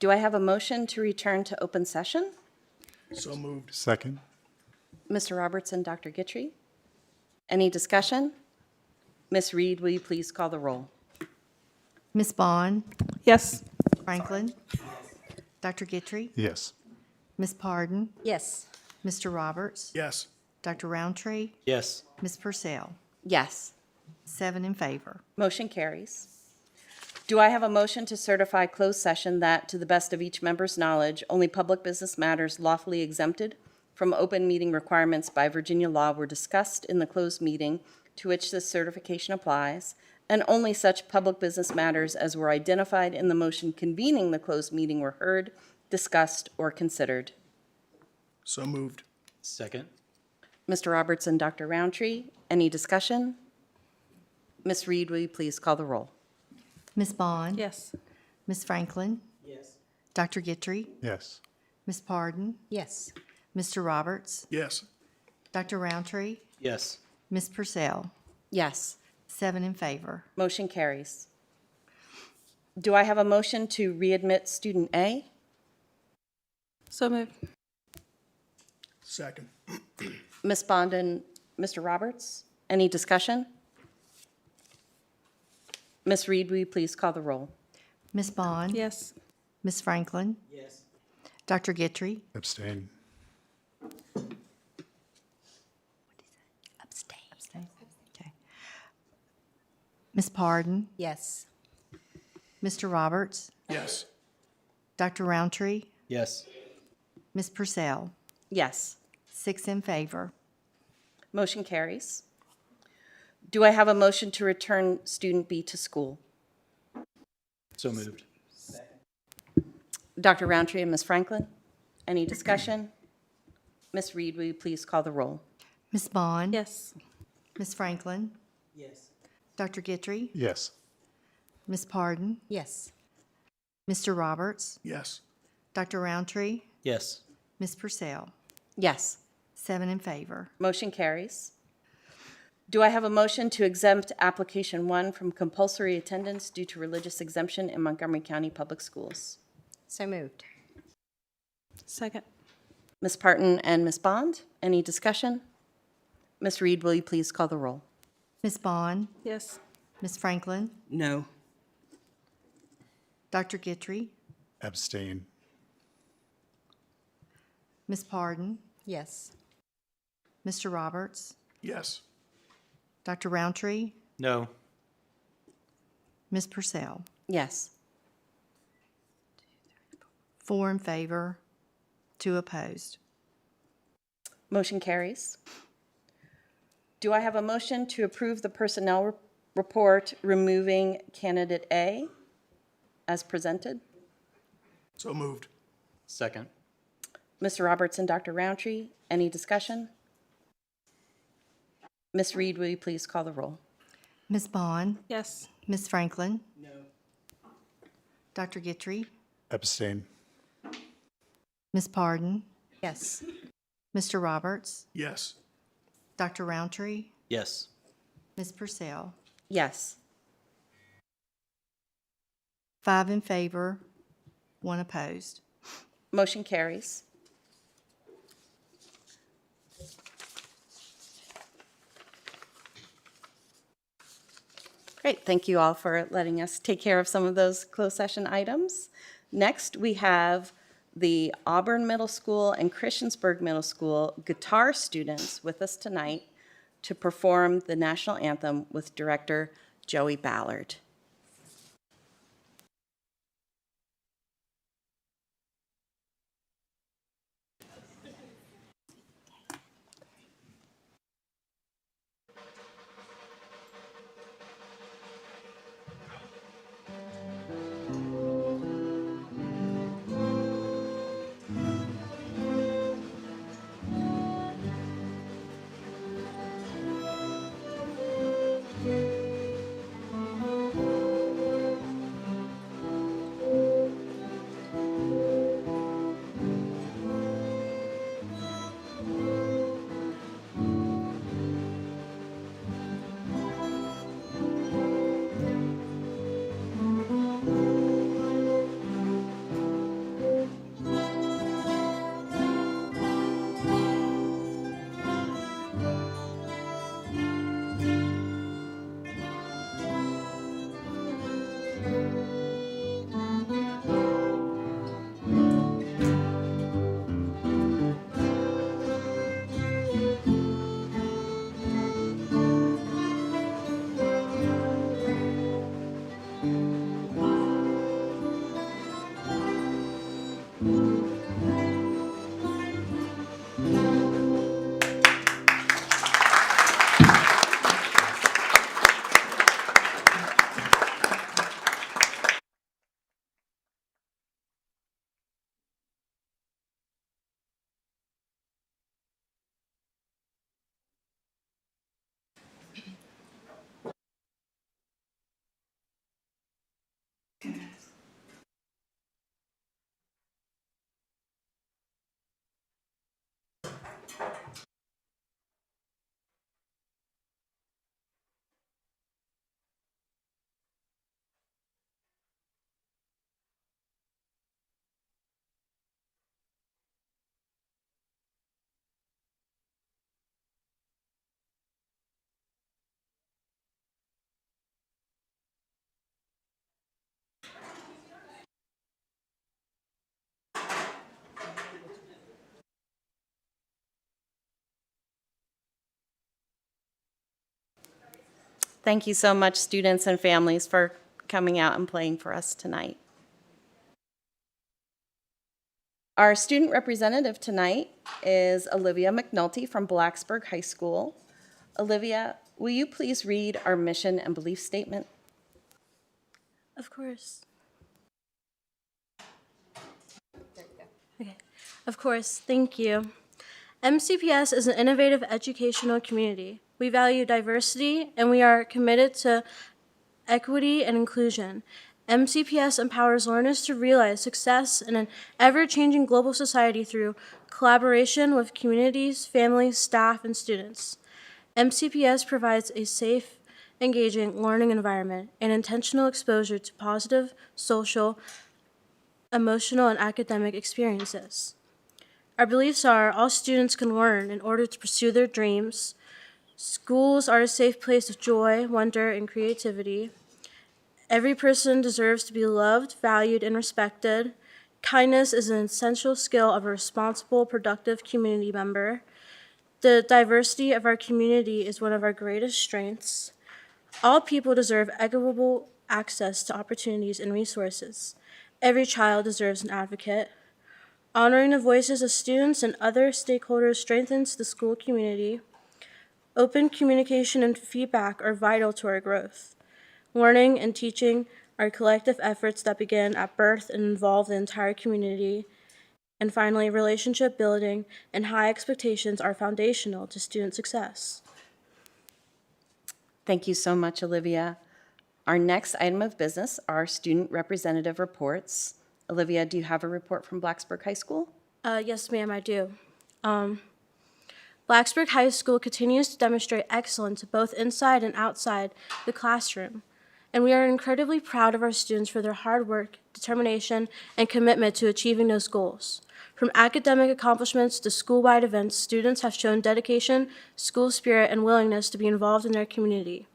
Do I have a motion to return to open session? So moved. Second. Mr. Robertson, Dr. Gitry? Any discussion? Ms. Reed, will you please call the roll? Ms. Bond, Yes. Franklin, Dr. Gitry, Yes. Ms. Pardon, Yes. Mr. Roberts, Yes. Dr. Roundtree, Yes. Ms. Purcell. Yes. 7 in favor. Motion carries. Do I have a motion to certify closed session that, to the best of each member's knowledge, only public business matters lawfully exempted from open meeting requirements by Virginia law were discussed in the closed meeting to which this certification applies, and only such public business matters as were identified in the motion convening the closed meeting were heard, discussed, or considered? So moved. Second. Mr. Roberts and Dr. Roundtree, any discussion? Ms. Reed, will you please call the roll? Ms. Bond, Yes. Ms. Franklin, Yes. Dr. Gitry, Yes. Ms. Pardon, Yes. Mr. Roberts, Yes. Dr. Roundtree, Yes. Ms. Purcell. Yes. 7 in favor. Motion carries. Do I have a motion to readmit student A? So moved. Second. Ms. Bond and Mr. Roberts, any discussion? Ms. Reed, will you please call the roll? Ms. Bond, Yes. Ms. Franklin, Yes. Dr. Gitry, Abstain. Abstain. Okay. Ms. Pardon, Yes. Mr. Roberts, Yes. Dr. Roundtree, Yes. Ms. Purcell. Yes. 6 in favor. Motion carries. Do I have a motion to return student B to school? So moved. Dr. Roundtree and Ms. Franklin, any discussion? Ms. Reed, will you please call the roll? Ms. Bond, Yes. Ms. Franklin, Yes. Dr. Gitry, Yes. Ms. Pardon, Yes. Mr. Roberts, Yes. Dr. Roundtree, Yes. Ms. Purcell. Yes. 7 in favor. Motion carries. Do I have a motion to exempt application 1 from compulsory attendance due to religious exemption in Montgomery County Public Schools? So moved. Second. Ms. Parton and Ms. Bond, any discussion? Ms. Reed, will you please call the roll? Ms. Bond, Yes. Ms. Franklin, No. Dr. Gitry, Abstain. Ms. Pardon, Yes. Mr. Roberts, Yes. Dr. Roundtree, No. Ms. Purcell. Yes. 4 in favor, 2 opposed. Motion carries. Do I have a motion to approve the personnel report removing candidate A as presented? So moved. Second. Mr. Roberts and Dr. Roundtree, any discussion? Ms. Reed, will you please call the roll? Ms. Bond, Yes. Ms. Franklin, No. Dr. Gitry, Abstain. Ms. Pardon, Yes. Mr. Roberts, Yes. Dr. Roundtree, Yes. Ms. Purcell. Yes. 5 in favor, 1 opposed. Motion carries. Great, thank you all for letting us take care of some of those closed session items. Next, we have the Auburn Middle School and Christiansburg Middle School guitar students with us tonight to perform the national anthem with director Joey Ballard. Thank you so much, students and families, for coming out and playing for us tonight. Our student representative tonight is Olivia McNulty from Blacksburg High School. Olivia, will you please read our mission and belief statement? Of course. Okay. Of course, thank you. MCPS is an innovative educational community. We value diversity and we are committed to equity and inclusion. MCPS empowers learners to realize success in an ever-changing global society through collaboration with communities, families, staff, and students. MCPS provides a safe, engaging learning environment and intentional exposure to positive social, emotional, and academic experiences. Our beliefs are all students can learn in order to pursue their dreams. Schools are a safe place of joy, wonder, and creativity. Every person deserves to be loved, valued, and respected. Kindness is an essential skill of a responsible, productive community member. The diversity of our community is one of our greatest strengths. All people deserve equitable access to opportunities and resources. Every child deserves an advocate. Honoring the voices of students and other stakeholders strengthens the school community. Open communication and feedback are vital to our growth. Learning and teaching are collective efforts that begin at birth and involve the entire community. And finally, relationship building and high expectations are foundational to student success. Thank you so much, Olivia. Our next item of business are student representative reports. Olivia, do you have a report from Blacksburg High School? Yes, ma'am, I do. Blacksburg High School continues to demonstrate excellence both inside and outside the classroom, and we are incredibly proud of our students for their hard work, determination, and commitment to achieving those goals. From academic accomplishments to school-wide events, students have shown dedication, school spirit, and willingness to be involved in their community.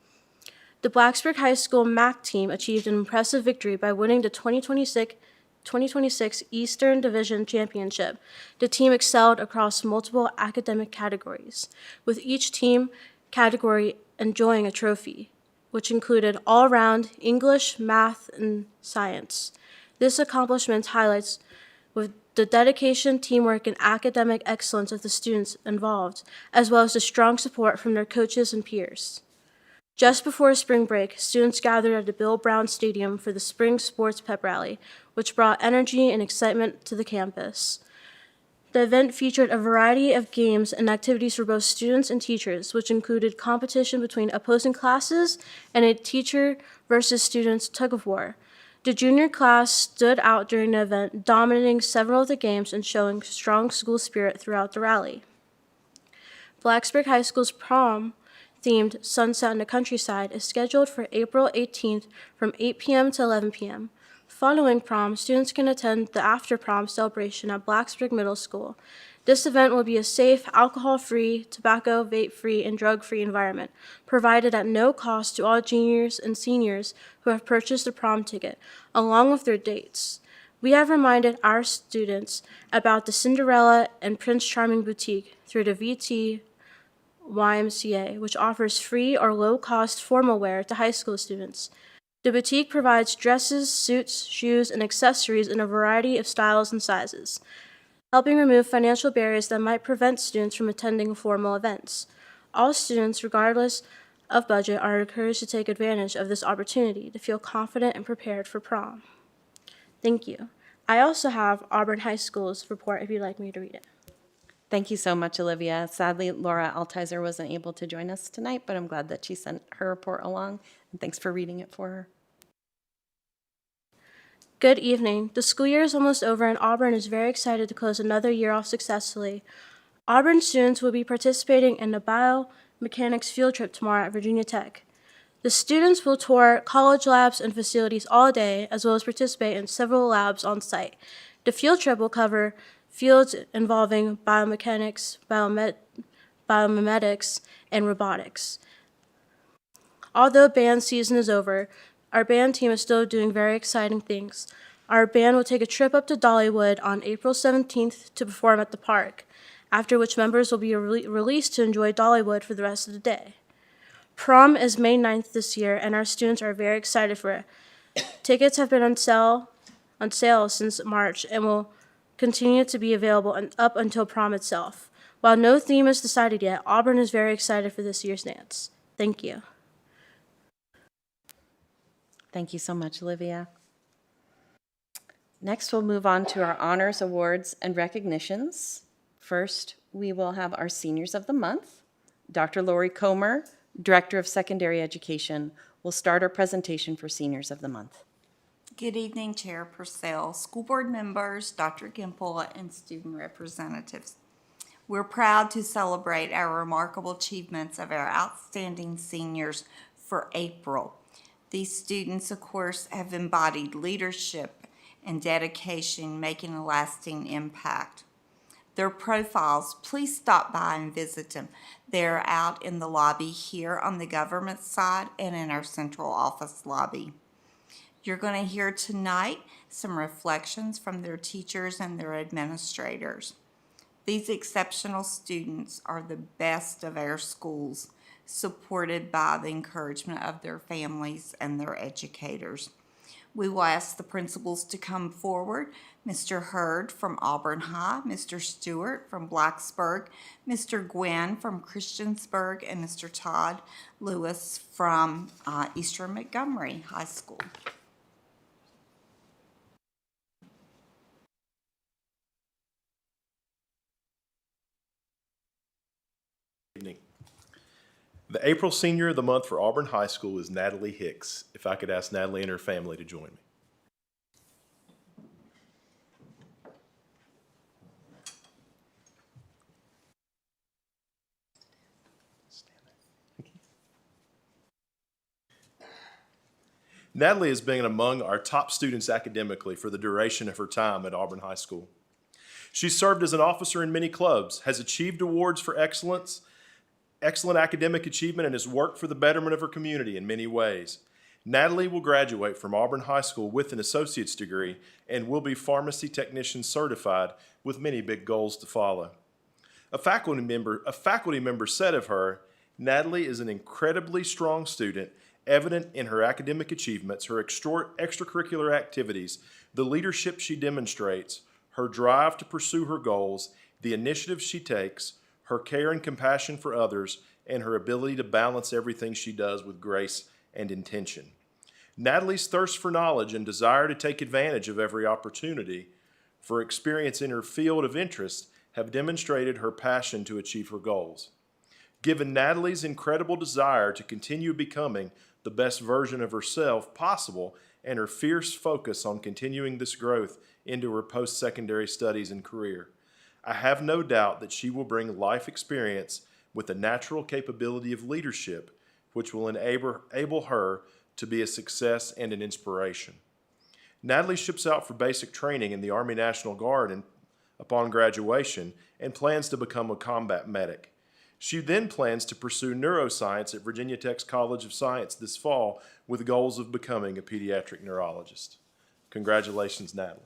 The Blacksburg High School MAC team achieved an impressive victory by winning the 2026 Eastern Division Championship. The team excelled across multiple academic categories, with each team category enjoying a trophy, which included all-round English, math, and science. This accomplishment highlights with the dedication, teamwork, and academic excellence of the students involved, as well as the strong support from their coaches and peers. Just before spring break, students gathered at the Bill Brown Stadium for the Spring Sports Pep Rally, which brought energy and excitement to the campus. The event featured a variety of games and activities for both students and teachers, which included competition between opposing classes and a teacher versus students tug-of-war. The junior class stood out during the event, dominating several of the games and showing strong school spirit throughout the rally. Blacksburg High School's prom-themed Sunset in the Countryside is scheduled for April 18th from 8 p.m. to 11 p.m. Following prom, students can attend the after-prom celebration at Blacksburg Middle School. This event will be a safe, alcohol-free, tobacco, vape-free, and drug-free environment, provided at no cost to all juniors and seniors who have purchased a prom ticket, along with their dates. We have reminded our students about the Cinderella and Prince Charming Boutique through the VT YMCA, which offers free or low-cost formal wear to high school students. The boutique provides dresses, suits, shoes, and accessories in a variety of styles and sizes, helping remove financial barriers that might prevent students from attending formal events. All students, regardless of budget, are encouraged to take advantage of this opportunity to feel confident and prepared for prom. Thank you. I also have Auburn High School's report if you'd like me to read it. Thank you so much, Olivia. Sadly, Laura Altizer wasn't able to join us tonight, but I'm glad that she sent her report along, and thanks for reading it for her. Good evening. The school year is almost over, and Auburn is very excited to close another year off successfully. Auburn students will be participating in the biomechanics field trip tomorrow at Virginia Tech. The students will tour college labs and facilities all day, as well as participate in several labs on site. The field trip will cover fields involving biomechanics, biomimetics, and robotics. Although band season is over, our band team is still doing very exciting things. Our band will take a trip up to Dollywood on April 17th to perform at the park, after which members will be released to enjoy Dollywood for the rest of the day. Prom is May 9th this year, and our students are very excited for it. Tickets have been on sale since March and will continue to be available up until prom itself. While no theme is decided yet, Auburn is very excited for this year's dance. Thank you. Thank you so much, Olivia. Next, we'll move on to our honors, awards, and recognitions. First, we will have our seniors of the month. Dr. Lori Comer, Director of Secondary Education, will start our presentation for seniors of the month. Good evening, Chair Purcell, school board members, Dr. Gimple, and student representatives. We're proud to celebrate our remarkable achievements of our outstanding seniors for April. These students, of course, have embodied leadership and dedication, making a lasting impact. Their profiles, please stop by and visit them. They're out in the lobby here on the government side and in our central office lobby. You're going to hear tonight some reflections from their teachers and their administrators. These exceptional students are the best of our schools, supported by the encouragement of their families and their educators. We will ask the principals to come forward. Mr. Hurd from Auburn High, Mr. Stewart from Blacksburg, Mr. Gwynn from Christiansburg, and Mr. Todd Lewis from Eastern Montgomery High School. Evening. The April Senior of the Month for Auburn High School is Natalie Hicks. If I could ask Natalie and her family to join me. Natalie has been among our top students academically for the duration of her time at Auburn High School. She served as an officer in many clubs, has achieved awards for excellent academic achievement, and has worked for the betterment of her community in many ways. Natalie will graduate from Auburn High School with an associate's degree and will be pharmacy technician certified with many big goals to follow. A faculty member said of her, Natalie is an incredibly strong student, evident in her academic achievements, her extracurricular activities, the leadership she demonstrates, her drive to pursue her goals, the initiative she takes, her care and compassion for others, and her ability to balance everything she does with grace and intention. Natalie's thirst for knowledge and desire to take advantage of every opportunity for experience in her field of interest have demonstrated her passion to achieve her goals. Given Natalie's incredible desire to continue becoming the best version of herself possible and her fierce focus on continuing this growth into her post-secondary studies and career, I have no doubt that she will bring life experience with a natural capability of leadership, which will enable her to be a success and an inspiration. Natalie ships out for basic training in the Army National Guard upon graduation and plans to become a combat medic. She then plans to pursue neuroscience at Virginia Tech's College of Science this fall with goals of becoming a pediatric neurologist. Congratulations, Natalie.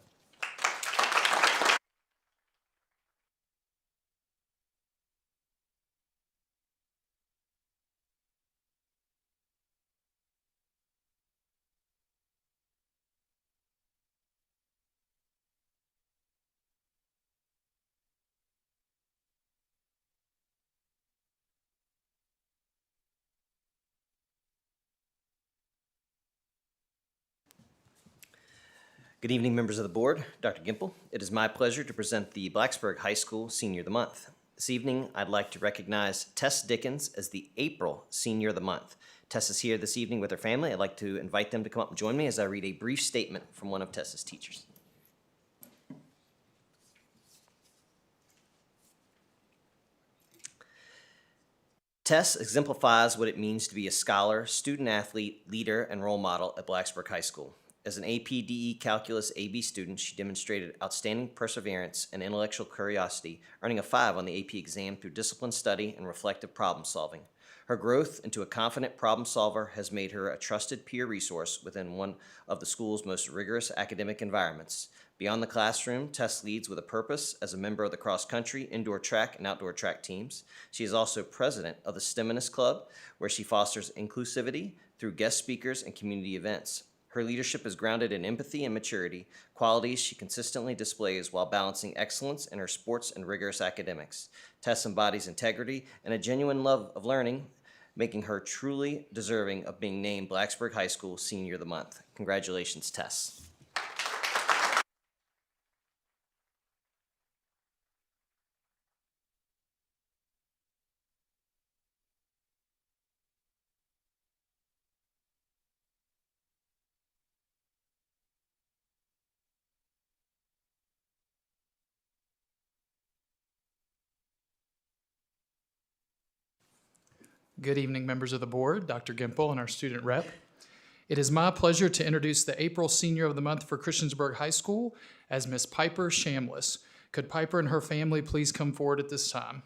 Good evening, members of the board. Dr. Gimple. It is my pleasure to present the Blacksburg High School Senior of the Month. This evening, I'd like to recognize Tess Dickens as the April Senior of the Month. Tess is here this evening with her family. I'd like to invite them to come up and join me as I read a brief statement from one of Tess's teachers. Tess exemplifies what it means to be a scholar, student athlete, leader, and role model at Blacksburg High School. As an AP/DE Calculus AB student, she demonstrated outstanding perseverance and intellectual curiosity, earning a 5 on the AP exam through disciplined study and reflective problem solving. Her growth into a confident problem solver has made her a trusted peer resource within one of the school's most rigorous academic environments. Beyond the classroom, Tess leads with a purpose as a member of the cross-country, indoor track, and outdoor track teams. She is also president of the STEMinist Club, where she fosters inclusivity through guest speakers and community events. Her leadership is grounded in empathy and maturity, qualities she consistently displays while balancing excellence in her sports and rigorous academics. Tess embodies integrity and a genuine love of learning, making her truly deserving of being named Blacksburg High School Senior of the Month. Congratulations, Tess. Good evening, members of the board, Dr. Gimple, and our student rep. It is my pleasure to introduce the April Senior of the Month for Christiansburg High School as Miss Piper Shamliss. Could Piper and her family please come forward at this time?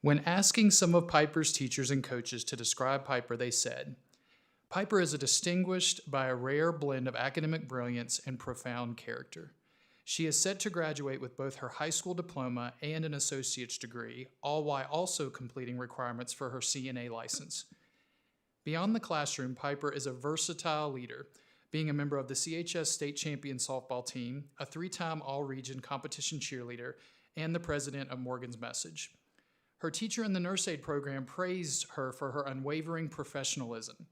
When asking some of Piper's teachers and coaches to describe Piper, they said, "Piper is distinguished by a rare blend of academic brilliance and profound character. She is set to graduate with both her high school diploma and an associate's degree, all while also completing requirements for her CNA license. Beyond the classroom, Piper is a versatile leader, being a member of the CHS state champion softball team, a 3-time all-region competition cheerleader, and the president of Morgan's Message. Her teacher in the nurse aid program praised her for her unwavering professionalism,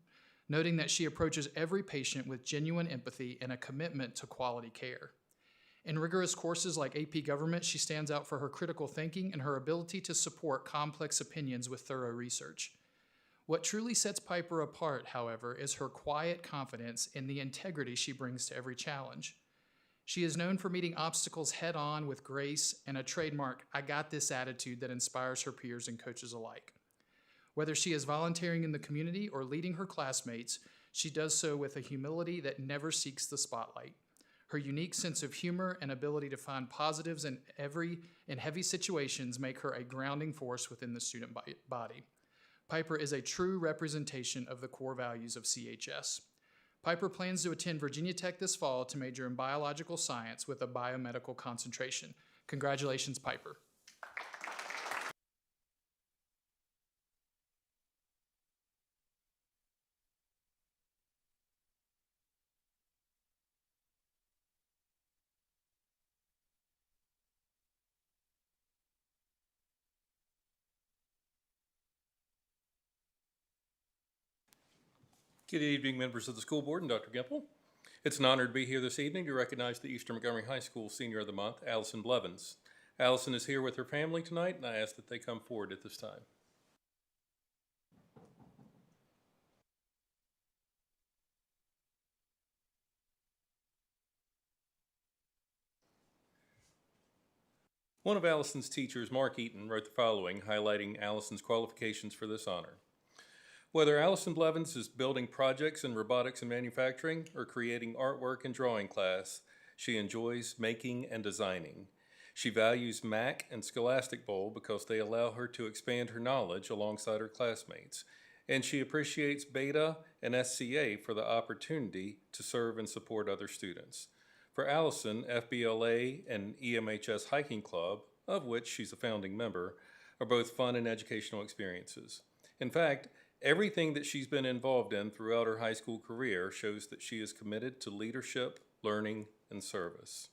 noting that she approaches every patient with genuine empathy and a commitment to quality care. In rigorous courses like AP Government, she stands out for her critical thinking and her ability to support complex opinions with thorough research. What truly sets Piper apart, however, is her quiet confidence and the integrity she brings to every challenge. She is known for meeting obstacles head-on with grace and a trademark "I got this" attitude that inspires her peers and coaches alike. Whether she is volunteering in the community or leading her classmates, she does so with a humility that never seeks the spotlight. Her unique sense of humor and ability to find positives in heavy situations make her a grounding force within the student body. Piper is a true representation of the core values of CHS. Piper plans to attend Virginia Tech this fall to major in biological science with a biomedical concentration. Congratulations, Piper. Good evening, members of the school board and Dr. Gimple. It's an honor to be here this evening to recognize the Eastern Montgomery High School Senior of the Month, Allison Blevins. Allison is here with her family tonight, and I ask that they come forward at this time. One of Allison's teachers, Mark Eaton, wrote the following, highlighting Allison's qualifications for this honor. Whether Allison Blevins is building projects in robotics and manufacturing or creating artwork in drawing class, she enjoys making and designing. She values MAC and Scholastic Bowl because they allow her to expand her knowledge alongside her classmates, and she appreciates Beta and SCA for the opportunity to serve and support other students. For Allison, FBLA and EMHS Hiking Club, of which she's a founding member, are both fun and educational experiences. In fact, everything that she's been involved in throughout her high school career shows that she is committed to leadership, learning, and service.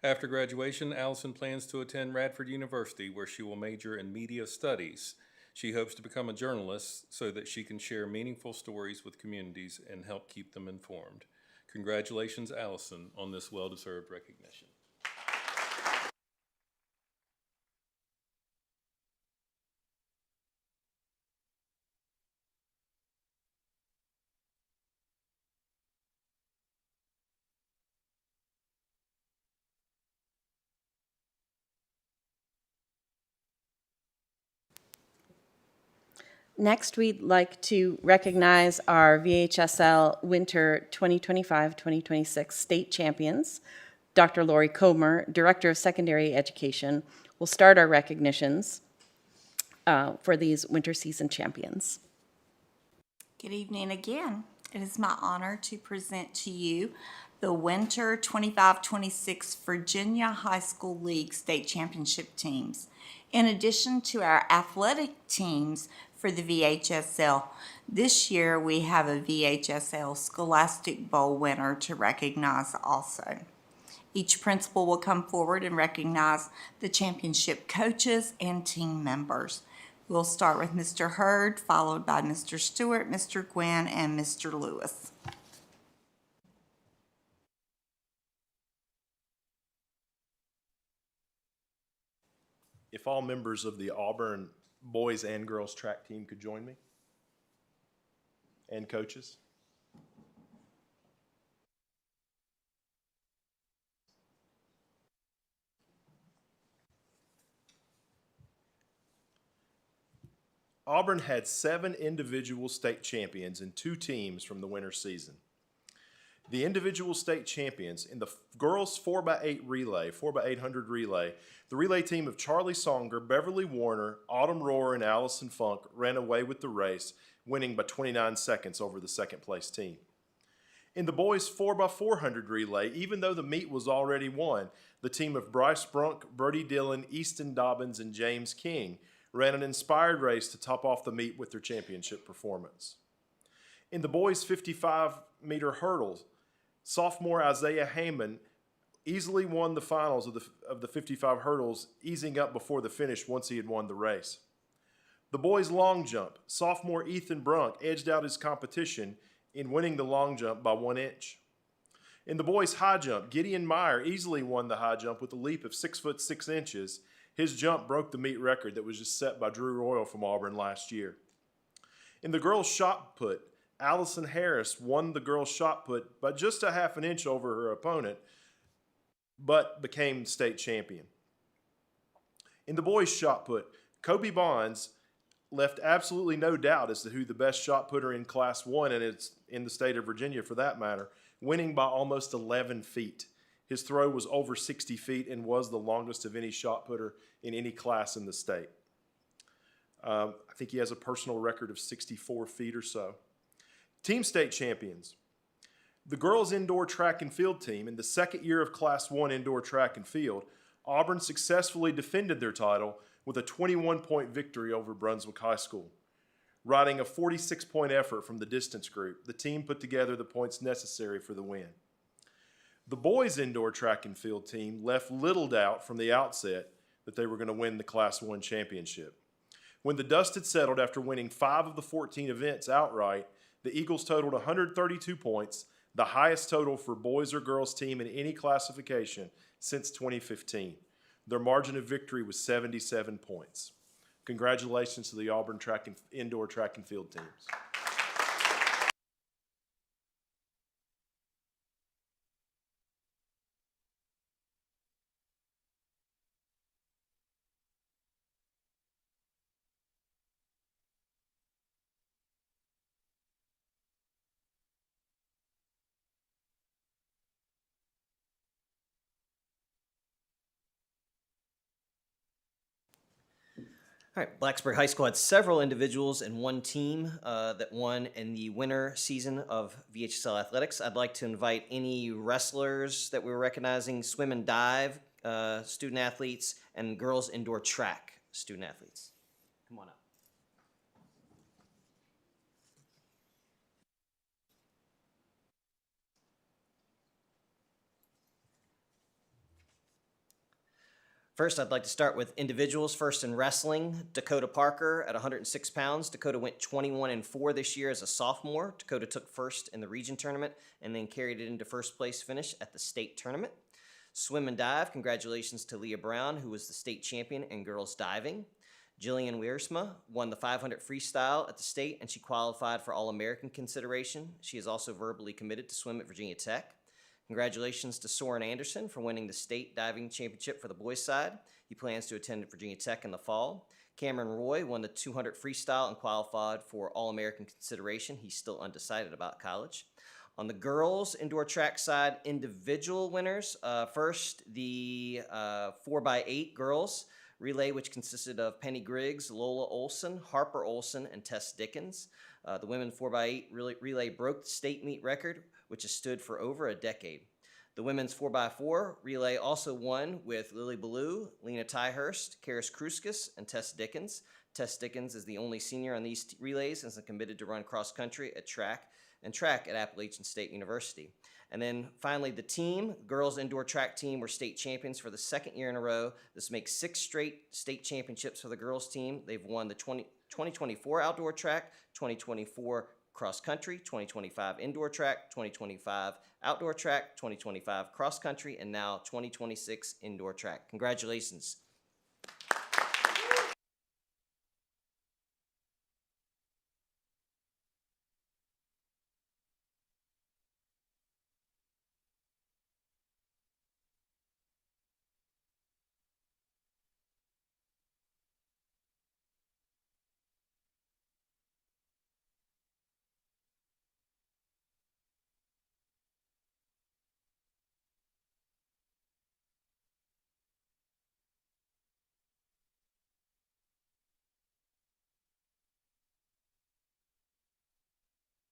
After graduation, Allison plans to attend Radford University, where she will major in media studies. She hopes to become a journalist so that she can share meaningful stories with communities and help keep them informed. Congratulations, Allison, on this well-deserved recognition. Next, we'd like to recognize our VHSL Winter 2025-2026 state champions. Dr. Lori Comer, Director of Secondary Education, will start our recognitions for these winter season champions. Good evening again. It is my honor to present to you the Winter 25-26 Virginia High School League State Championship teams. In addition to our athletic teams for the VHSL, this year we have a VHSL Scholastic Bowl winner to recognize also. Each principal will come forward and recognize the championship coaches and team members. We'll start with Mr. Hurd, followed by Mr. Stewart, Mr. Gwynn, and Mr. Lewis. If all members of the Auburn boys and girls track team could join me, and coaches. Auburn had 7 individual state champions and 2 teams from the winter season. The individual state champions in the girls 4x8 relay, 4x800 relay, the relay team of Charlie Songer, Beverly Warner, Autumn Rohr, and Allison Funk ran away with the race, winning by 29 seconds over the second place team. In the boys 4x400 relay, even though the meet was already won, the team of Bryce Brunk, Brody Dillon, Easton Dobbins, and James King ran an inspired race to top off the meet with their championship performance. In the boys 55-meter hurdles, sophomore Isaiah Heyman easily won the finals of the 55 hurdles, easing up before the finish once he had won the race. The boys long jump, sophomore Ethan Brunk edged out his competition in winning the long jump by 1 inch. In the boys high jump, Gideon Meyer easily won the high jump with a leap of 6 foot 6 inches. His jump broke the meet record that was just set by Drew Royal from Auburn last year. In the girls shot put, Allison Harris won the girls shot put by just a half an inch over her opponent, but became state champion. In the boys shot put, Kobe Bonds left absolutely no doubt as to who the best shot putter in Class 1, and it's in the state of Virginia for that matter, winning by almost 11 feet. His throw was over 60 feet and was the longest of any shot putter in any class in the state. I think he has a personal record of 64 feet or so. Team state champions. The girls indoor track and field team, in the second year of Class 1 indoor track and field, Auburn successfully defended their title with a 21-point victory over Brunswick High School. Riding a 46-point effort from the distance group, the team put together the points necessary for the win. The boys indoor track and field team left little doubt from the outset that they were going to win the Class 1 championship. When the dust had settled after winning 5 of the 14 events outright, the Eagles totaled 132 points, the highest total for boys or girls team in any classification since 2015. Their margin of victory was 77 points. Congratulations to the Auburn indoor track and field teams. All right, Blacksburg High School had several individuals and one team that won in the winter season of VHSL Athletics. I'd like to invite any wrestlers that we were recognizing, swim and dive student athletes, and girls indoor track student athletes. Come on up. First, I'd like to start with individuals. First in wrestling, Dakota Parker at 106 pounds. Dakota went 21-4 this year as a sophomore. Dakota took first in the region tournament and then carried it into first place finish at the state tournament. Swim and dive, congratulations to Leah Brown, who was the state champion in girls diving. Jillian Wiersma won the 500 freestyle at the state, and she qualified for All-American consideration. She is also verbally committed to swim at Virginia Tech. Congratulations to Soren Anderson for winning the state diving championship for the boys' side. He plans to attend Virginia Tech in the fall. Cameron Roy won the 200 freestyle and qualified for All-American consideration. He's still undecided about college. On the girls indoor track side, individual winners. First, the 4x8 girls relay, which consisted of Penny Griggs, Lola Olson, Harper Olson, and Tess Dickens. The women 4x8 relay broke the state meet record, which has stood for over a decade. The women's 4x4 relay also won with Lily Ballou, Lena Tyhurst, Karis Kruskus, and Tess Dickens. Tess Dickens is the only senior on these relays and is committed to run cross country at track at Appalachian State University. And then finally, the team, girls indoor track team, were state champions for the second year in a row. This makes 6 straight state championships for the girls team. They've won the 2024 outdoor track, 2024 cross country, 2025 indoor track, 2025 outdoor track, 2025 cross country, and now 2026 indoor track. Congratulations.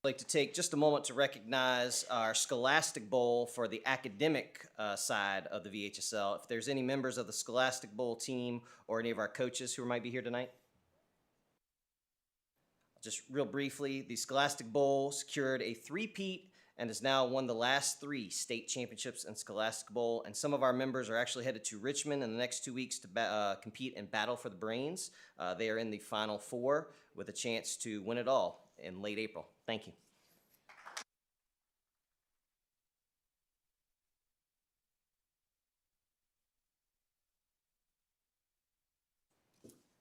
I'd like to take just a moment to recognize our Scholastic Bowl for the academic side of the VHSL. If there's any members of the Scholastic Bowl team or any of our coaches who might be here tonight. Just real briefly, the Scholastic Bowl secured a three-peat and has now won the last 3 state championships in Scholastic Bowl. And some of our members are actually headed to Richmond in the next 2 weeks to compete and battle for the brains. They are in the Final 4 with a chance to win it all in late April. Thank you.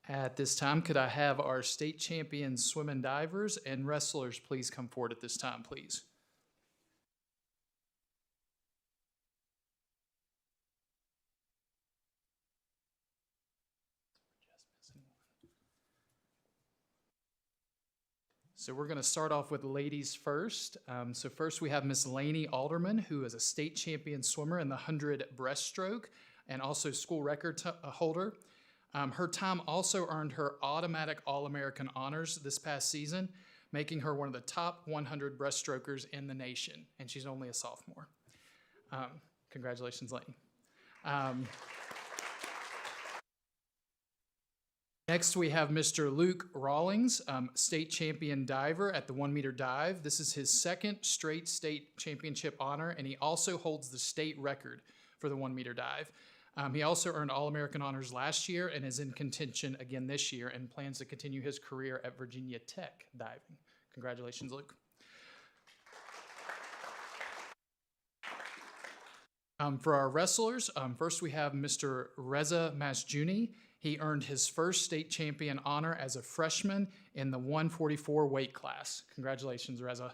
At this time, could I have our state champion swim and divers and wrestlers please come forward at this time, please? So we're going to start off with ladies first. So first we have Miss Lainey Alderman, who is a state champion swimmer in the 100 breaststroke and also school record holder. Her time also earned her automatic All-American honors this past season, making her one of the top 100 breaststrokers in the nation, and she's only a sophomore. Congratulations, Lainey. Next, we have Mr. Luke Rawlings, state champion diver at the 1-meter dive. This is his second straight state championship honor, and he also holds the state record for the 1-meter dive. He also earned All-American honors last year and is in contention again this year and plans to continue his career at Virginia Tech diving. Congratulations, Luke. For our wrestlers, first we have Mr. Reza Masjuni. He earned his first state champion honor as a freshman in the 144 weight class. Congratulations, Reza.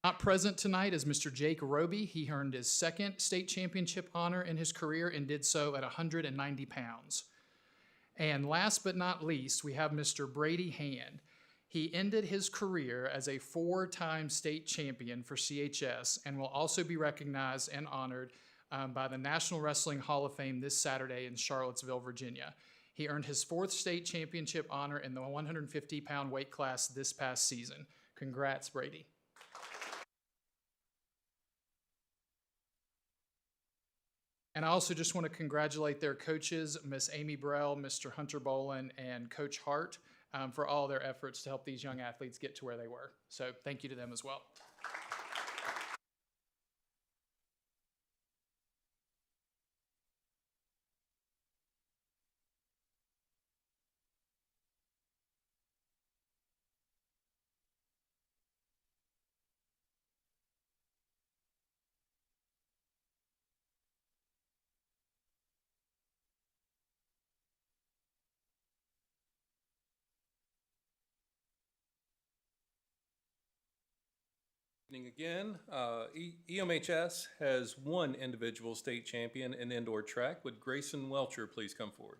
Not present tonight is Mr. Jake Roby. He earned his second state championship honor in his career and did so at 190 pounds. And last but not least, we have Mr. Brady Hand. He ended his career as a 4-time state champion for CHS and will also be recognized and honored by the National Wrestling Hall of Fame this Saturday in Charlottesville, Virginia. He earned his 4th state championship honor in the 150-pound weight class this past season. Congrats, Brady. And I also just want to congratulate their coaches, Miss Amy Burrell, Mr. Hunter Bolin, and Coach Hart, for all their efforts to help these young athletes get to where they were. So thank you to them as well. Evening again. EMHS has one individual state champion in indoor track. Would Grayson Welcher please come forward?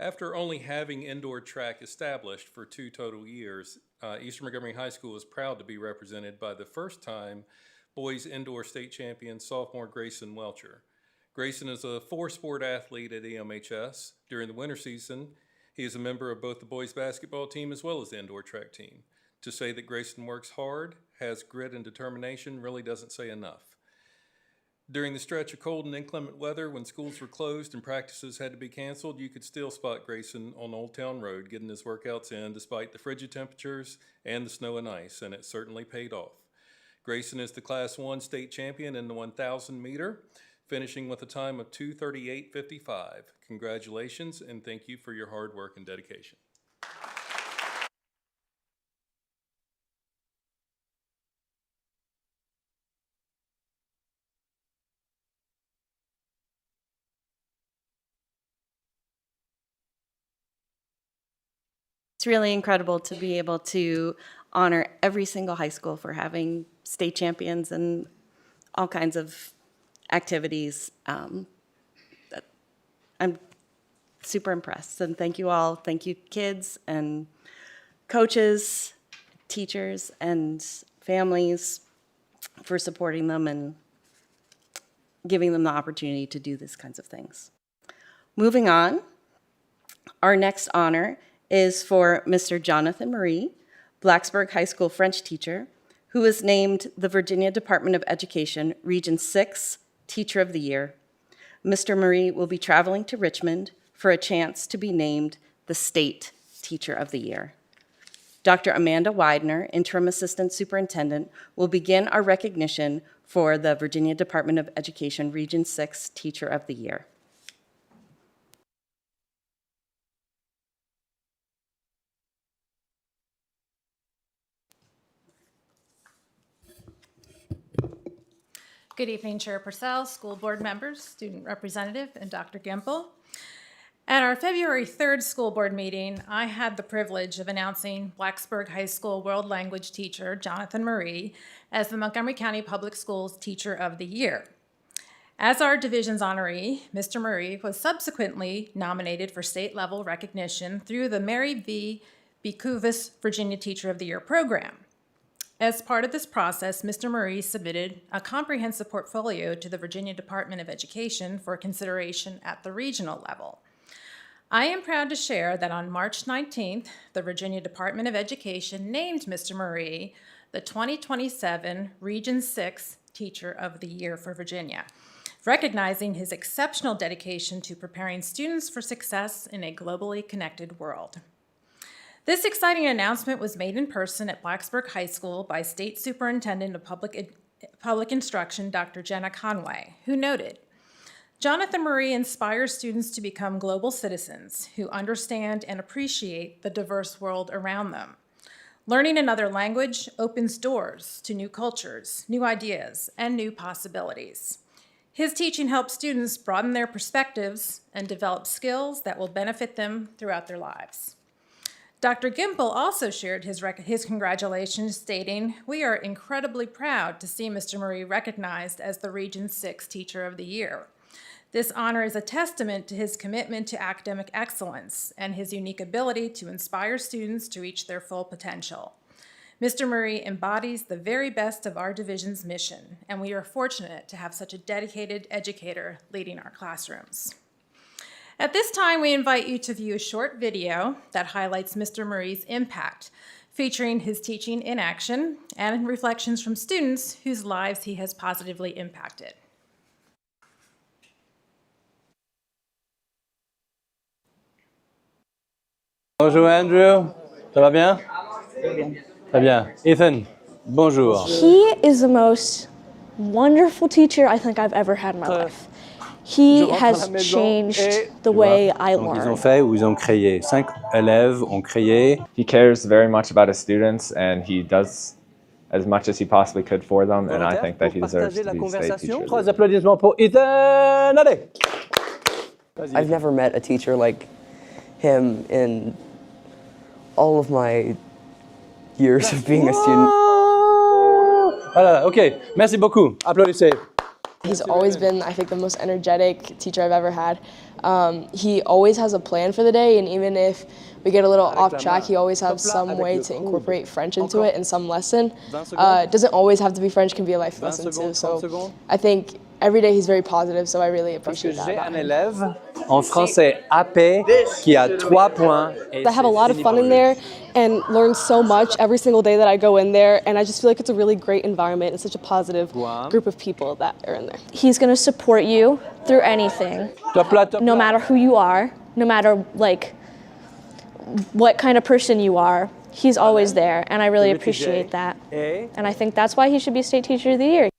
After only having indoor track established for 2 total years, Eastern Montgomery High School is proud to be represented by the first-time boys indoor state champion sophomore Grayson Welcher. Grayson is a 4-sport athlete at EMHS. During the winter season, he is a member of both the boys basketball team as well as the indoor track team. To say that Grayson works hard, has grit and determination really doesn't say enough. During the stretch of cold and inclement weather when schools were closed and practices had to be canceled, you could still spot Grayson on Old Town Road getting his workouts in despite the frigid temperatures and the snow and ice, and it certainly paid off. Grayson is the Class 1 state champion in the 1,000 meter, finishing with a time of 2:38.55. Congratulations, and thank you for your hard work and dedication. It's really incredible to be able to honor every single high school for having state champions and all kinds of activities. I'm super impressed, and thank you all. Thank you, kids and coaches, teachers, and families for supporting them and giving them the opportunity to do these kinds of things. Moving on, our next honor is for Mr. Jonathan Marie, Blacksburg High School French teacher, who was named the Virginia Department of Education Region 6 Teacher of the Year. Mr. Marie will be traveling to Richmond for a chance to be named the State Teacher of the Year. Dr. Amanda Widener, Interim Assistant Superintendent, will begin our recognition for the Virginia Department of Education Region 6 Teacher of the Year. Good evening, Chair Purcell, school board members, student representative, and Dr. Gimple. At our February 3rd school board meeting, I had the privilege of announcing Blacksburg High School World Language teacher Jonathan Marie as the Montgomery County Public Schools Teacher of the Year. As our division's honoree, Mr. Marie was subsequently nominated for state-level recognition through the Mary V. Becuvis Virginia Teacher of the Year program. As part of this process, Mr. Marie submitted a comprehensive portfolio to the Virginia Department of Education for consideration at the regional level. I am proud to share that on March 19th, the Virginia Department of Education named Mr. Marie the 2027 Region 6 Teacher of the Year for Virginia, recognizing his exceptional dedication to preparing students for success in a globally connected world. This exciting announcement was made in person at Blacksburg High School by State Superintendent of Public Instruction, Dr. Jenna Conway, who noted, Jonathan Marie inspires students to become global citizens who understand and appreciate the diverse world around them. Learning another language opens doors to new cultures, new ideas, and new possibilities. His teaching helps students broaden their perspectives and develop skills that will benefit them throughout their lives. Dr. Gimple also shared his congratulations, stating, "We are incredibly proud to see Mr. Marie recognized as the Region 6 Teacher of the Year. This honor is a testament to his commitment to academic excellence and his unique ability to inspire students to reach their full potential. Mr. Marie embodies the very best of our division's mission, and we are fortunate to have such a dedicated educator leading our classrooms." At this time, we invite you to view a short video that highlights Mr. Marie's impact, featuring his teaching in action and reflections from students whose lives he has positively impacted. Bonjour Andrew, ça va bien? Très bien. Ethan, bonjour. He is the most wonderful teacher I think I've ever had in my life. He has changed the way I learn. Ils ont fait ou ils ont créé. 5 élèves ont créé. He cares very much about his students and he does as much as he possibly could for them, and I think that he deserves to be state teacher. Trois applaudissements pour Ethan. Allez. I've never met a teacher like him in all of my years of being a student. Voilà, ok. Merci beaucoup. Applaudissez. He's always been, I think, the most energetic teacher I've ever had. He always has a plan for the day, and even if we get a little off track, he always has some way to incorporate French into it in some lesson. It doesn't always have to be French, it can be a life lesson too. So I think every day he's very positive, so I really appreciate that about him. Élève en français AP qui a 3 points. I have a lot of fun in there and learn so much every single day that I go in there, and I just feel like it's a really great environment and such a positive group of people that are in there. He's going to support you through anything, no matter who you are, no matter like what kind of person you are. He's always there, and I really appreciate that. And I think that's why he should be State Teacher of the Year.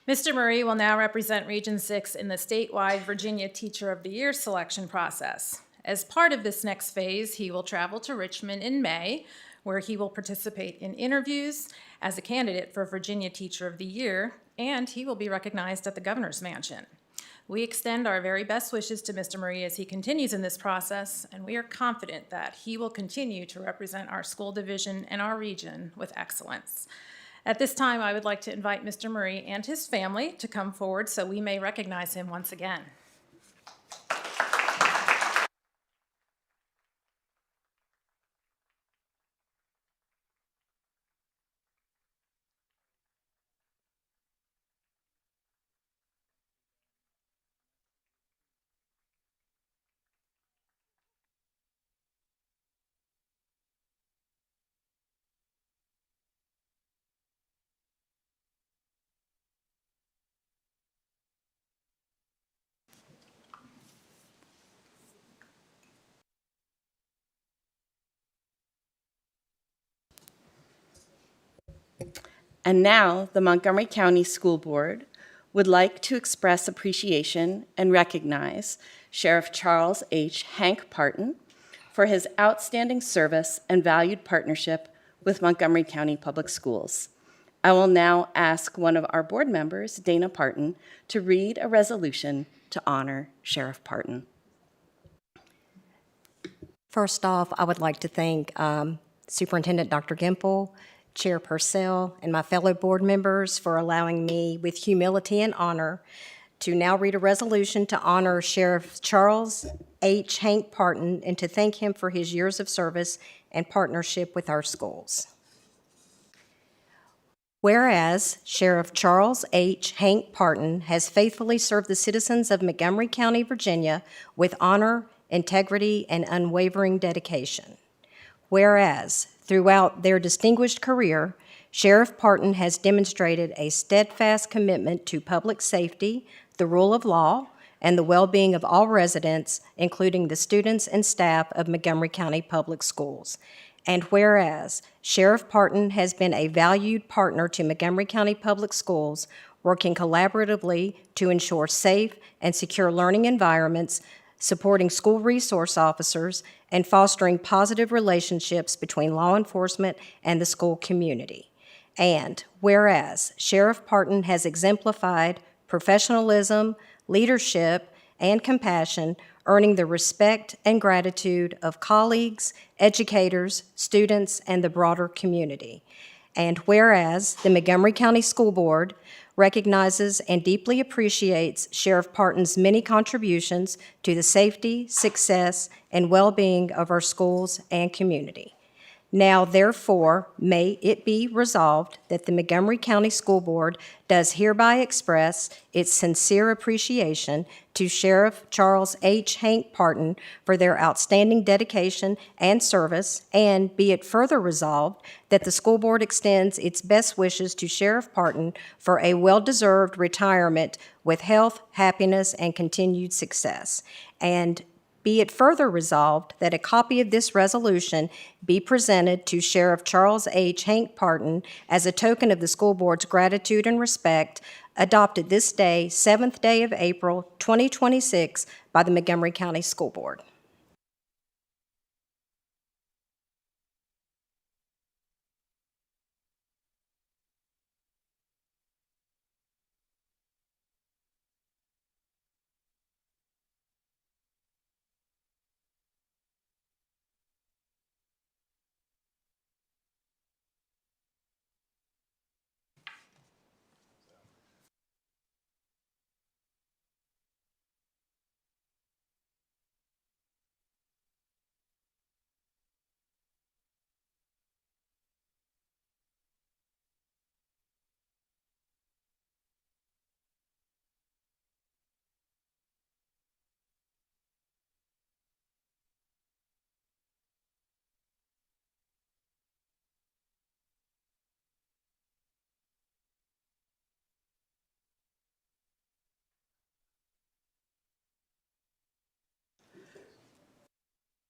Mr. Murray will now represent Region 6 in the statewide Virginia Teacher of the Year selection process. As part of this next phase, he will travel to Richmond in May, where he will participate in interviews as a candidate for Virginia Teacher of the Year, and he will be recognized at the Governor's Mansion. We extend our very best wishes to Mr. Murray as he continues in this process, and we are confident that he will continue to represent our school division and our region with excellence. At this time, I would like to invite Mr. Murray and his family to come forward so we may recognize him once again. And now, the Montgomery County School Board would like to express appreciation and recognize Sheriff Charles H. Hank Parton for his outstanding service and valued partnership with Montgomery County Public Schools. I will now ask one of our board members, Dana Parton, to read a resolution to honor Sheriff Parton. First off, I would like to thank Superintendent Dr. Gimple, Chair Purcell, and my fellow board members for allowing me, with humility and honor, to now read a resolution to honor Sheriff Charles H. Hank Parton and to thank him for his years of service and partnership with our schools. Whereas Sheriff Charles H. Hank Parton has faithfully served the citizens of Montgomery County, Virginia with honor, integrity, and unwavering dedication. Whereas throughout their distinguished career, Sheriff Parton has demonstrated a steadfast commitment to public safety, the rule of law, and the well-being of all residents, including the students and staff of Montgomery County Public Schools. And whereas Sheriff Parton has been a valued partner to Montgomery County Public Schools, working collaboratively to ensure safe and secure learning environments, supporting school resource officers, and fostering positive relationships between law enforcement and the school community. And whereas Sheriff Parton has exemplified professionalism, leadership, and compassion, earning the respect and gratitude of colleagues, educators, students, and the broader community. And whereas the Montgomery County School Board recognizes and deeply appreciates Sheriff Parton's many contributions to the safety, success, and well-being of our schools and community. Now, therefore, may it be resolved that the Montgomery County School Board does hereby express its sincere appreciation to Sheriff Charles H. Hank Parton for their outstanding dedication and service, and be it further resolved that the school board extends its best wishes to Sheriff Parton for a well-deserved retirement with health, happiness, and continued success. And be it further resolved that a copy of this resolution be presented to Sheriff Charles H. Hank Parton as a token of the school board's gratitude and respect adopted this day, 7th day of April, 2026, by the Montgomery County School Board.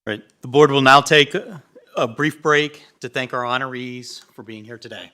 Right. The board will now take a brief break to thank our honorees for being here today.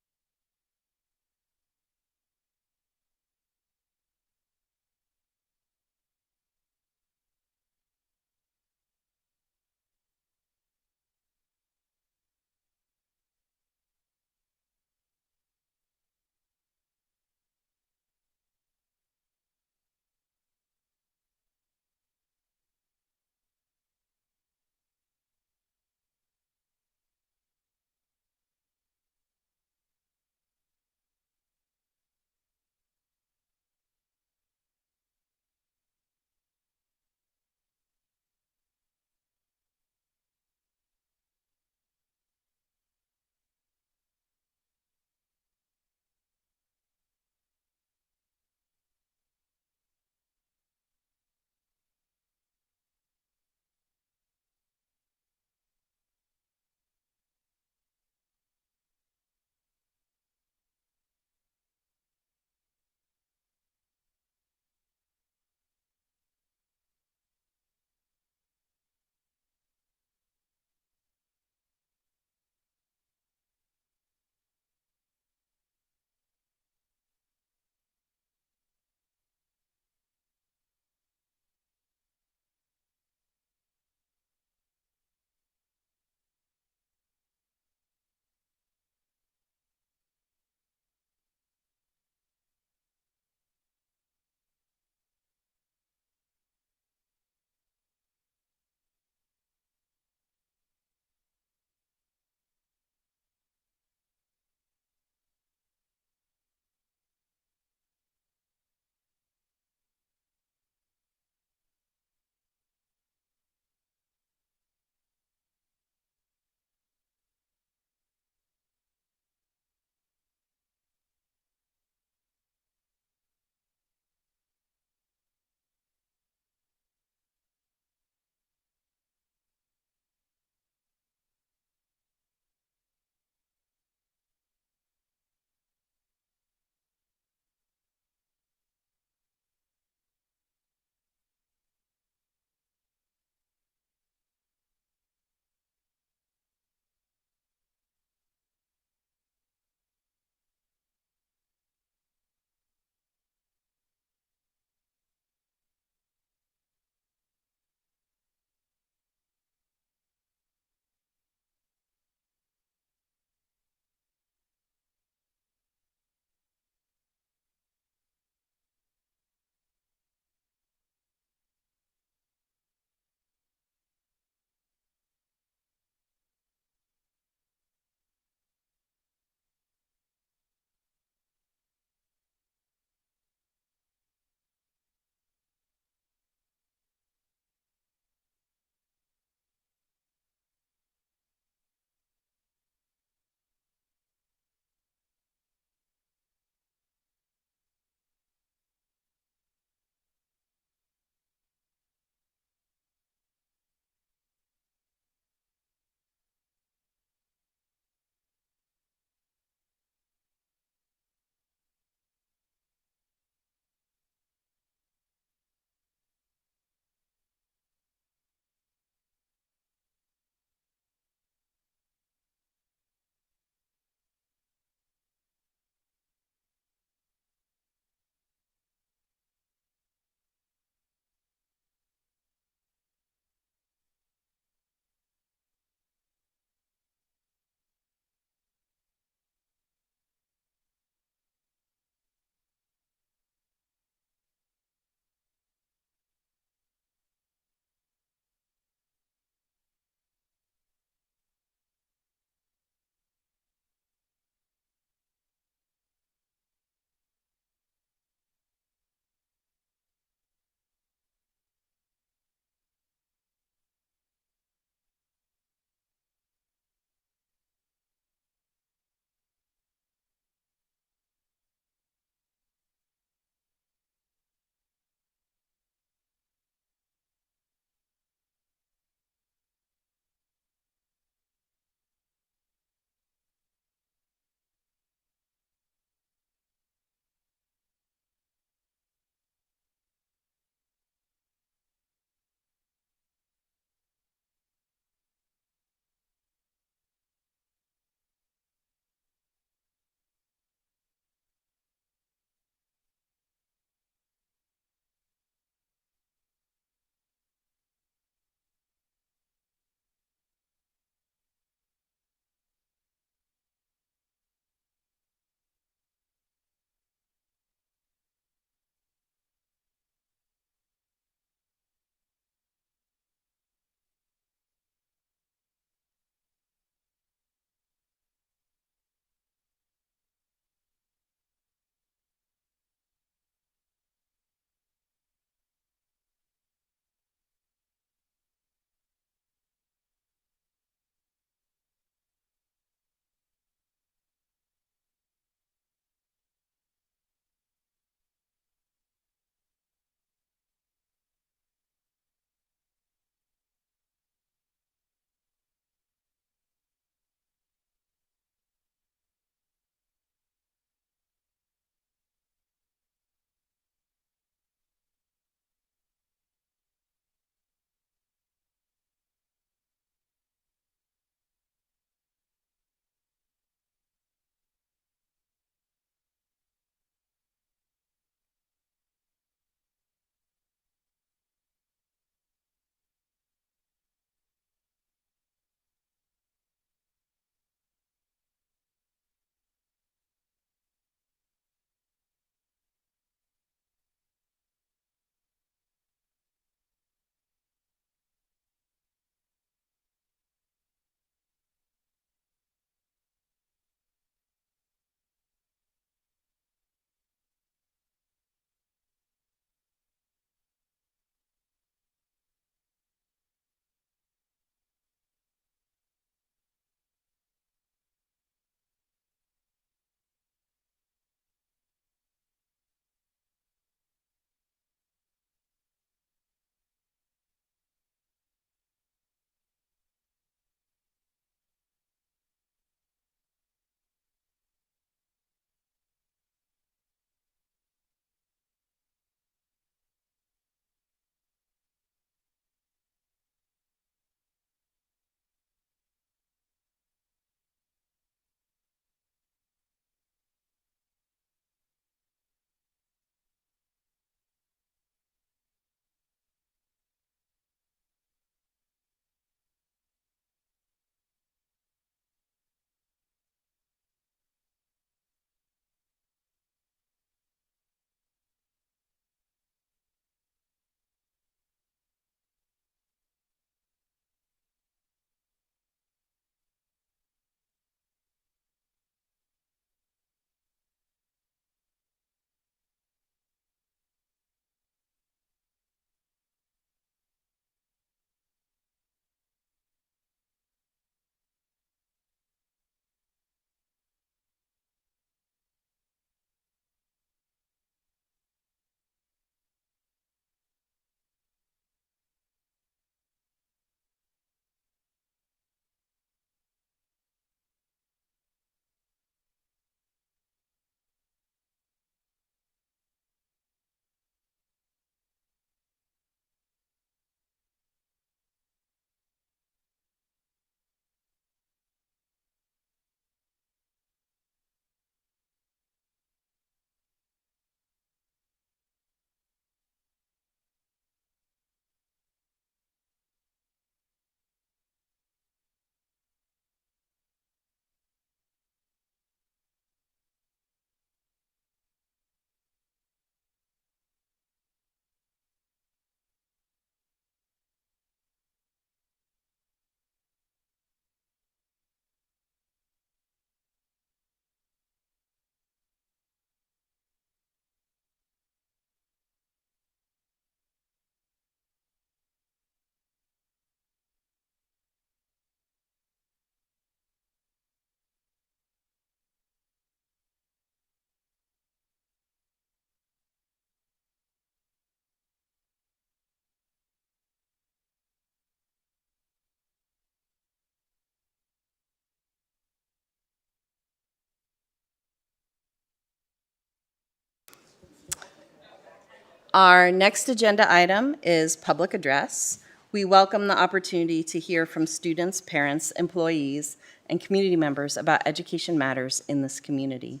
Our next agenda item is public address. We welcome the opportunity to hear from students, parents, employees, and community members about education matters in this community.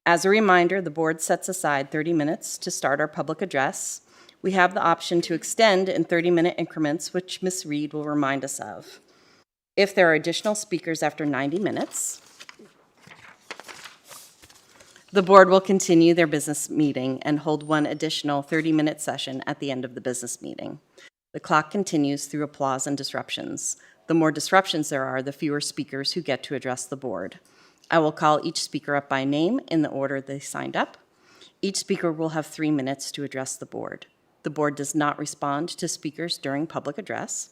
As a reminder, the board sets aside 30 minutes to start our public address. We have the option to extend in 30-minute increments, which Ms. Reed will remind us of. If there are additional speakers after 90 minutes, the board will continue their business meeting and hold one additional 30-minute session at the end of the business meeting. The clock continues through applause and disruptions. The more disruptions there are, the fewer speakers who get to address the board. I will call each speaker up by name in the order they signed up. Each speaker will have 3 minutes to address the board. The board does not respond to speakers during public address.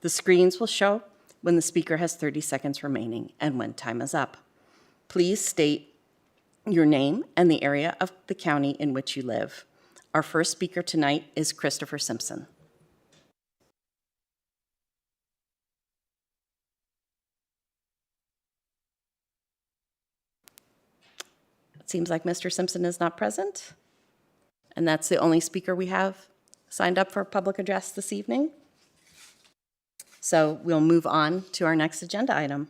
The screens will show when the speaker has 30 seconds remaining and when time is up. Please state your name and the area of the county in which you live. Our first speaker tonight is Christopher Simpson. It seems like Mr. Simpson is not present, and that's the only speaker we have signed up for public address this evening. So we'll move on to our next agenda item.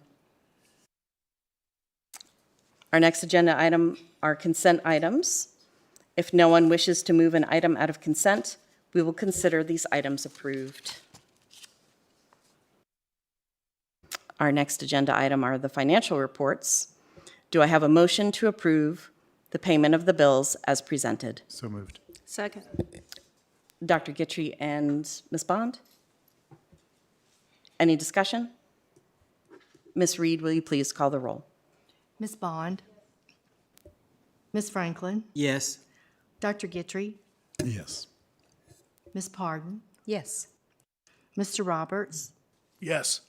Our next agenda item are consent items. If no one wishes to move an item out of consent, we will consider these items approved. Our next agenda item are the financial reports. Do I have a motion to approve the payment of the bills as presented? So moved. Second. Dr. Gitry and Ms. Bond? Any discussion? Ms. Reed, will you please call the roll? Ms. Bond? Ms. Franklin? Yes. Dr. Gitry? Yes. Ms. Pardon? Yes. Mr. Roberts? Yes.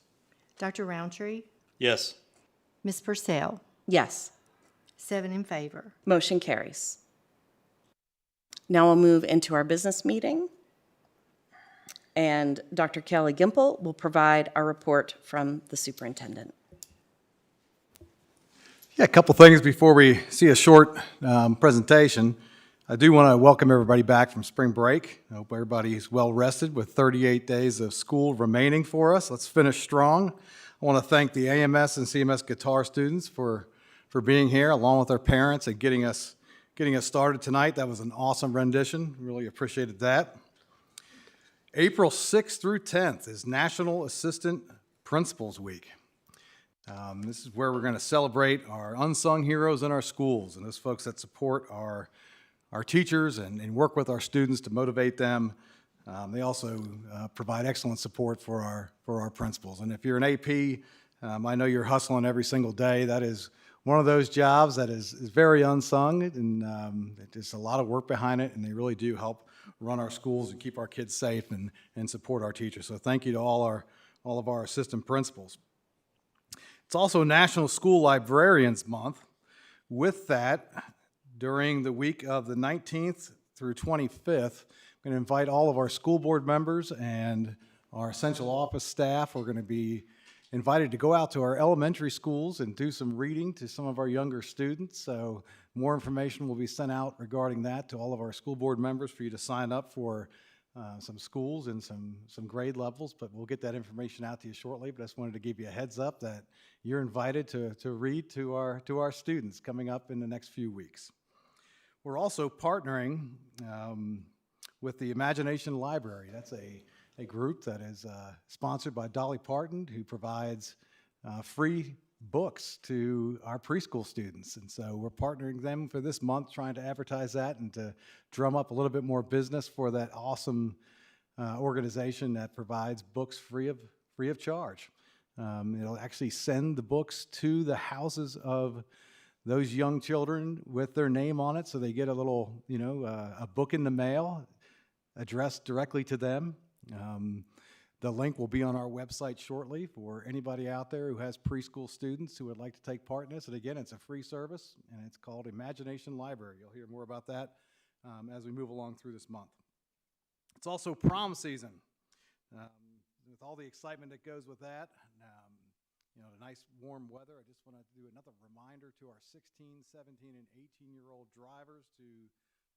Dr. Roundtree? Yes. Ms. Purcell? Yes. 7 in favor. Motion carries. Now we'll move into our business meeting. And Dr. Kelly Gimple will provide our report from the superintendent. Yeah, a couple things before we see a short presentation. I do want to welcome everybody back from spring break. I hope everybody's well rested with 38 days of school remaining for us. Let's finish strong. I want to thank the AMS and CMS guitar students for being here, along with our parents, and getting us started tonight. That was an awesome rendition. Really appreciated that. April 6th through 10th is National Assistant Principals Week. This is where we're going to celebrate our unsung heroes in our schools and those folks that support our teachers and work with our students to motivate them. They also provide excellent support for our principals. And if you're an AP, I know you're hustling every single day. That is one of those jobs that is very unsung, and there's a lot of work behind it, and they really do help run our schools and keep our kids safe and support our teachers. So thank you to all of our assistant principals. It's also National School Librarians Month. With that, during the week of the 19th through 25th, I'm going to invite all of our school board members and our essential office staff. We're going to be invited to go out to our elementary schools and do some reading to some of our younger students. So more information will be sent out regarding that to all of our school board members for you to sign up for some schools and some grade levels, but we'll get that information out to you shortly. But I just wanted to give you a heads up that you're invited to read to our students coming up in the next few weeks. We're also partnering with the Imagination Library. That's a group that is sponsored by Dolly Parton, who provides free books to our preschool students. And so we're partnering them for this month, trying to advertise that and to drum up a little bit more business for that awesome organization that provides books free of charge. It'll actually send the books to the houses of those young children with their name on it, so they get a little, a book in the mail addressed directly to them. The link will be on our website shortly for anybody out there who has preschool students who would like to take part in this. And again, it's a free service, and it's called Imagination Library. You'll hear more about that as we move along through this month. It's also prom season. With all the excitement that goes with that, the nice warm weather, I just want to do another reminder to our 16, 17, and 18-year-old drivers to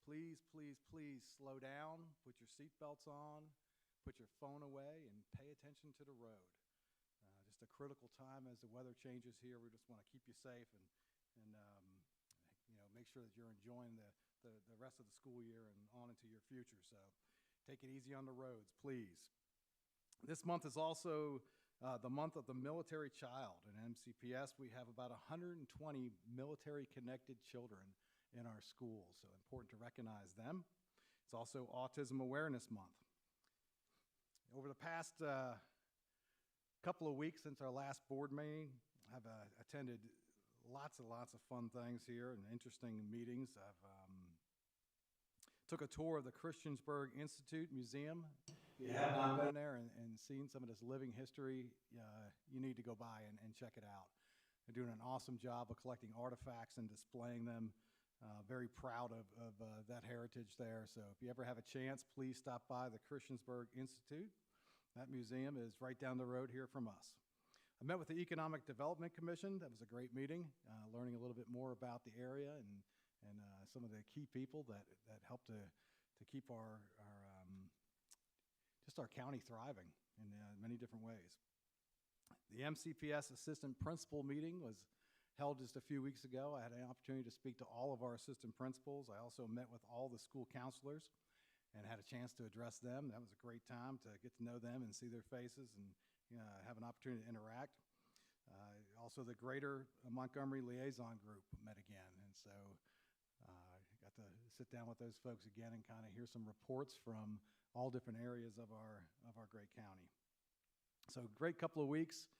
please, please, please slow down, put your seatbelts on, put your phone away, and pay attention to the road. Just a critical time as the weather changes here. We just want to keep you safe and make sure that you're enjoying the rest of the school year and on into your future. So take it easy on the roads, please. This month is also the month of the military child. In MCPS, we have about 120 military-connected children in our schools, so important to recognize them. It's also Autism Awareness Month. Over the past couple of weeks since our last board meeting, I've attended lots and lots of fun things here and interesting meetings. I've took a tour of the Christiansburg Institute Museum. If you have not been there and seen some of this living history, you need to go by and check it out. They're doing an awesome job of collecting artifacts and displaying them. Very proud of that heritage there. So if you ever have a chance, please stop by the Christiansburg Institute. That museum is right down the road here from us. I met with the Economic Development Commission. That was a great meeting, learning a little bit more about the area and some of the key people that help to keep our county thriving in many different ways. The MCPS Assistant Principal meeting was held just a few weeks ago. I had an opportunity to speak to all of our assistant principals. I also met with all the school counselors and had a chance to address them. That was a great time to get to know them and see their faces and have an opportunity to interact. Also, the Greater Montgomery Liaison Group met again, and so I got to sit down with those folks again and kind of hear some reports from all different areas of our great county. So great couple of weeks.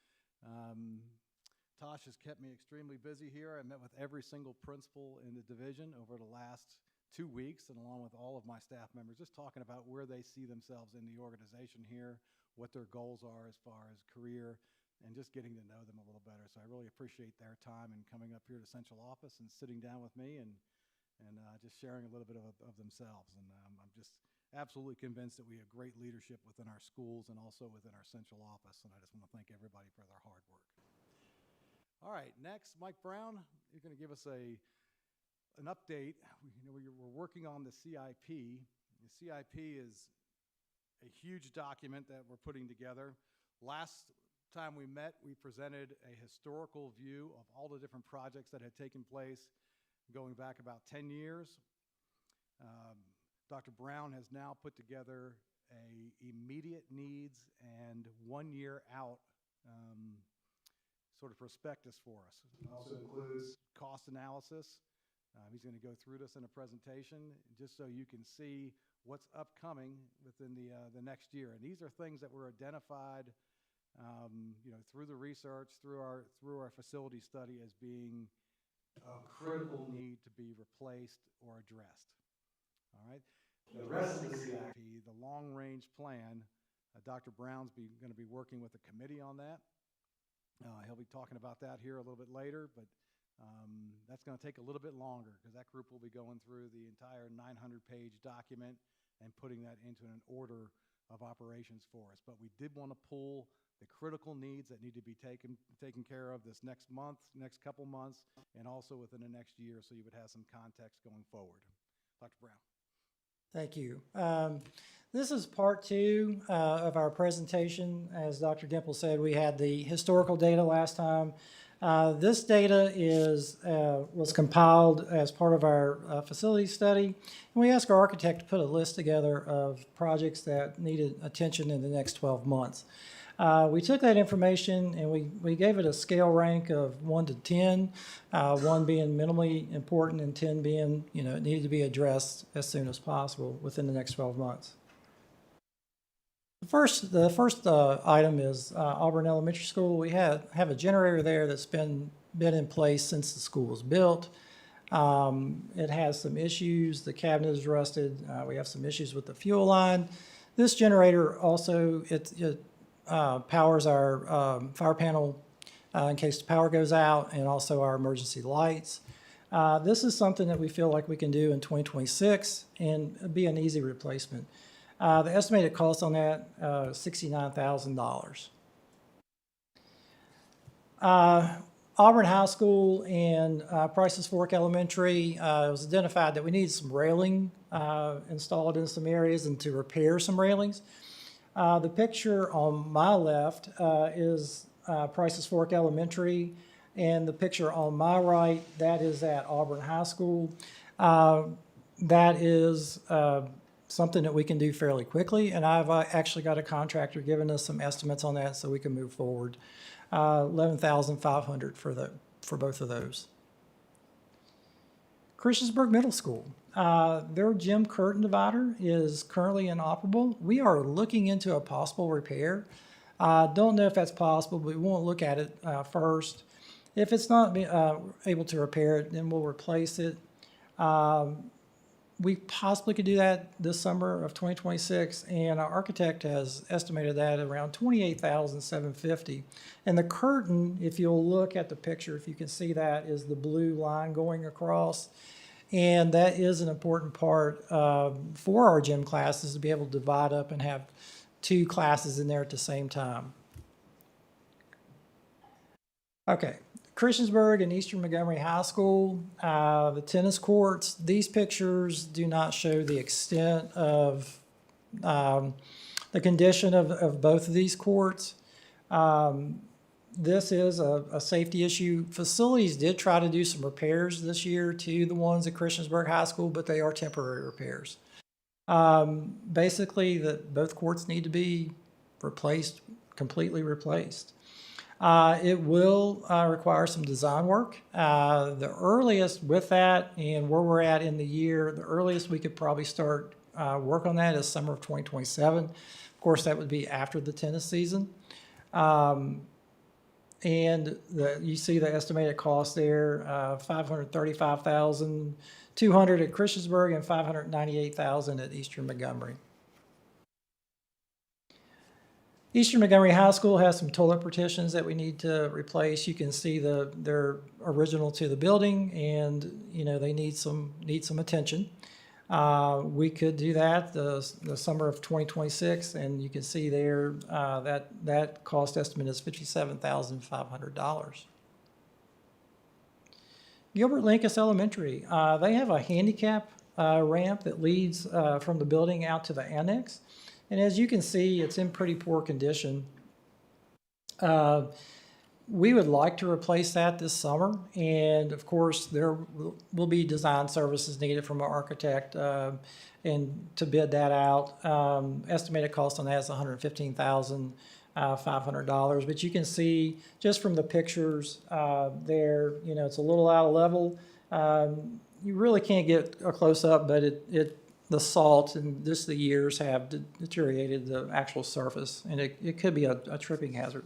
Tosh has kept me extremely busy here. I met with every single principal in the division over the last 2 weeks, and along with all of my staff members, just talking about where they see themselves in the organization here, what their goals are as far as career, and just getting to know them a little better. So I really appreciate their time and coming up here to central office and sitting down with me and just sharing a little bit of themselves. And I'm just absolutely convinced that we have great leadership within our schools and also within our central office, and I just want to thank everybody for their hard work. All right, next, Mike Brown, you're going to give us an update. We're working on the CIP. The CIP is a huge document that we're putting together. Last time we met, we presented a historical view of all the different projects that had taken place going back about 10 years. Dr. Brown has now put together a immediate needs and 1 year out sort of prospectus for us. It also includes cost analysis. He's going to go through this in a presentation just so you can see what's upcoming within the next year. And these are things that were identified through the research, through our facility study as being a critical need to be replaced or addressed. All right. The rest of the CIP, the long-range plan, Dr. Brown's going to be working with a committee on that. He'll be talking about that here a little bit later, but that's going to take a little bit longer because that group will be going through the entire 900-page document and putting that into an order of operations for us. But we did want to pull the critical needs that need to be taken care of this next month, next couple months, and also within the next year, so you would have some context going forward. Dr. Brown. Thank you. This is part two of our presentation. As Dr. Dimple said, we had the historical data last time. This data was compiled as part of our facility study. And we asked our architect to put a list together of projects that needed attention in the next 12 months. We took that information and we gave it a scale rank of 1 to 10, 1 being minimally important and 10 being, it needed to be addressed as soon as possible within the next 12 months. The first item is Auburn Elementary School. We have a generator there that's been in place since the school was built. It has some issues. The cabinet is rusted. We have some issues with the fuel line. This generator also, it powers our fire panel in case the power goes out, and also our emergency lights. This is something that we feel like we can do in 2026 and be an easy replacement. The estimated cost on that is $69,000. Auburn High School and Prices Fork Elementary, it was identified that we needed some railing installed in some areas and to repair some railings. The picture on my left is Prices Fork Elementary, and the picture on my right, that is at Auburn High School. That is something that we can do fairly quickly, and I've actually got a contractor giving us some estimates on that so we can move forward. $11,500 for both of those. Christiansburg Middle School. Their gym curtain divider is currently inoperable. We are looking into a possible repair. Don't know if that's possible, but we won't look at it first. If it's not able to repair it, then we'll replace it. We possibly could do that this summer of 2026, and our architect has estimated that at around $28,750. And the curtain, if you'll look at the picture, if you can see that, is the blue line going across. And that is an important part for our gym classes, to be able to divide up and have 2 classes in there at the same time. Okay. Christiansburg and Eastern Montgomery High School, the tennis courts, these pictures do not show the extent of the condition of both of these courts. This is a safety issue. Facilities did try to do some repairs this year to the ones at Christiansburg High School, but they are temporary repairs. Basically, both courts need to be replaced, completely replaced. It will require some design work. The earliest with that, and where we're at in the year, the earliest we could probably start work on that is summer of 2027. Of course, that would be after the tennis season. And you see the estimated cost there, $535,200 at Christiansburg and $598,000 at Eastern Montgomery. Eastern Montgomery High School has some toilet partitions that we need to replace. You can see they're original to the building, and they need some attention. We could do that the summer of 2026, and you can see there that cost estimate is $57,500. Gilbert Lincoln Elementary, they have a handicap ramp that leads from the building out to the annex. And as you can see, it's in pretty poor condition. We would like to replace that this summer. And of course, there will be design services needed from our architect and to bid that out. Estimated cost on that is $115,500. But you can see just from the pictures there, it's a little out of level. You really can't get a close up, but the salt and just the years have deteriorated the actual surface, and it could be a tripping hazard.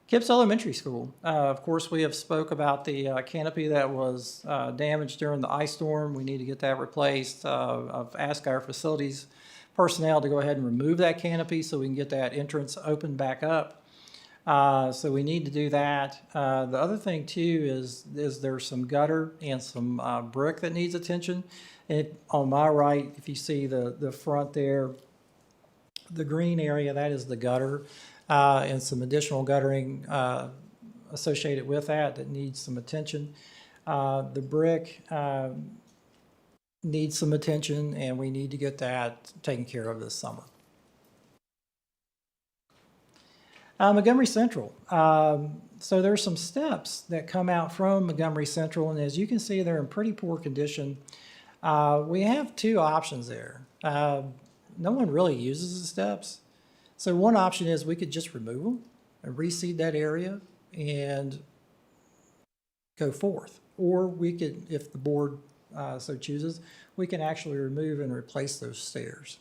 Kipps Elementary School. Of course, we have spoke about the canopy that was damaged during the ice storm. We need to get that replaced. I've asked our facilities personnel to go ahead and remove that canopy so we can get that entrance opened back up. So we need to do that. The other thing too is there's some gutter and some brick that needs attention. And on my right, if you see the front there, the green area, that is the gutter, and some additional guttering associated with that needs some attention. The brick needs some attention, and we need to get that taken care of this summer. Montgomery Central. So there's some steps that come out from Montgomery Central, and as you can see, they're in pretty poor condition. We have 2 options there. No one really uses the steps. So one option is we could just remove them and reseed that area and go forth. Or we could, if the board so chooses, we can actually remove and replace those stairs.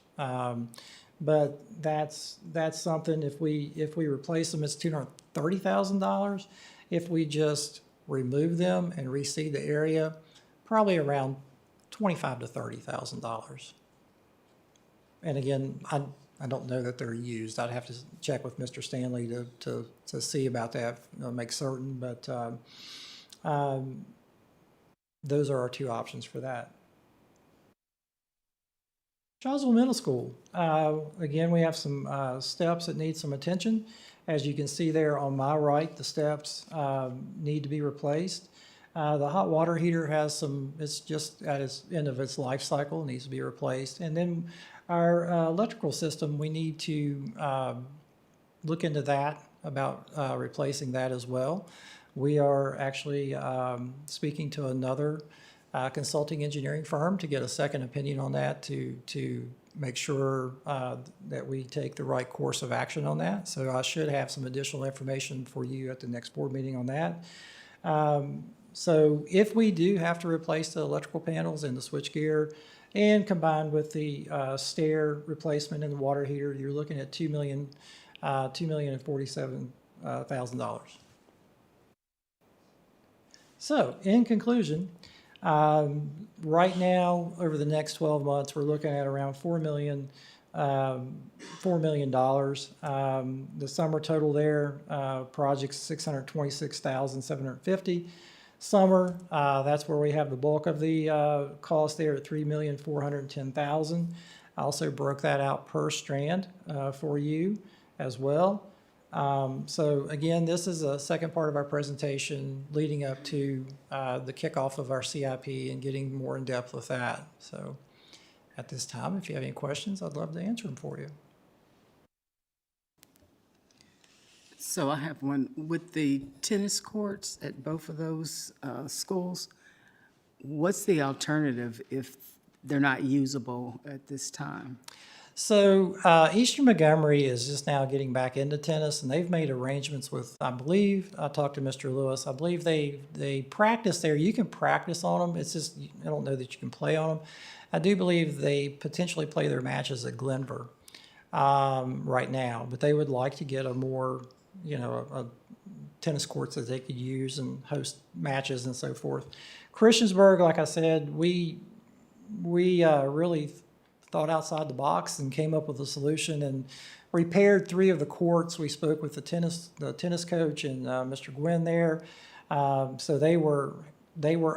But that's something, if we replace them, it's $230,000. If we just remove them and reseed the area, probably around $25,000 to $30,000. And again, I don't know that they're used. I'd have to check with Mr. Stanley to see about that, make certain, but those are our 2 options for that. Charlesville Middle School. Again, we have some steps that need some attention. As you can see there on my right, the steps need to be replaced. The hot water heater has some, it's just at its end of its life cycle, needs to be replaced. And then our electrical system, we need to look into that, about replacing that as well. We are actually speaking to another consulting engineering firm to get a second opinion on that to make sure that we take the right course of action on that. So I should have some additional information for you at the next board meeting on that. So if we do have to replace the electrical panels and the switchgear, and combined with the stair replacement and the water heater, you're looking at $2,047,000. So, in conclusion, right now, over the next 12 months, we're looking at around $4 million. The summer total there, projects $626,750. Summer, that's where we have the bulk of the cost there at $3,410,000. I also broke that out per strand for you as well. So again, this is a second part of our presentation leading up to the kickoff of our CIP and getting more in depth with that. So at this time, if you have any questions, I'd love to answer them for you. So I have one. With the tennis courts at both of those schools, what's the alternative if they're not usable at this time? So Eastern Montgomery is just now getting back into tennis, and they've made arrangements with, I believe, I talked to Mr. Lewis, I believe they practice there. You can practice on them. It's just, I don't know that you can play on them. I do believe they potentially play their matches at Glenver right now, but they would like to get a more, a tennis courts that they could use and host matches and so forth. Christiansburg, like I said, we really thought outside the box and came up with a solution and repaired 3 of the courts. We spoke with the tennis coach and Mr. Gwynn there. So they were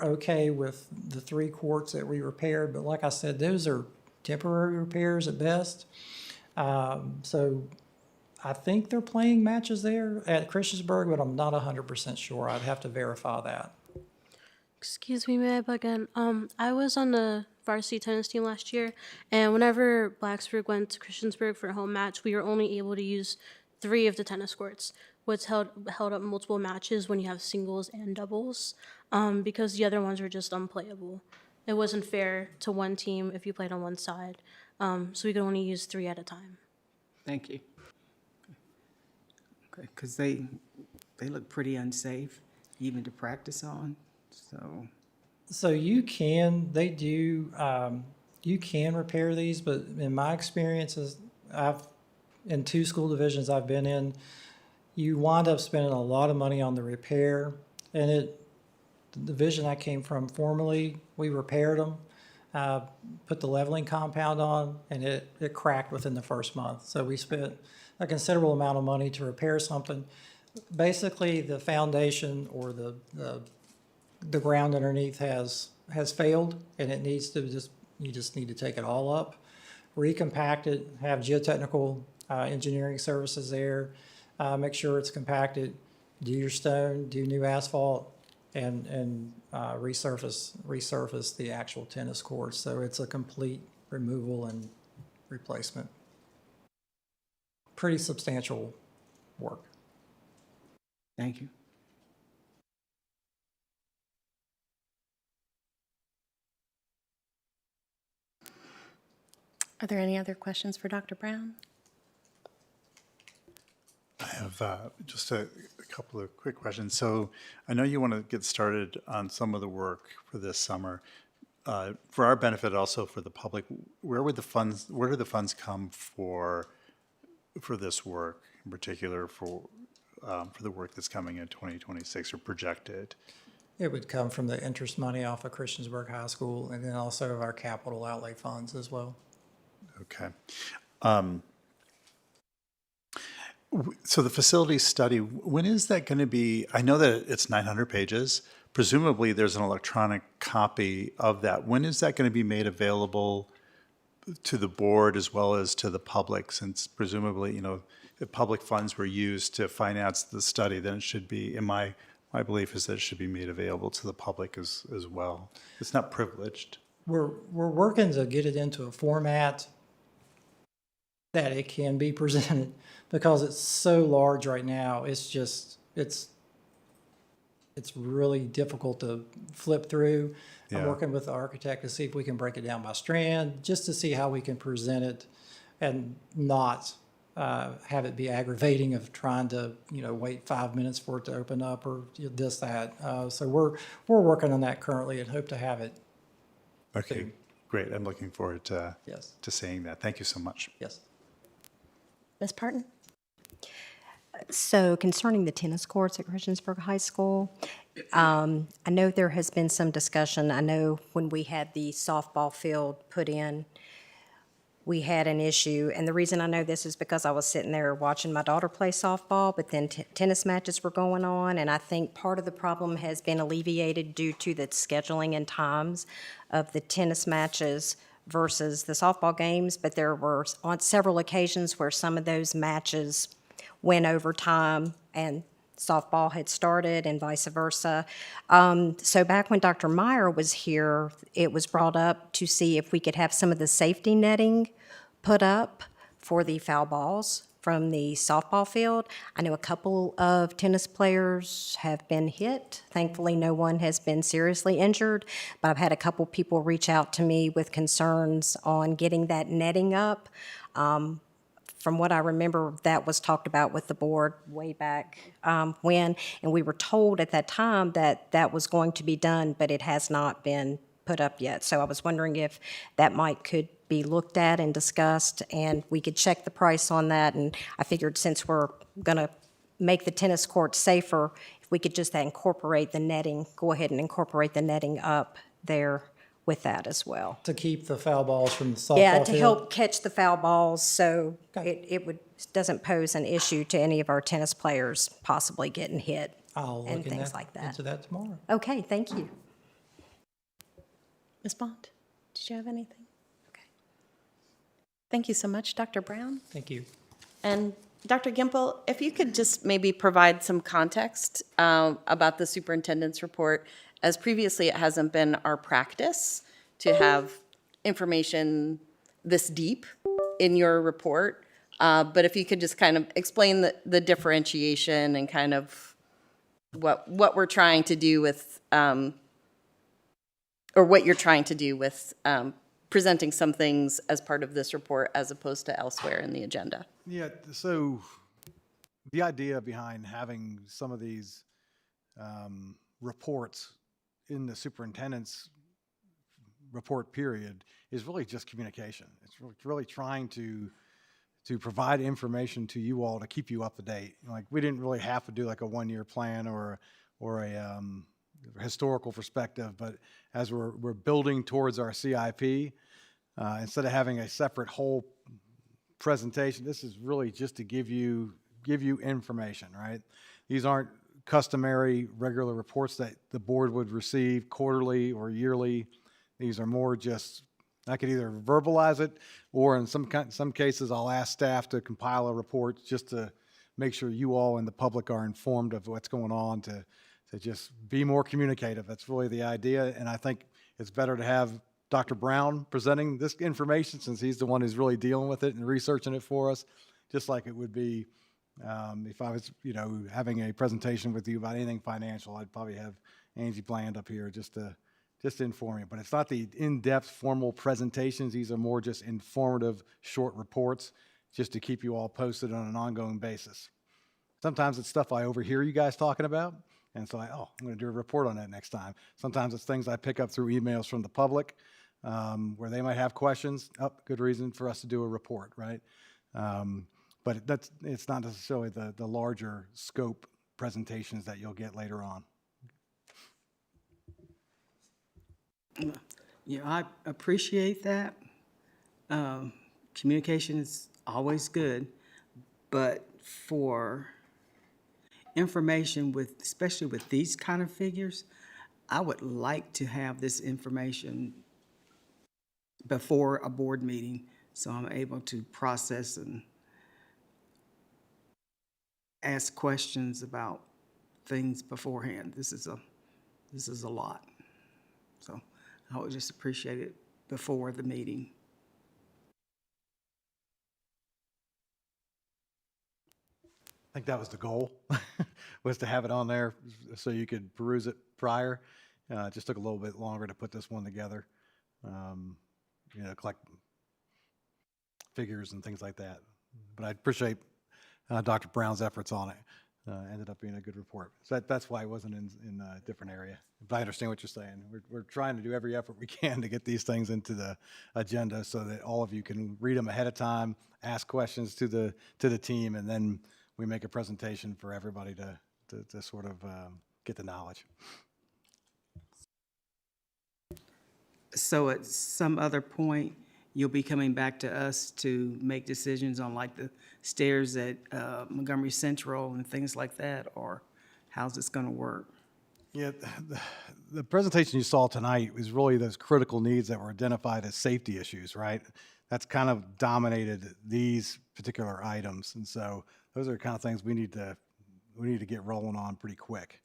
okay with the 3 courts that we repaired. But like I said, those are temporary repairs at best. So I think they're playing matches there at Christiansburg, but I'm not 100% sure. I'd have to verify that. Excuse me, may I bug in? I was on the varsity tennis team last year, and whenever Blacksburg went to Christiansburg for a home match, we were only able to use 3 of the tennis courts, which held up multiple matches when you have singles and doubles, because the other ones were just unplayable. It wasn't fair to one team if you played on one side, so we could only use 3 at a time. Thank you. Okay, because they look pretty unsafe, even to practice on. So you can repair these, but in my experiences, in 2 school divisions I've been in, you wind up spending a lot of money on the repair. And the division I came from formerly, we repaired them, put the leveling compound on, and it cracked within the first month. So we spent a considerable amount of money to repair something. Basically, the foundation or the ground underneath has failed, and it needs to you just need to take it all up, recompact it, have geotechnical engineering services there, make sure it's compacted, do your stone, do new asphalt, and resurface the actual tennis courts. So it's a complete removal and replacement. Pretty substantial work. Thank you. Are there any other questions for Dr. Brown? I have just a couple of quick questions. So I know you want to get started on some of the work for this summer. For our benefit, also for the public, where do the funds come for this work, in particular for the work that's coming in 2026 or projected? It would come from the interest money off of Christiansburg High School, and then also our capital outlay funds as well. Okay. So the facility study, when is that going to be? I know that it's 900 pages. Presumably there's an electronic copy of that. When is that going to be made available to the board as well as to the public, since presumably, if public funds were used to finance the study, then it should be, in my belief is that it should be made available to the public as well. It's not privileged. We're working to get it into a format that it can be presented because it's so large right now. It's just, it's really difficult to flip through. I'm Yeah. working with the architect to see if we can break it down by strand, just to see how we can present it and not have it be aggravating of trying to, wait 5 minutes for it to open up or this, that. So we're working on that currently and hope to have it. Okay, great. I'm looking forward to, Yes. to seeing that. Thank you so much. Yes. Ms. Parton? So concerning the tennis courts at Christiansburg High School, I know there has been some discussion. I know when we had the softball field put in, we had an issue. And the reason I know this is because I was sitting there watching my daughter play softball, but then tennis matches were going on. And I think part of the problem has been alleviated due to the scheduling and times of the tennis matches versus the softball games. But there were on several occasions where some of those matches went over time and softball had started and vice versa. So back when Dr. Meyer was here, it was brought up to see if we could have some of the safety netting put up for the foul balls from the softball field. I know a couple of tennis players have been hit. Thankfully, no one has been seriously injured, but I've had a couple people reach out to me with concerns on getting that netting up. From what I remember, that was talked about with the board way back when, and we were told at that time that that was going to be done, but it has not been put up yet. So I was wondering if that could be looked at and discussed, and we could check the price on that. And I figured since we're going to make the tennis court safer, if we could just incorporate the netting, go ahead and incorporate the netting up there with that as well. To keep the foul balls from the softball Yeah, field? to help catch the foul balls, so doesn't pose an issue to any of our tennis players possibly getting hit I'll and look things like that. into that tomorrow. Okay, thank you. Ms. Bond, did you have anything? Okay. Thank you so much, Dr. Brown. Thank you. And Dr. Gimple, if you could just maybe provide some context about the superintendent's report, as previously it hasn't been our practice to have information this deep in your report. But if you could just kind of explain the differentiation and kind of what we're trying to do with, or what you're trying to do with presenting some things as part of this report as opposed to elsewhere in the agenda. Yeah, so the idea behind having some of these reports in the superintendent's report period is really just communication. It's really trying to provide information to you all to keep you up to date. Like, we didn't really have to do like a one-year plan or a historical perspective, but as we're building towards our CIP, instead of having a separate whole presentation, this is really just to give you information, right? These aren't customary regular reports that the board would receive quarterly or yearly. These are more just, I could either verbalize it, or in some cases I'll ask staff to compile a report just to make sure you all and the public are informed of what's going on, to just be more communicative. That's really the idea, and I think it's better to have Dr. Brown presenting this information, since he's the one who's really dealing with it and researching it for us, just like it would be if I was, having a presentation with you about anything financial. I'd probably have Angie Bland up here just to inform you. But it's not the in-depth formal presentations. These are more just informative short reports just to keep you all posted on an ongoing basis. Sometimes it's stuff I overhear you guys talking about, and so I'm going to do a report on that next time. Sometimes it's things I pick up through emails from the public where they might have questions. Good reason for us to do a report, right? But it's not necessarily the larger scope presentations that you'll get later on. Yeah, I appreciate that. Communication is always good, but for information especially with these kind of figures, I would like to have this information before a board meeting so I'm able to process and ask questions about things beforehand. This is a lot. So I would just appreciate it before the meeting. I think that was the goal, was to have it on there so you could peruse it prior. It just took a little bit longer to put this one together, collect figures and things like that. But I appreciate Dr. Brown's efforts on it. Ended up being a good report. So that's why it wasn't in a different area. But I understand what you're saying. We're trying to do every effort we can to get these things into the agenda so that all of you can read them ahead of time, ask questions to the team, and then we make a presentation for everybody to sort of get the knowledge. So at some other point, you'll be coming back to us to make decisions on like the stairs at Montgomery Central and things like that, or how's this going to work? Yeah, the presentation you saw tonight was really those critical needs that were identified as safety issues, right? That's kind of dominated these particular items, and so those are the kind of things we need to get rolling on pretty quick.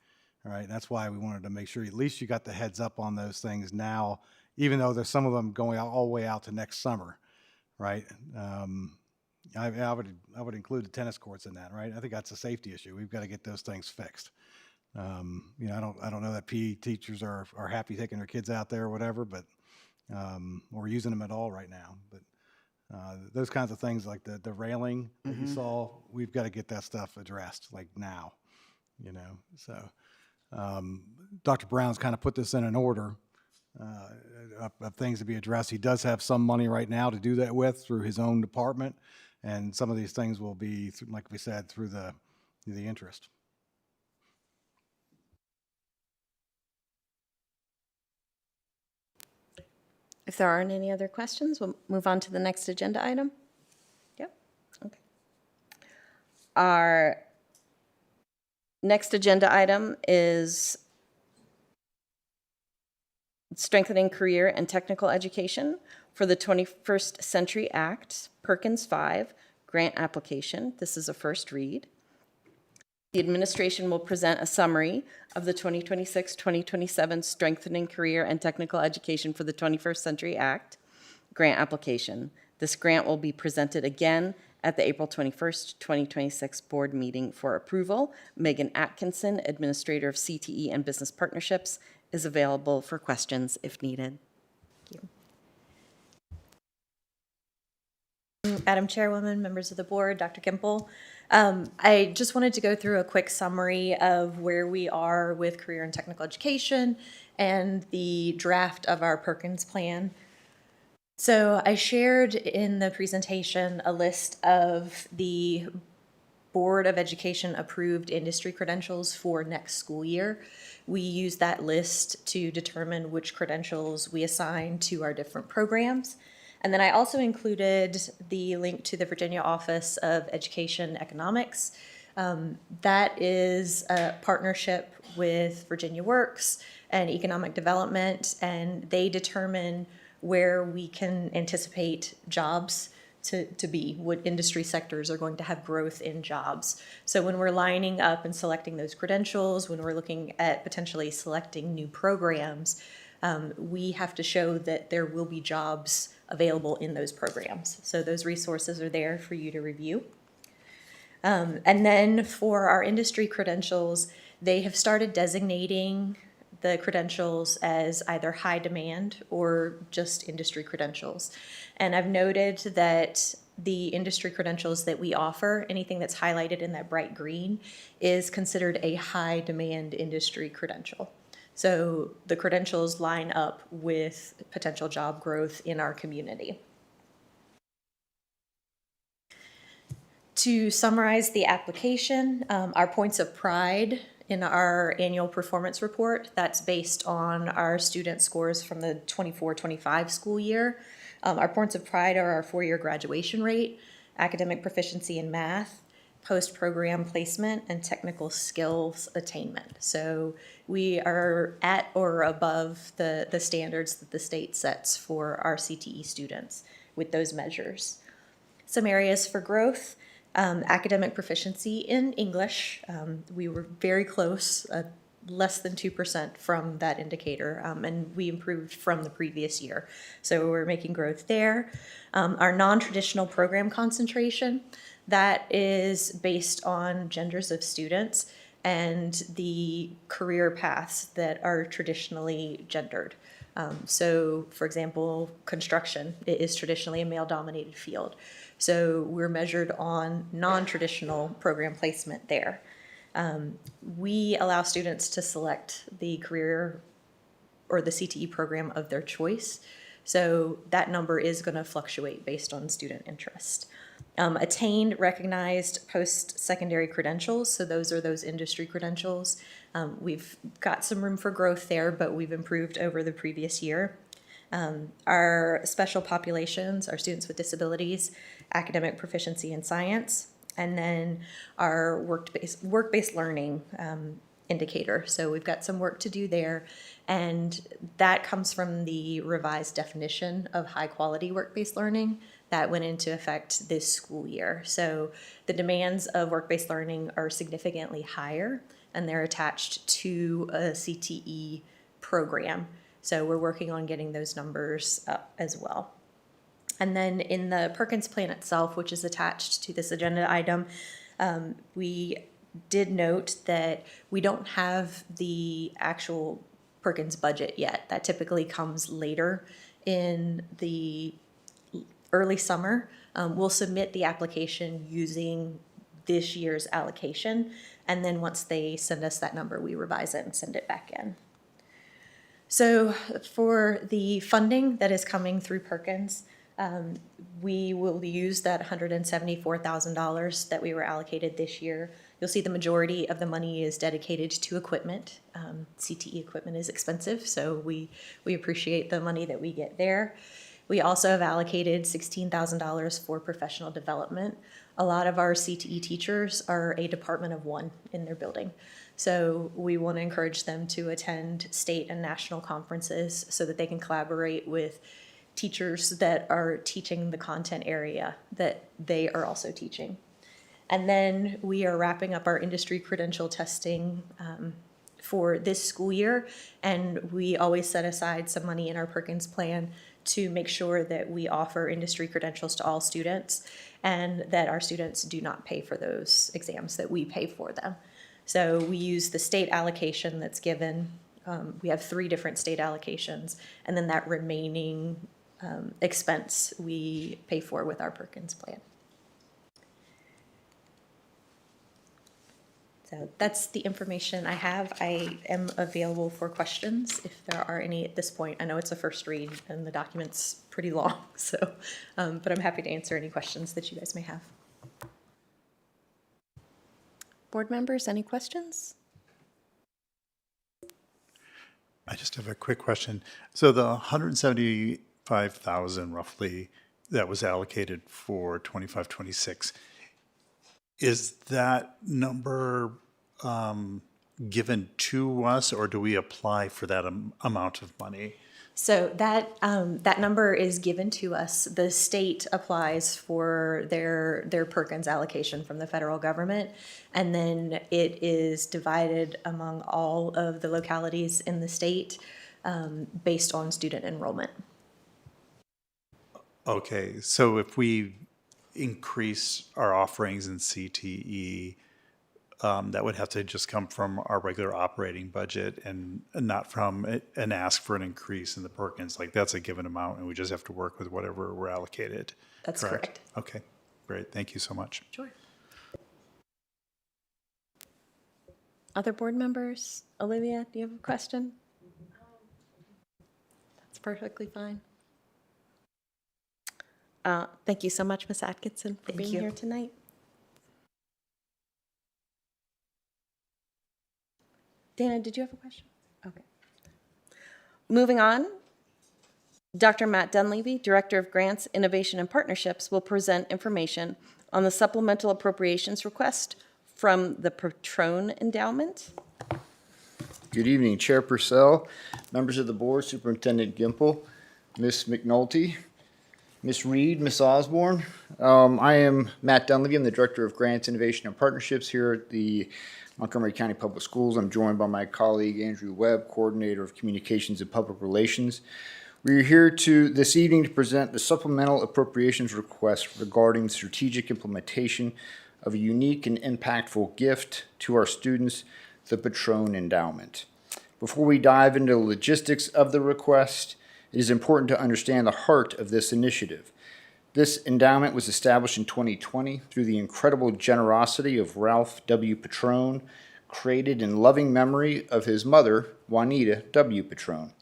All right, that's why we wanted to make sure at least you got the heads up on those things now, even though there's some of them going all the way out to next summer, right? I would include the tennis courts in that, right? I think that's a safety issue. We've got to get those things fixed. I don't know that PE teachers are happy taking their kids out there or whatever, but or using them at all right now. But those kinds of things like the railing that you saw, we've got to get that stuff addressed like now, So Dr. Brown's kind of put this in an order of things to be addressed. He does have some money right now to do that with through his own department, and some of these things will be, like we said, through the interest. If there aren't any other questions, we'll move on to the next agenda item. Yep, okay. Our next agenda item is strengthening career and technical education for the 21st Century Act, Perkins 5 grant application. This is a first read. The administration will present a summary of the 2026-2027 Strengthening Career and Technical Education for the 21st Century Act grant application. This grant will be presented again at the April 21st, 2026 board meeting for approval. Megan Atkinson, Administrator of CTE and Business Partnerships, is available for questions if needed. Thank you. Madam Chairwoman, members of the board, Dr. Gimple. I just wanted to go through a quick summary of where we are with career and technical education and the draft of our Perkins plan. So I shared in the presentation a list of the Board of Education approved industry credentials for next school year. We use that list to determine which credentials we assign to our different programs. And then I also included the link to the Virginia Office of Education Economics. That is a partnership with Virginia Works and Economic Development, and they determine where we can anticipate jobs to be, what industry sectors are going to have growth in jobs. So when we're lining up and selecting those credentials, when we're looking at potentially selecting new programs, we have to show that there will be jobs available in those programs. So those resources are there for you to review. And then for our industry credentials, they have started designating the credentials as either high demand or just industry credentials. And I've noted that the industry credentials that we offer, anything that's highlighted in that bright green, is considered a high demand industry credential. So the credentials line up with potential job growth in our community. To summarize the application, our points of pride in our annual performance report, that's based on our student scores from the 24-25 school year. Our points of pride are our four-year graduation rate, academic proficiency in math, post-program placement, and technical skills attainment. So we are at or above the standards that the state sets for our CTE students with those measures. Some areas for growth. Academic proficiency in English, we were very close, less than 2% from that indicator, and we improved from the previous year. So we're making growth there. Our non-traditional program concentration, that is based on genders of students and the career paths that are traditionally gendered. So, for example, construction is traditionally a male-dominated field. So we're measured on non-traditional program placement there. We allow students to select the career or the CTE program of their choice. So that number is going to fluctuate based on student interest. Attained recognized post-secondary credentials, so those are those industry credentials. We've got some room for growth there, but we've improved over the previous year. Our special populations, our students with disabilities, academic proficiency in science, and then our work-based learning indicator. So we've got some work to do there, and that comes from the revised definition of high-quality work-based learning that went into effect this school year. So the demands of work-based learning are significantly higher, and they're attached to a CTE program. So we're working on getting those numbers up as well. And then in the Perkins plan itself, which is attached to this agenda item, we did note that we don't have the actual Perkins budget yet. That typically comes later in the early summer. We'll submit the application using this year's allocation, and then once they send us that number, we revise it and send it back in. So for the funding that is coming through Perkins, we will use that $174,000 that we were allocated this year. You'll see the majority of the money is dedicated to equipment. CTE equipment is expensive, so we appreciate the money that we get there. We also have allocated $16,000 for professional development. A lot of our CTE teachers are a department of one in their building. So we want to encourage them to attend state and national conferences so that they can collaborate with teachers that are teaching the content area that they are also teaching. And then we are wrapping up our industry credential testing for this school year, and we always set aside some money in our Perkins plan to make sure that we offer industry credentials to all students and that our students do not pay for those exams, that we pay for them. So we use the state allocation that's given. We have 3 different state allocations, and then that remaining expense we pay for with our Perkins plan. So that's the information I have. I am available for questions if there are any at this point. I know it's a first read and the document's pretty long, so, but I'm happy to answer any questions that you guys may have. Board members, any questions? I just have a quick question. So the 175,000 roughly that was allocated for 25-26, is that number given to us, or do we apply for that amount of money? So that number is given to us. The state applies for their Perkins allocation from the federal government, and then it is divided among all of the localities in the state based on student enrollment. Okay, so if we increase our offerings in CTE, that would have to just come from our regular operating budget and not from an ask for an increase in the Perkins. Like, that's a given amount and we just have to work with whatever we're allocated. That's correct. Okay, great. Thank you so much. Sure. Other board members? Olivia, do you have a question? That's perfectly fine. Thank you so much, Ms. Atkinson, for being here tonight. Dana, did you have a question? Okay. Moving on, Dr. Matt Dunleavy, Director of Grants, Innovation, and Partnerships, will present information on the supplemental appropriations request from the Patron Endowment. Good evening, Chair Purcell, members of the board, Superintendent Gimple, Ms. McNulty. Ms. Reed, Ms. Osborne. I am Matt Dunleavy. I'm the Director of Grants, Innovation, and Partnerships here at the Montgomery County Public Schools. I'm joined by my colleague Andrew Webb, Coordinator of Communications and Public Relations. We are here this evening to present the supplemental appropriations request regarding strategic implementation of a unique and impactful gift to our students, the Patron Endowment. Before we dive into the logistics of the request, it is important to understand the heart of this initiative. This endowment was established in 2020 through the incredible generosity of Ralph W. Patron, created in loving memory of his mother, Juanita W. Patron.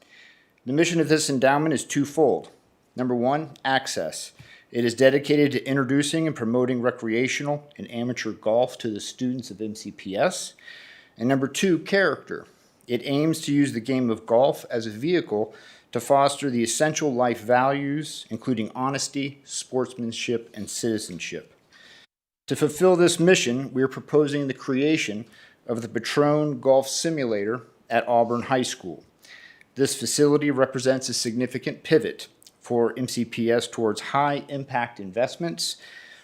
The mission of this endowment is twofold. Number one, access. It is dedicated to introducing and promoting recreational and amateur golf to the students of MCPS. And number two, character. It aims to use the game of golf as a vehicle to foster the essential life values, including honesty, sportsmanship, and citizenship. To fulfill this mission, we are proposing the creation of the Patron Golf Simulator at Auburn High School. This facility represents a significant pivot for MCPS towards high-impact investments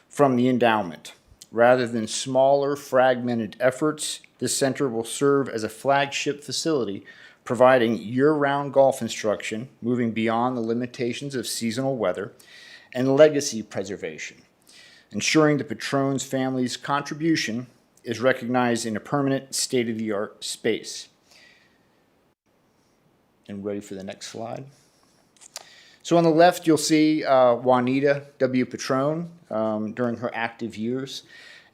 from the endowment. Rather than smaller, fragmented efforts, this center will serve as a flagship facility providing year-round golf instruction, moving beyond the limitations of seasonal weather, and legacy preservation, ensuring the Patron's family's contribution is recognized in a permanent state-of-the-art space. And ready for the next slide. So on the left, you'll see Juanita W. Patron during her active years.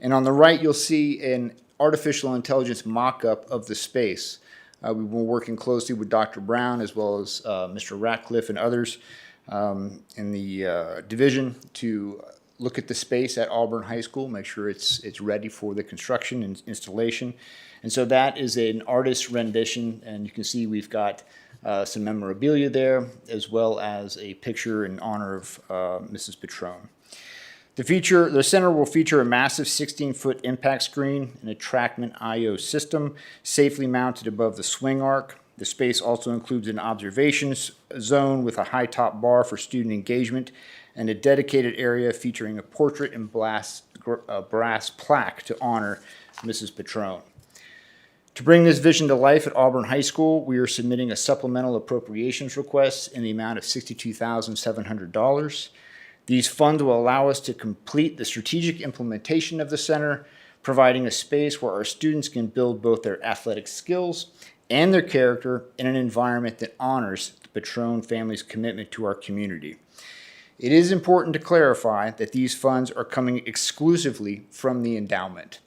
And on the right, you'll see an artificial intelligence mock-up of the space. We've been working closely with Dr. Brown as well as Mr. Ratcliffe and others in the division to look at the space at Auburn High School, make sure it's ready for the construction and installation. And so that is an artist's rendition, and you can see we've got some memorabilia there, as well as a picture in honor of Mrs. Patron. The center will feature a massive 16-foot impact screen and a TrackMan I/O system safely mounted above the swing arc. The space also includes an observations zone with a high top bar for student engagement and a dedicated area featuring a portrait and brass plaque to honor Mrs. Patron. To bring this vision to life at Auburn High School, we are submitting a supplemental appropriations request in the amount of $62,700. These funds will allow us to complete the strategic implementation of the center, providing a space where our students can build both their athletic skills and their character in an environment that honors the Patron family's commitment to our community. It is important to clarify that these funds are coming exclusively from the endowment,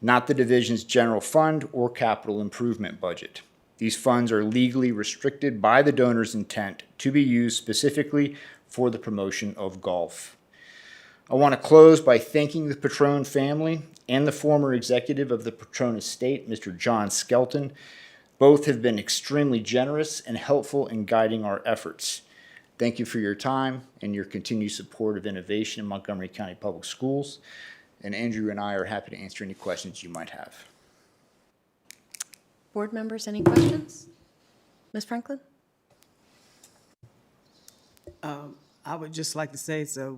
not the division's general fund or capital improvement budget. These funds are legally restricted by the donor's intent to be used specifically for the promotion of golf. I want to close by thanking the Patron family and the former executive of the Patron estate, Mr. John Skelton. Both have been extremely generous and helpful in guiding our efforts. Thank you for your time and your continued support of innovation in Montgomery County Public Schools. And Andrew and I are happy to answer any questions you might have. Board members, any questions? Ms. Franklin? I would just like to say it's a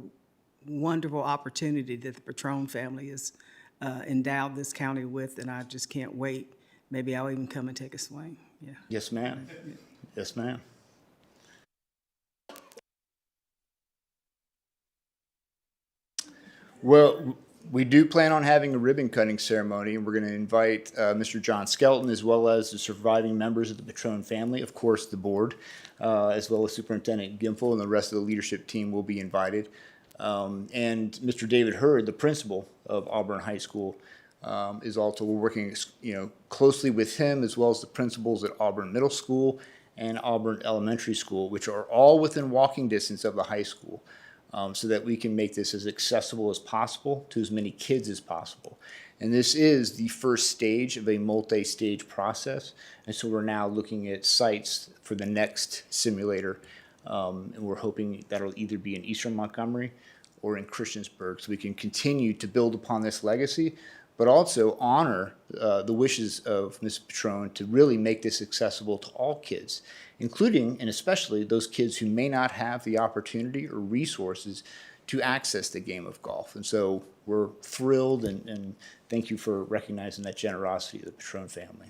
wonderful opportunity that the Patron family has endowed this county with, and I just can't wait. Maybe I'll even come and take a swing. Yeah. Yes, ma'am. Yes, ma'am. Well, we do plan on having a ribbon cutting ceremony, and we're going to invite Mr. John Skelton as well as the surviving members of the Patron family, of course, the board, as well as Superintendent Gimple and the rest of the leadership team will be invited. And Mr. David Hurd, the principal of Auburn High School, is also, we're working closely with him as well as the principals at Auburn Middle School and Auburn Elementary School, which are all within walking distance of the high school. So that we can make this as accessible as possible to as many kids as possible. And this is the first stage of a multi-stage process. And so we're now looking at sites for the next simulator. And we're hoping that'll either be in Eastern Montgomery or in Christiansburg, so we can continue to build upon this legacy, but also honor the wishes of Ms. Patron to really make this accessible to all kids, including and especially those kids who may not have the opportunity or resources to access the game of golf. And so we're thrilled and thank you for recognizing that generosity of the Patron family.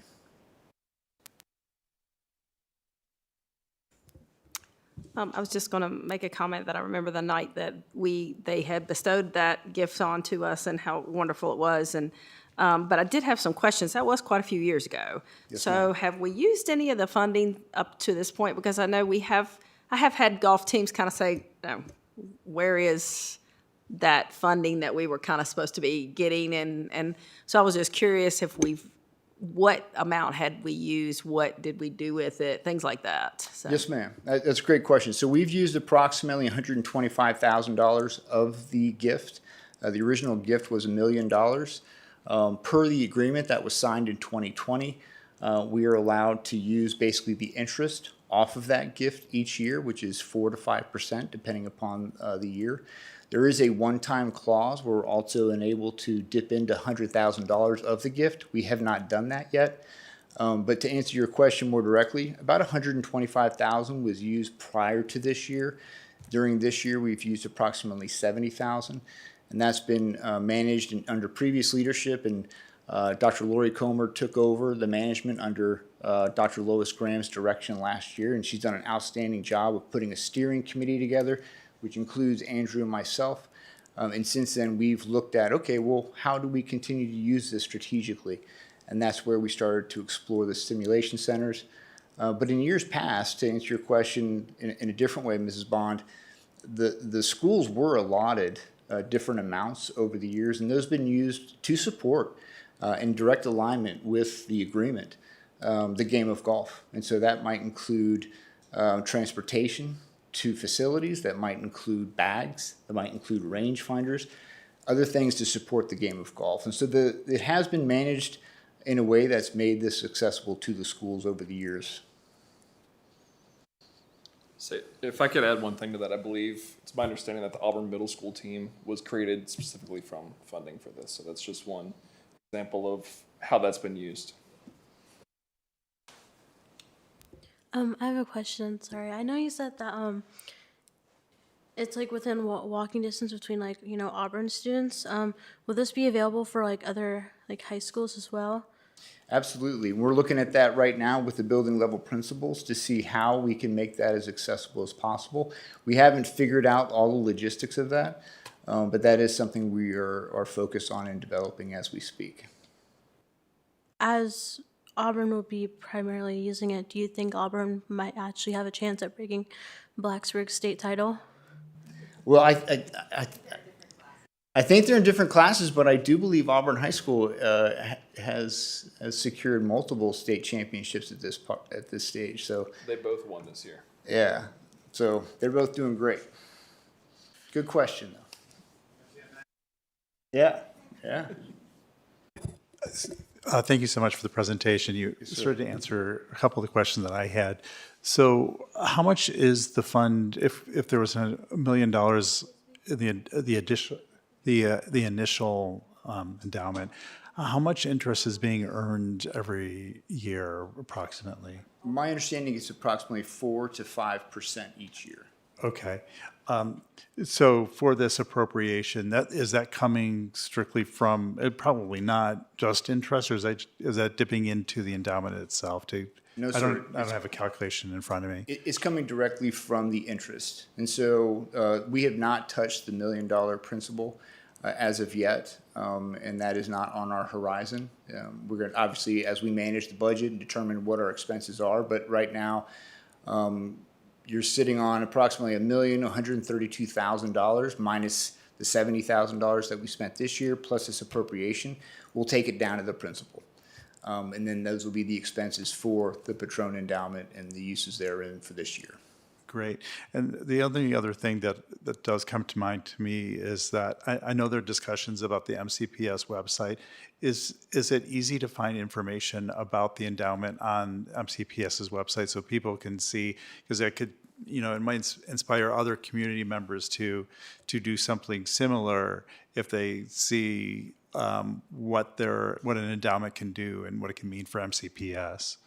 I was just going to make a comment that I remember the night that they had bestowed that gift on to us and how wonderful it was. And but I did have some questions. That was quite a few years ago. Yes, So ma'am. have we used any of the funding up to this point? Because I know I have had golf teams kind of say, where is that funding that we were kind of supposed to be getting? And so I was just curious if what amount had we used? What did we do with it? Things like that. So. Yes, ma'am. That's a great question. So we've used approximately $125,000 of the gift. The original gift was $1 million. Per the agreement that was signed in 2020, we are allowed to use basically the interest off of that gift each year, which is 4 to 5%, depending upon the year. There is a one-time clause where we're also enabled to dip into $100,000 of the gift. We have not done that yet. But to answer your question more directly, about $125,000 was used prior to this year. During this year, we've used approximately $70,000, and that's been managed under previous leadership. And Dr. Lori Comer took over the management under Dr. Lois Graham's direction last year, and she's done an outstanding job of putting a steering committee together, which includes Andrew and myself. And since then, we've looked at, okay, well, how do we continue to use this strategically? And that's where we started to explore the stimulation centers. But in years past, to answer your question in a different way, Mrs. Bond, the schools were allotted different amounts over the years, and those have been used to support in direct alignment with the agreement, the game of golf. And so that might include transportation to facilities, that might include bags, that might include range finders, other things to support the game of golf. And so it has been managed in a way that's made this accessible to the schools over the years. So if I could add one thing to that, I believe it's my understanding that the Auburn Middle School team was created specifically from funding for this. So that's just one example of how that's been used. I have a question. Sorry, I know you said that it's like within walking distance between Auburn students. Will this be available for other high schools as well? Absolutely. We're looking at that right now with the building level principals to see how we can make that as accessible as possible. We haven't figured out all the logistics of that, but that is something we are focused on and developing as we speak. As Auburn will be primarily using it, do you think Auburn might actually have a chance at breaking Blacksburg's state title? Well, I think they're in different classes, but I do believe Auburn High School has secured multiple state championships at this stage. So They both won this year. yeah, so they're both doing great. Good question, though. Yeah, yeah. Thank you so much for the presentation. You started to answer a couple of the questions that I had. So how much is the fund, if there was $1 million, the initial endowment, how much interest is being earned every year approximately? My understanding is approximately 4 to 5% each year. Okay. So for this appropriation, is that coming strictly from, probably not just interest, or is that dipping into the endowment itself? No, I sir. don't have a calculation in front of me. It's coming directly from the interest. And so we have not touched the $1 million principal as of yet, and that is not on our horizon. We're going to, obviously, as we manage the budget and determine what our expenses are, but right now, you're sitting on approximately $1,132,000 minus the $70,000 that we spent this year, plus this appropriation. We'll take it down to the principal. And then those will be the expenses for the Patron endowment and the uses therein for this year. Great. And the only other thing that does come to mind to me is that I know there are discussions about the MCPS website. Is it easy to find information about the endowment on MCPS's website so people can see, because that could, it might inspire other community members to do something similar if they see what an endowment can do and what it can mean for MCPS.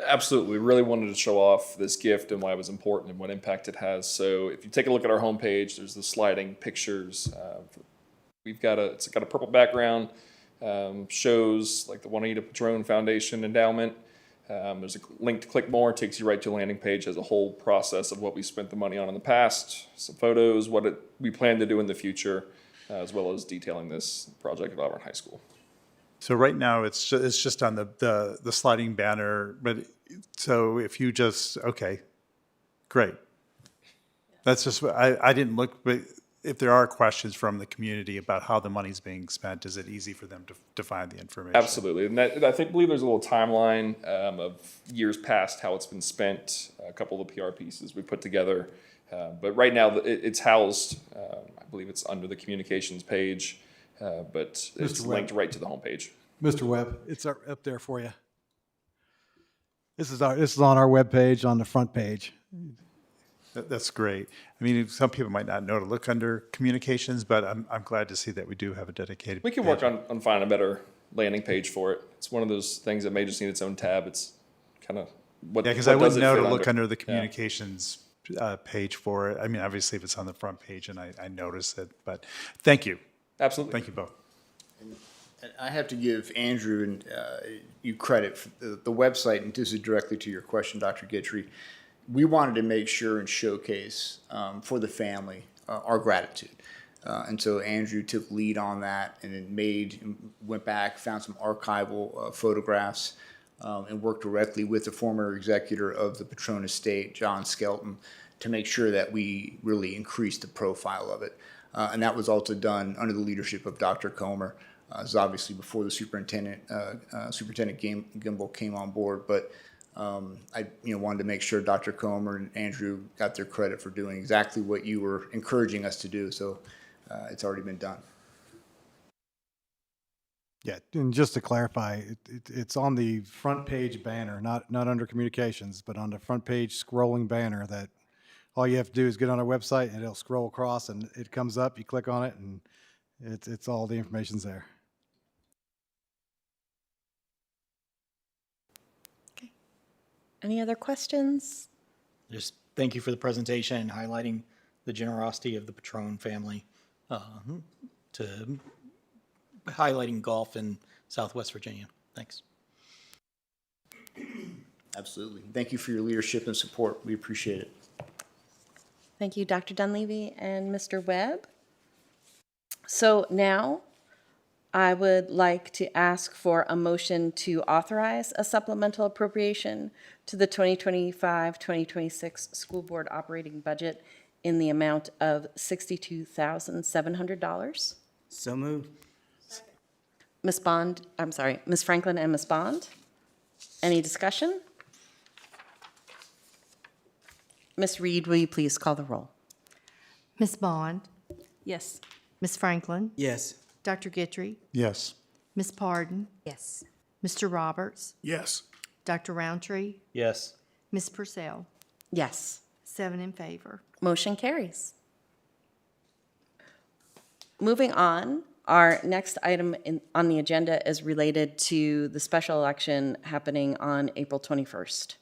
Absolutely. We really wanted to show off this gift and why it was important and what impact it has. So if you take a look at our homepage, there's the sliding pictures. It's got a purple background, shows like the Juanita Patron Foundation endowment. There's a link to click more, takes you right to a landing page, has a whole process of what we spent the money on in the past, some photos, we plan to do in the future, as well as detailing this project at Auburn High School. So right now, it's just on the sliding banner, but so if you okay, great. That's just, I didn't look, but if there are questions from the community about how the money's being spent, is it easy for them to find the information? Absolutely. And I believe there's a little timeline of years past how it's been spent, a couple of the PR pieces we put together. But right now, it's housed, I believe it's under the communications page, but it's linked right to the homepage. Mr. Webb, it's up there for you. This is on our webpage on the front page. That's great. I mean, some people might not know to look under communications, but I'm glad to see that we do have a dedicated We can work on finding a better landing page for it. It's one of those things that may just need its own tab. It's kind of what. Yeah, because I wouldn't know to look under the communications page for it. I mean, obviously, if it's on the front page and I notice it, but thank you. Absolutely. Thank you both. And I have to give Andrew and you credit for the website, and this is directly to your question, Dr. Guidry. We wanted to make sure and showcase for the family our gratitude. And so Andrew took lead on that and then went back, found some archival photographs, and worked directly with the former executor of the Patron Estate, John Skelton, to make sure that we really increased the profile of it. And that was also done under the leadership of Dr. Comer. It's obviously before the Superintendent Gimbel came on board, but I wanted to make sure Dr. Comer and Andrew got their credit for doing exactly what you were encouraging us to do. So it's already been done. Yeah, and just to clarify, it's on the front page banner, not under communications, but on the front page scrolling banner that all you have to do is get on our website and it'll scroll across and it comes up, you click on it, and it's all the information's there. Any other questions? Just thank you for the presentation and highlighting the generosity of the Patron family to highlighting golf in Southwest Virginia. Thanks. Absolutely. Thank you for your leadership and support. We appreciate it. Thank you, Dr. Dunleavy and Mr. Webb. So now I would like to ask for a motion to authorize a supplemental appropriation to the 2025-2026 school board operating budget in the amount of $62,700. So moved. Ms. Franklin and Ms. Bond. Any discussion? Ms. Reed, will you please call the roll? Ms. Bond, Yes. Ms. Franklin, Yes. Dr. Guidry, Yes. Ms. Pardon, Yes. Mr. Roberts, Yes. Dr. Roundtree, Yes. Ms. Purcell. Yes. 7 in favor. Motion carries. Moving on, our next item on the agenda is related to the special election happening on April 21st.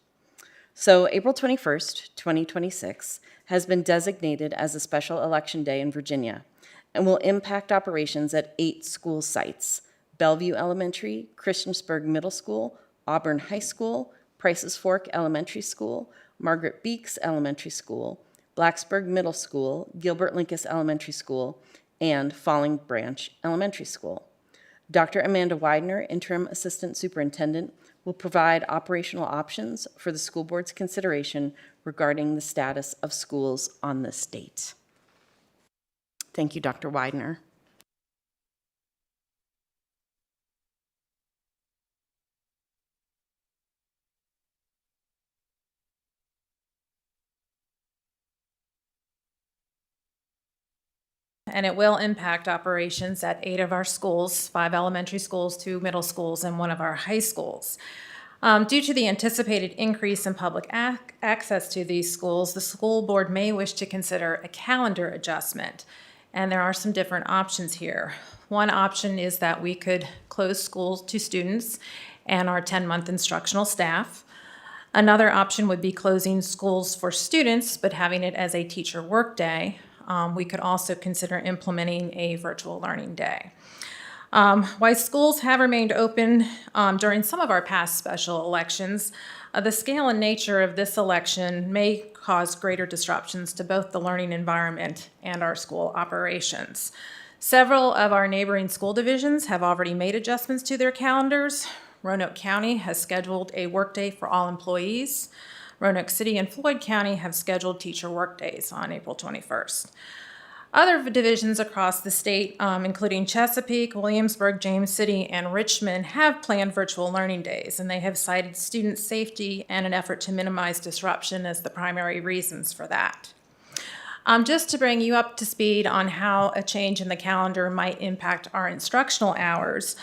So April 21st, 2026 has been designated as a special election day in Virginia and will impact operations at 8 school sites: Bellevue Elementary, Christiansburg Middle School, Auburn High School, Price's Fork Elementary School, Margaret Beeks Elementary School, Blacksburg Middle School, Gilbert Lincoln Elementary School, and Falling Branch Elementary School. Dr. Amanda Widener, Interim Assistant Superintendent, will provide operational options for the school board's consideration regarding the status of schools on this date. Thank you, Dr. Widener. And it will impact operations at 8 of our schools, 5 elementary schools, 2 middle schools, and 1 of our high schools. Due to the anticipated increase in public access to these schools, the school board may wish to consider a calendar adjustment And there are some different options here. One option is that we could close schools to students and our 10-month instructional staff. Another option would be closing schools for students, but having it as a teacher workday. We could also consider implementing a virtual learning day. While schools have remained open during some of our past special elections, the scale and nature of this election may cause greater disruptions to both the learning environment and our school operations. Several of our neighboring school divisions have already made adjustments to their calendars. Roanoke County has scheduled a workday for all employees. Roanoke City and Floyd County have scheduled teacher workdays on April 21st. Other divisions across the state, including Chesapeake, Williamsburg, James City, and Richmond, have planned virtual learning days, and they have cited student safety and an effort to minimize disruption as the primary reasons for that. Just to bring you up to speed on how a change in the calendar might impact our instructional hours,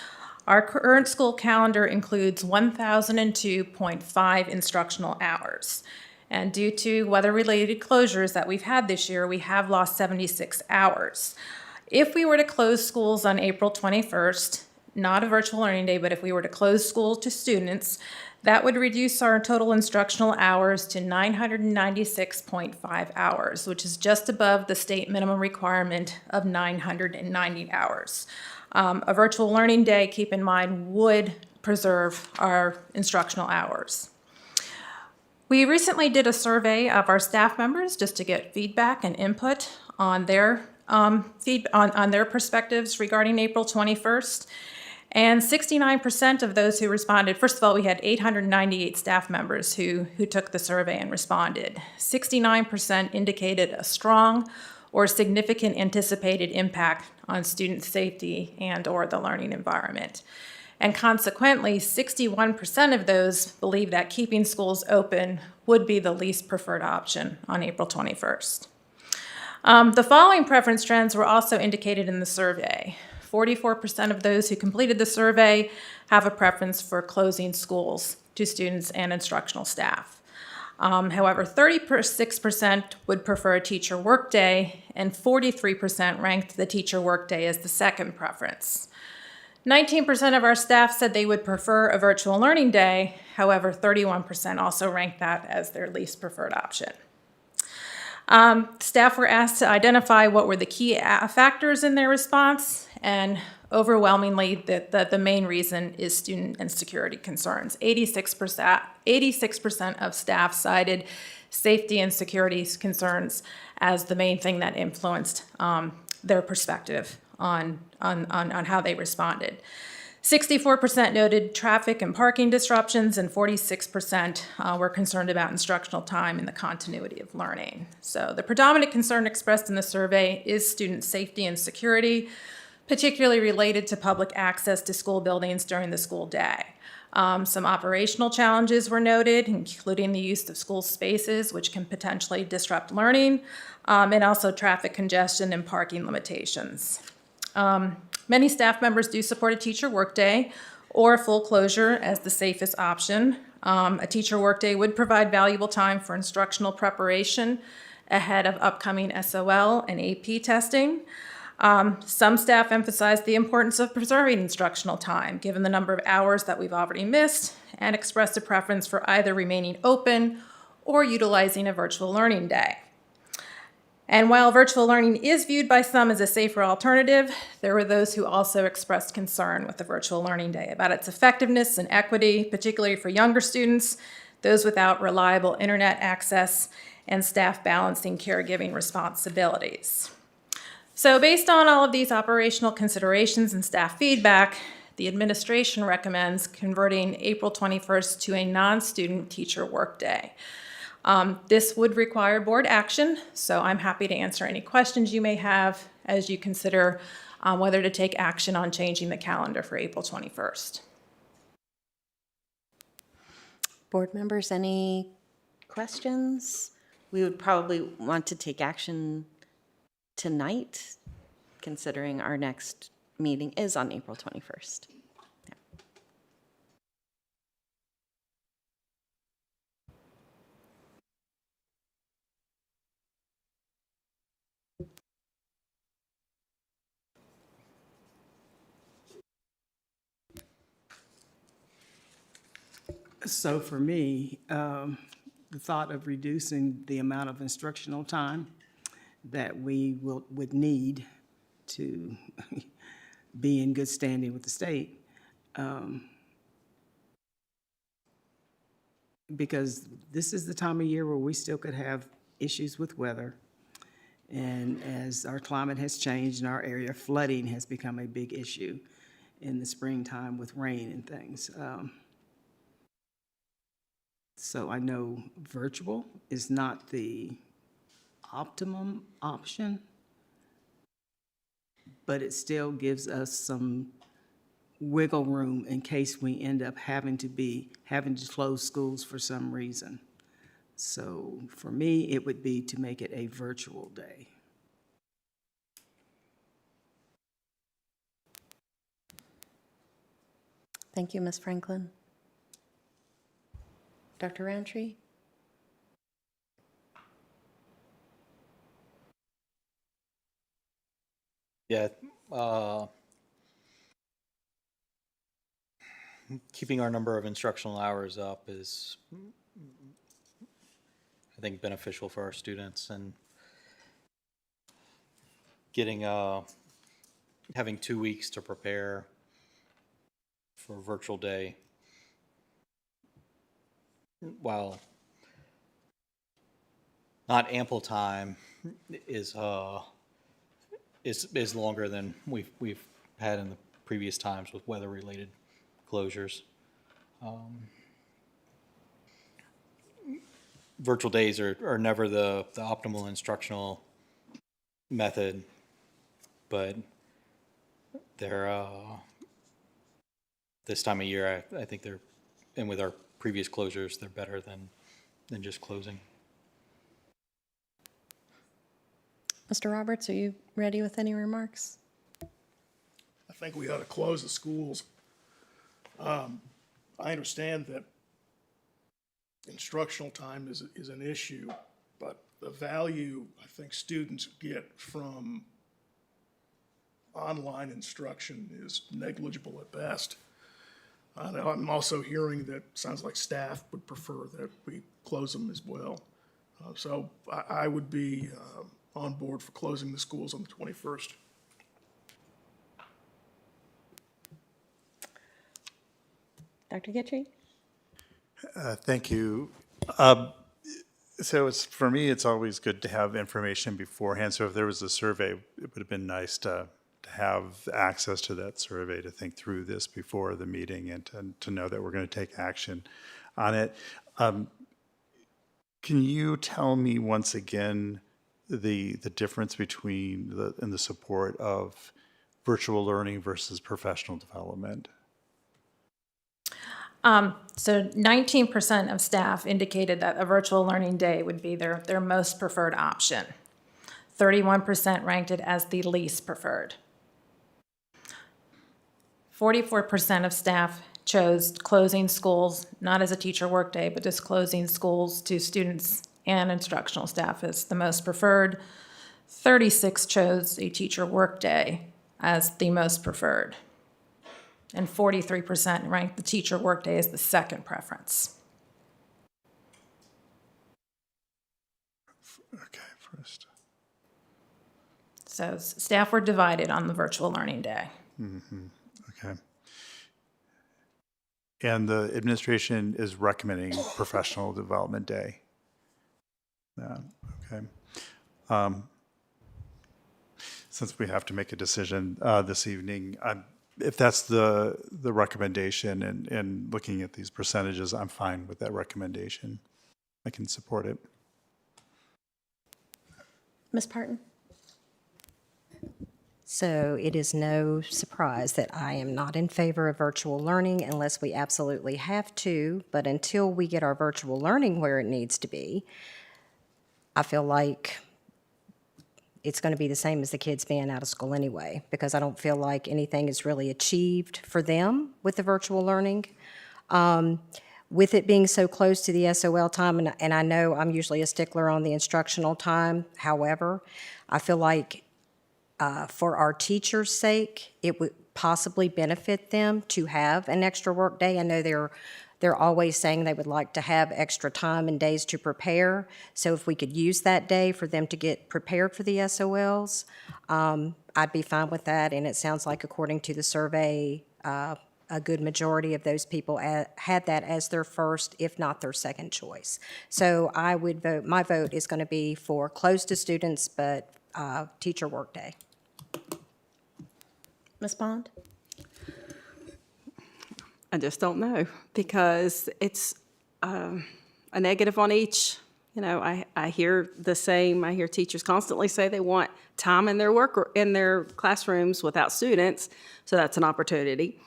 our current school calendar includes 1,002.5 instructional hours. And due to weather-related closures that we've had this year, we have lost 76 hours. If we were to close schools on April 21st, not a virtual learning day, but if we were to close schools to students, that would reduce our total instructional hours to 996.5 hours, which is just above the state minimum requirement of 990 hours. A virtual learning day, keep in mind, would preserve our instructional hours. We recently did a survey of our staff members just to get feedback and input on their on their perspectives regarding April 21st. And 69% of those who responded, first of all, we had 898 staff members who took the survey and responded. 69% indicated a strong or significant anticipated impact on student safety and or the learning environment. And consequently, 61% of those believe that keeping schools open would be the least preferred option on April 21st. The following preference trends were also indicated in the survey. 44% of those who completed the survey have a preference for closing schools to students and instructional staff. However, 36% would prefer a teacher workday, and 43% ranked the teacher workday as the second preference. 19% of our staff said they would prefer a virtual learning day. However, 31% also ranked that as their least preferred option. Staff were asked to identify what were the key factors in their response, and overwhelmingly, the main reason is student and security concerns. 86% of staff cited safety and security concerns as the main thing that influenced their perspective on how they responded. 64% noted traffic and parking disruptions, and 46% were concerned about instructional time and the continuity of learning. So the predominant concern expressed in the survey is student safety and security, particularly related to public access to school buildings during the school day. Some operational challenges were noted, including the use of school spaces, which can potentially disrupt learning, and also traffic congestion and parking limitations. Many staff members do support a teacher workday or a full closure as the safest option. A teacher workday would provide valuable time for instructional preparation ahead of upcoming SOL and AP testing. Some staff emphasize the importance of preserving instructional time, given the number of hours that we've already missed, and expressed a preference for either remaining open or utilizing a virtual learning day. And while virtual learning is viewed by some as a safer alternative, there were those who also expressed concern with the virtual learning day about its effectiveness and equity, particularly for younger students, those without reliable internet access, and staff balancing caregiving responsibilities. So based on all of these operational considerations and staff feedback, the administration recommends converting April 21st to a non-student teacher workday. This would require board action, so I'm happy to answer any questions you may have as you consider whether to take action on changing the calendar for April 21st. Board members, any questions? We would probably want to take action tonight, considering our next meeting is on April 21st. So for me, the thought of reducing the amount of instructional time that we would need to be in good standing with the state, because this is the time of year where we still could have issues with weather. And as our climate has changed in our area, flooding has become a big issue in the springtime with rain and things. So I know virtual is not the optimum option, but it still gives us some wiggle room in case we end up having to close schools for some reason. So for me, it would be to make it a virtual day. Thank you, Ms. Franklin. Dr. Roundtree? Yeah, keeping our number of instructional hours up is, I think, beneficial for our students, and getting, having 2 weeks to prepare for a virtual day, while not ample time, is longer than we've had in the previous times with weather-related closures. Virtual days are never the optimal instructional method, but they're this time of year, I think they're, and with our previous closures, they're better than just closing. Mr. Roberts, are you ready with any remarks? I think we ought to close the schools. I understand that instructional time is an issue, but the value I think students get from online instruction is negligible at best. I'm also hearing that sounds like staff would prefer that we close them as well. So I would be on board for closing the schools on the 21st. Dr. Getchie? Thank you. So for me, it's always good to have information beforehand. So if there was a survey, it would have been nice to have access to that survey, to think through this before the meeting, and to know that we're going to take action on it. Can you tell me once again the difference between the support of virtual learning versus professional development? So 19% of staff indicated that a virtual learning day would be their most preferred option. 31% ranked it as the least preferred. 44% of staff chose closing schools, not as a teacher workday, but just closing schools to students and instructional staff as the most preferred. 36 chose a teacher workday as the most preferred. And 43% ranked the teacher workday as the second preference. Okay, first. So staff were divided on the virtual learning day. Mm-hmm. Okay. And the administration is recommending professional development day. Okay. Since we have to make a decision this evening, if that's the recommendation, and looking at these percentages, I'm fine with that recommendation. I can support it. Ms. Parton? So it is no surprise that I am not in favor of virtual learning unless we absolutely have to, but until we get our virtual learning where it needs to be, I feel like it's going to be the same as the kids being out of school anyway, because I don't feel like anything is really achieved for them with the virtual learning. With it being so close to the SOL time, and I know I'm usually a stickler on the instructional time, however, I feel like for our teachers' sake, it would possibly benefit them to have an extra work day. I know They're always saying they would like to have extra time and days to prepare. So if we could use that day for them to get prepared for the SOLs, I'd be fine with that. And it sounds like, according to the survey, a good majority of those people had that as their first, if not their second choice. So I would vote, my vote is going to be for closed to students, but teacher workday. Ms. Bond? I just don't know, because it's a negative on each. You know, I hear the same. I hear teachers constantly say they want time in their work or in their classrooms without students, so that's an opportunity.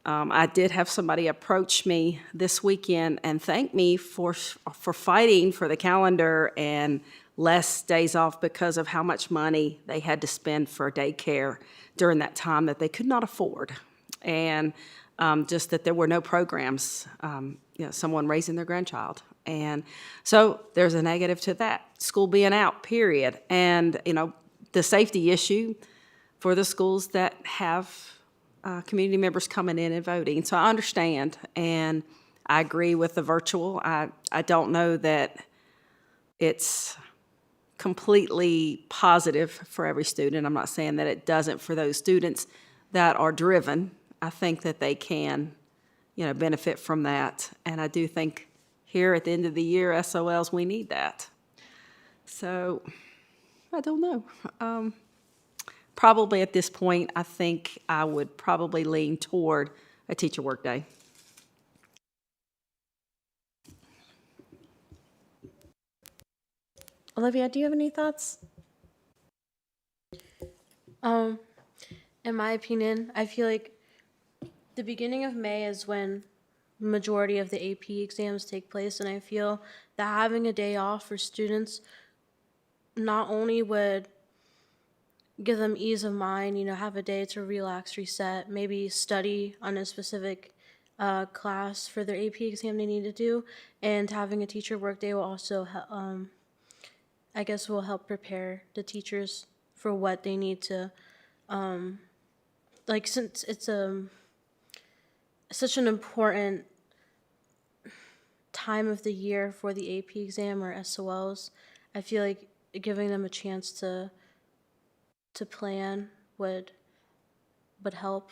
I did have somebody approach me this weekend and thank me for fighting for the calendar and less days off because of how much money they had to spend for daycare during that time that they could not afford. And just that there were no programs, someone raising their grandchild. And so there's a negative to that, school being out, period. And, the safety issue for the schools that have community members coming in and voting. So I understand, and I agree with the virtual. I don't know that it's completely positive for every student. I'm not saying that it doesn't for those students that are driven. I think that they can, benefit from that. And I do think here at the end of the year, SOLs, we need that. So I don't know. Probably at this point, I think I would probably lean toward a teacher workday. Olivia, do you have any thoughts? In my opinion, I feel like the beginning of May is when the majority of the AP exams take place, and I feel that having a day off for students not only would give them ease of mind, have a day to relax, reset, maybe study on a specific class for their AP exam they need to do, and having a teacher workday will also, will help prepare the teachers for what they need to, since it's such an important time of the year for the AP exam or SOLs, I feel like giving them a chance to plan would help.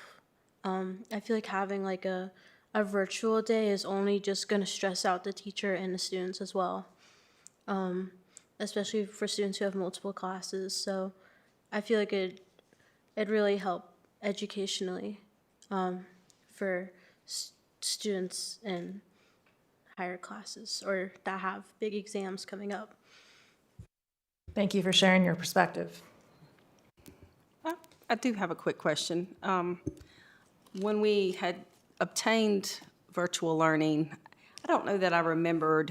I feel like having like a virtual day is only just going to stress out the teacher and the students as well, especially for students who have multiple classes. So I feel like it'd really help educationally for students in higher classes or that have big exams coming up. Thank you for sharing your perspective. I do have a quick question. When we had obtained virtual learning, I don't know that I remember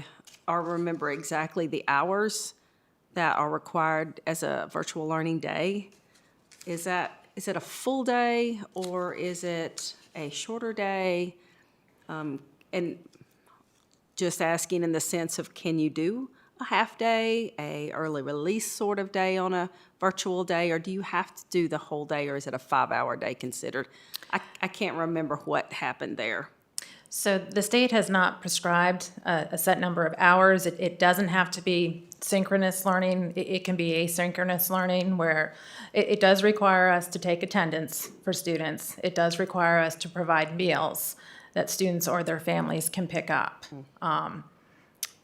exactly the hours that are required as a virtual learning day. Is it a full day or is it a shorter day? And just asking in the sense of, can you do a half day, a early release sort of day on a virtual day, or do you have to do the whole day, or is it a 5-hour day considered? I can't remember what happened there. So the state has not prescribed a set number of hours. It doesn't have to be synchronous learning. It can be asynchronous learning, where it does require us to take attendance for students. It does require us to provide meals that students or their families can pick up.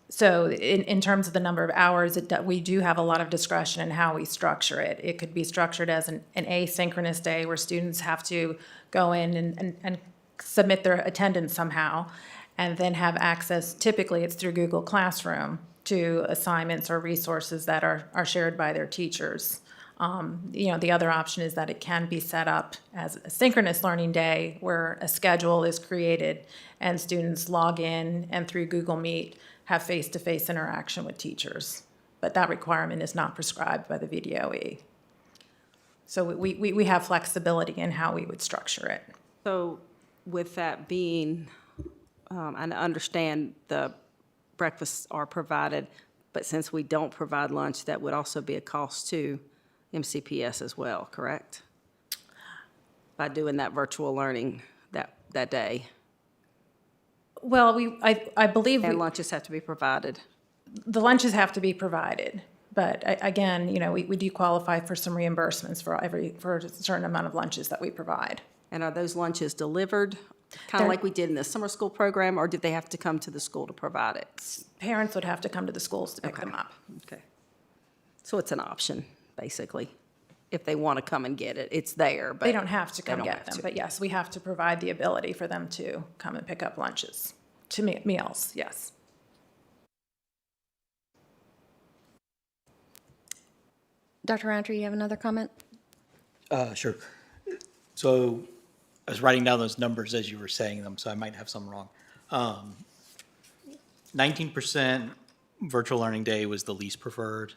So in terms of the number of hours, we do have a lot of discretion in how we structure it. It could be structured as an asynchronous day where students have to go in and submit their attendance somehow, and then have access, typically it's through Google Classroom, to assignments or resources that are shared by their teachers. The other option is that it can be set up as a synchronous learning day where a schedule is created and students log in and through Google Meet have face-to-face interaction with teachers. But that requirement is not prescribed by the VDOE. So we have flexibility in how we would structure it. So with that being, I understand the breakfasts are provided, but since we don't provide lunch, that would also be a cost to MCPS as well, correct? By doing that virtual learning that day. Well, I believe And lunches have to be provided. the lunches have to be provided. But again, we do qualify for some reimbursements for a certain amount of lunches that we provide. And are those lunches delivered, kind They're- of like we did in the summer school program, or did they have to come to the school to provide it? Parents would have to come to the schools to pick them up. Okay. So it's an option, basically. If they want to come and get it, it's there, but. They don't have to they come don't get have them, to. but yes, we have to provide the ability for them to come and pick up lunches, meals, yes. Dr. Roundtree, you have another comment? Sure. So I was writing down those numbers as you were saying them, so I might have some wrong. 19% virtual learning day was the least preferred.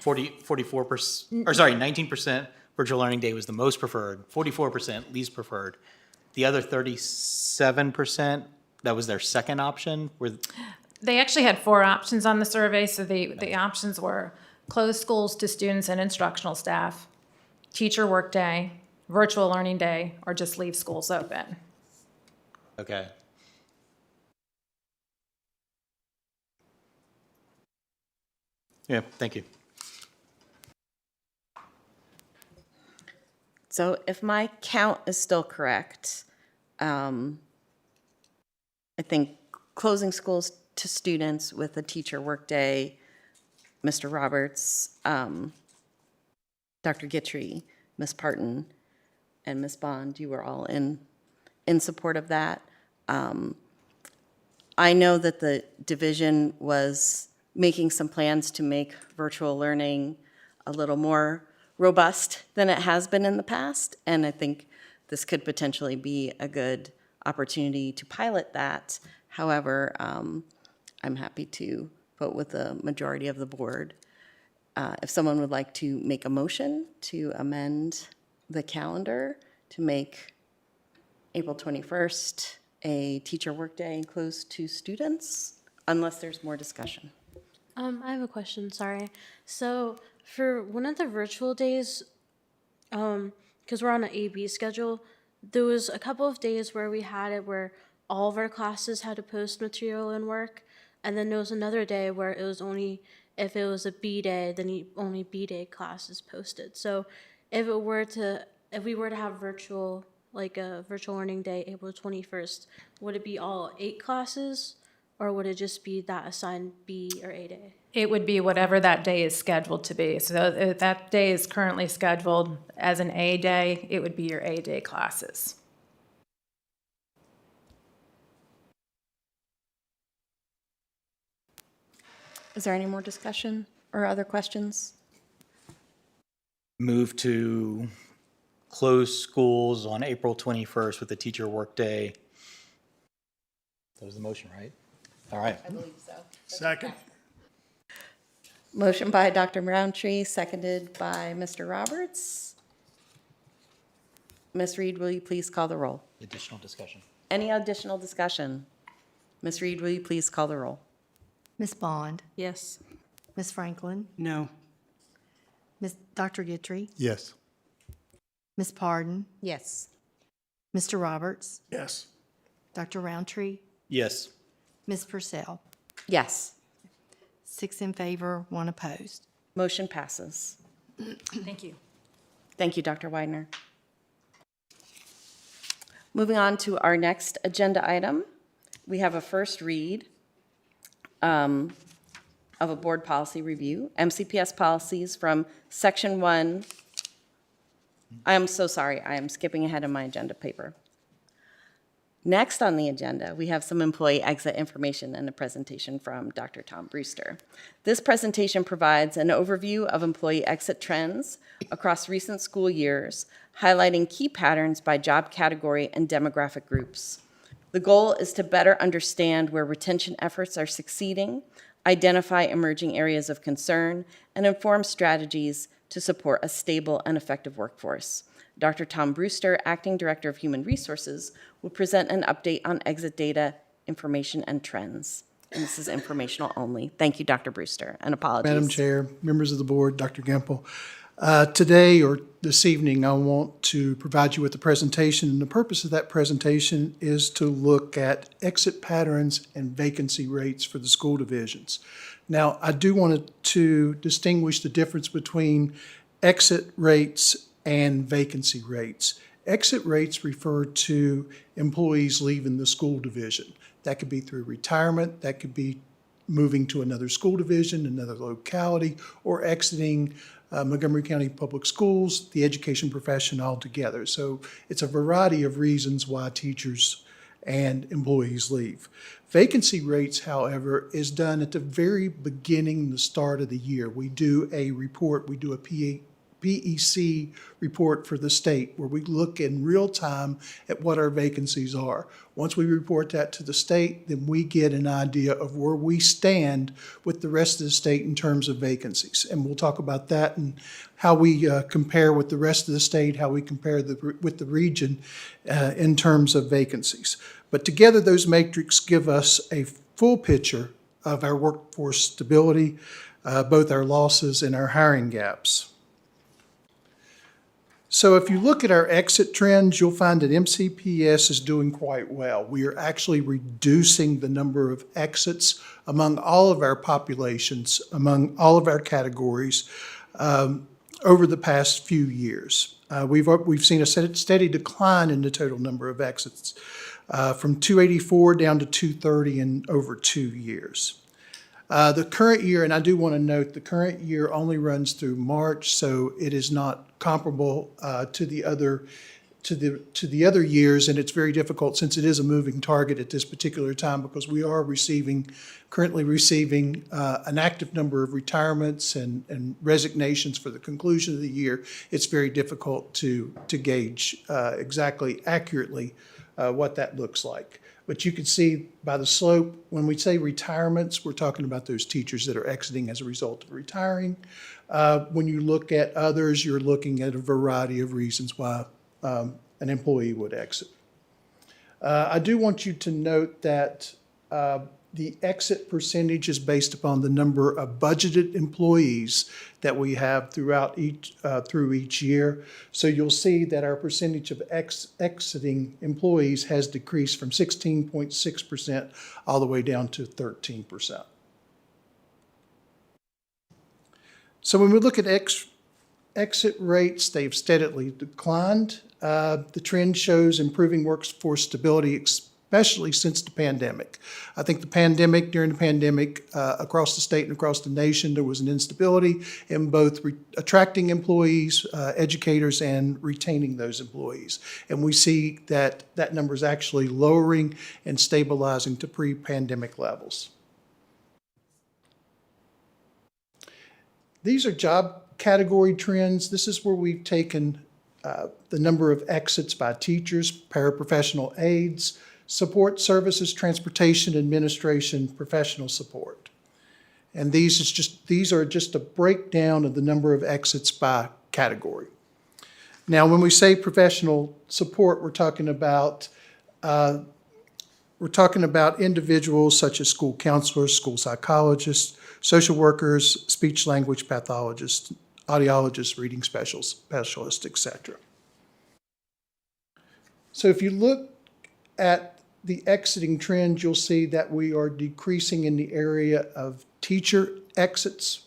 44%, or sorry, 19% virtual learning day was the most preferred, 44% least preferred. The other 37%, that was their second option, They actually had 4 options on the survey, so the options were close schools to students and instructional staff, teacher workday, virtual learning day, or just leave schools open. okay. Yeah, thank you. So if my count is still correct, I think closing schools to students with a teacher workday, Mr. Roberts, Dr. Guitry, Ms. Parton, and Ms. Bond, you were all in support of that. I know that the division was making some plans to make virtual learning a little more robust than it has been in the past, and I think this could potentially be a good opportunity to pilot that. However, I'm happy to vote with the majority of the board. If someone would like to make a motion to amend the calendar to make April 21st a teacher workday and closed to students, unless there's more discussion. I have a question, sorry. So for one of the virtual days, because we're on an AB schedule, there was a couple of days where we had it where all of our classes had to post material and work, and then there was another day where it was only, if it was a B day, then only B day classes posted. So if we were to have virtual, like a virtual learning day, April 21st, would it be all 8 classes? Or would it just be that assigned B or A day? It would be whatever that day is scheduled to be. So if that day is currently scheduled as an A day, it would be your A day classes. Is there any more discussion or other questions? Move to close schools on April 21st with the teacher workday. That was the motion, right? All right. I believe so. Second. Motion by Dr. Roundtree, seconded by Mr. Roberts. Ms. Reed, will you please call the roll? Additional discussion. Any additional discussion? Ms. Reed, will you please call the roll? Ms. Bond, Yes. Ms. Franklin, No. Dr. Guitry, Yes. Ms. Pardon, Yes. Mr. Roberts, Yes. Dr. Roundtree, Yes. Ms. Purcell. Yes. 6 in favor, 1 opposed. Motion passes. Thank you. Thank you, Dr. Widener. Moving on to our next agenda item, we have a first read of a board policy review, MCPS policies from Section 1. I am so sorry, I am skipping ahead in my agenda paper. Next on the agenda, we have some employee exit information and a presentation from Dr. Tom Brewster. This presentation provides an overview of employee exit trends across recent school years, highlighting key patterns by job category and demographic groups. The goal is to better understand where retention efforts are succeeding, identify emerging areas of concern, and inform strategies to support a stable and effective workforce. Dr. Tom Brewster, Acting Director of Human Resources, will present an update on exit data, information, and trends. And this is informational only. Thank you, Dr. Brewster, and apologies. Madam Chair, members of the board, Dr. Gempel. Today or this evening, I want to provide you with a presentation, and the purpose of that presentation is to look at exit patterns and vacancy rates for the school divisions. Now, I do want to distinguish the difference between exit rates and vacancy rates. Exit rates refer to employees leaving the school division. That could be through retirement, that could be moving to another school division, another locality, or exiting Montgomery County Public Schools, the education profession altogether. So it's a variety of reasons why teachers and employees leave. Vacancy rates, however, is done at the very beginning, the start of the year. We do a report, we do a PEC report for the state where we look in real time at what our vacancies are. Once we report that to the state, then we get an idea of where we stand with the rest of the state in terms of vacancies. And we'll talk about that and how we compare with the rest of the state, how we compare with the region in terms of vacancies. But together, those metrics give us a full picture of our workforce stability, both our losses and our hiring gaps. So if you look at our exit trends, you'll find that MCPS is doing quite well. We are actually reducing the number of exits among all of our populations, among all of our categories over the past few years. We've seen a steady decline in the total number of exits from 284 down to 230 in over 2 years. The current year, and I do want to note, the current year only runs through March, so it is not comparable to the other years, and it's very difficult since it is a moving target at this particular time because we are currently receiving an active number of retirements and resignations for the conclusion of the year. It's very difficult to gauge exactly accurately what that looks like. But you can see by the slope, when we say retirements, we're talking about those teachers that are exiting as a result of retiring. When you look at others, you're looking at a variety of reasons why an employee would exit. I do want you to note that the exit percentage is based upon the number of budgeted employees that we have through each year. So you'll see that our percentage of exiting employees has decreased from 16.6% all the way down to 13%. So when we look at exit rates, they've steadily declined. The trend shows improving workforce stability, especially since the pandemic. I think during the pandemic, across the state and across the nation, there was an instability in both attracting employees, educators, and retaining those employees. And we see that that number is actually lowering and stabilizing to pre-pandemic levels. These are job category trends. This is where we've taken the number of exits by teachers, paraprofessional aides, support services, transportation, administration, professional support. And these are just a breakdown of the number of exits by category. Now, when we say professional support, we're talking about individuals such as school counselors, school psychologists, social workers, speech language pathologists, audiologists, reading specialists, etc. So if you look at the exiting trend, you'll see that we are decreasing in the area of teacher exits.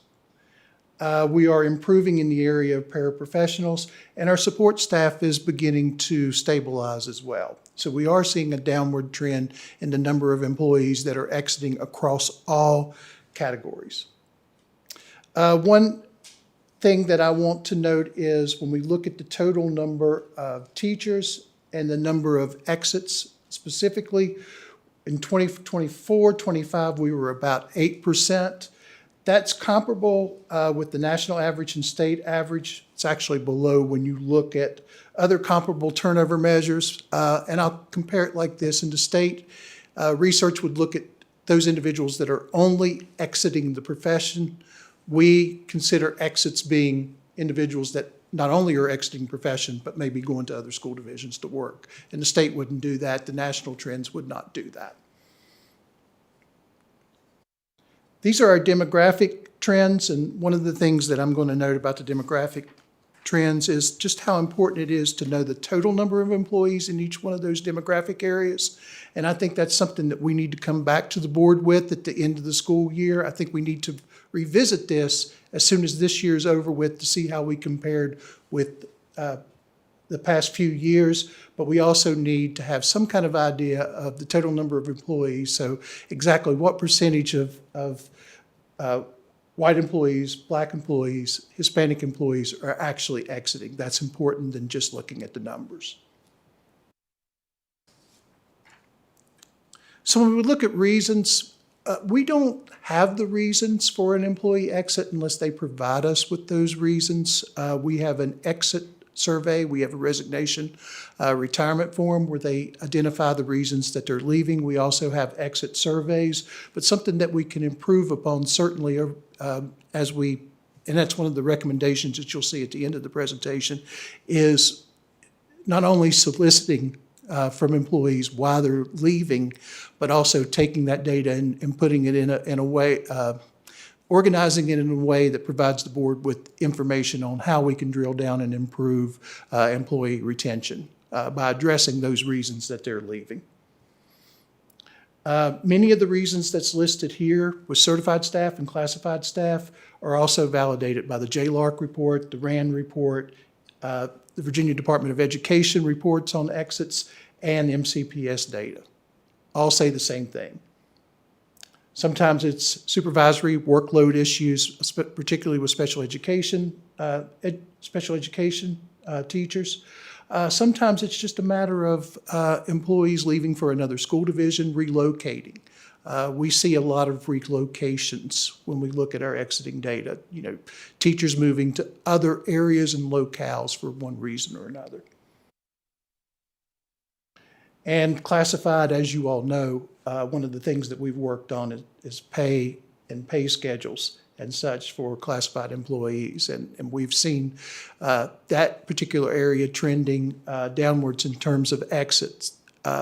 We are improving in the area of paraprofessionals, and our support staff is beginning to stabilize as well. So we are seeing a downward trend in the number of employees that are exiting across all categories. One thing that I want to note is when we look at the total number of teachers and the number of exits specifically, in 2024-25, we were about 8%. That's comparable with the national average and state average. It's actually below when you look at other comparable turnover measures. And I'll compare it like this. In the state, research would look at those individuals that are only exiting the profession. We consider exits being individuals that not only are exiting profession, but maybe going to other school divisions to work. And the state wouldn't do that. The national trends would not do that. These are our demographic trends, and one of the things that I'm going to note about the demographic trends is just how important it is to know the total number of employees in each one of those demographic areas. And I think that's something that we need to come back to the board with at the end of the school year. I think we need to revisit this as soon as this year is over with to see how we compared with the past few years, but we also need to have some kind of idea of the total number of employees. So exactly what percentage of white employees, black employees, Hispanic employees are actually exiting. That's important than just looking at the numbers. So when we look at reasons, we don't have the reasons for an employee exit unless they provide us with those reasons. We have an exit survey, we have a resignation retirement form where they identify the reasons that they're leaving. We also have exit surveys, but something that we can improve upon certainly and that's one of the recommendations that you'll see at the end of the presentation, is not only soliciting from employees why they're leaving, but also taking that data and putting it in a way, organizing it in a way that provides the board with information on how we can drill down and improve employee retention by addressing those reasons that they're leaving. Many of the reasons that's listed here with certified staff and classified staff are also validated by the JLARC report, the RAND report, the Virginia Department of Education reports on exits, and MCPS data. All say the same thing. Sometimes it's supervisory workload issues, particularly with special education teachers. Sometimes it's just a matter of employees leaving for another school division, relocating. We see a lot of relocations when we look at our exiting data. You know, teachers moving to other areas and locales for one reason or another. And classified, as you all know, one of the things that we've worked on is pay and pay schedules and such for classified employees. And we've seen that particular area trending downwards in terms of exits.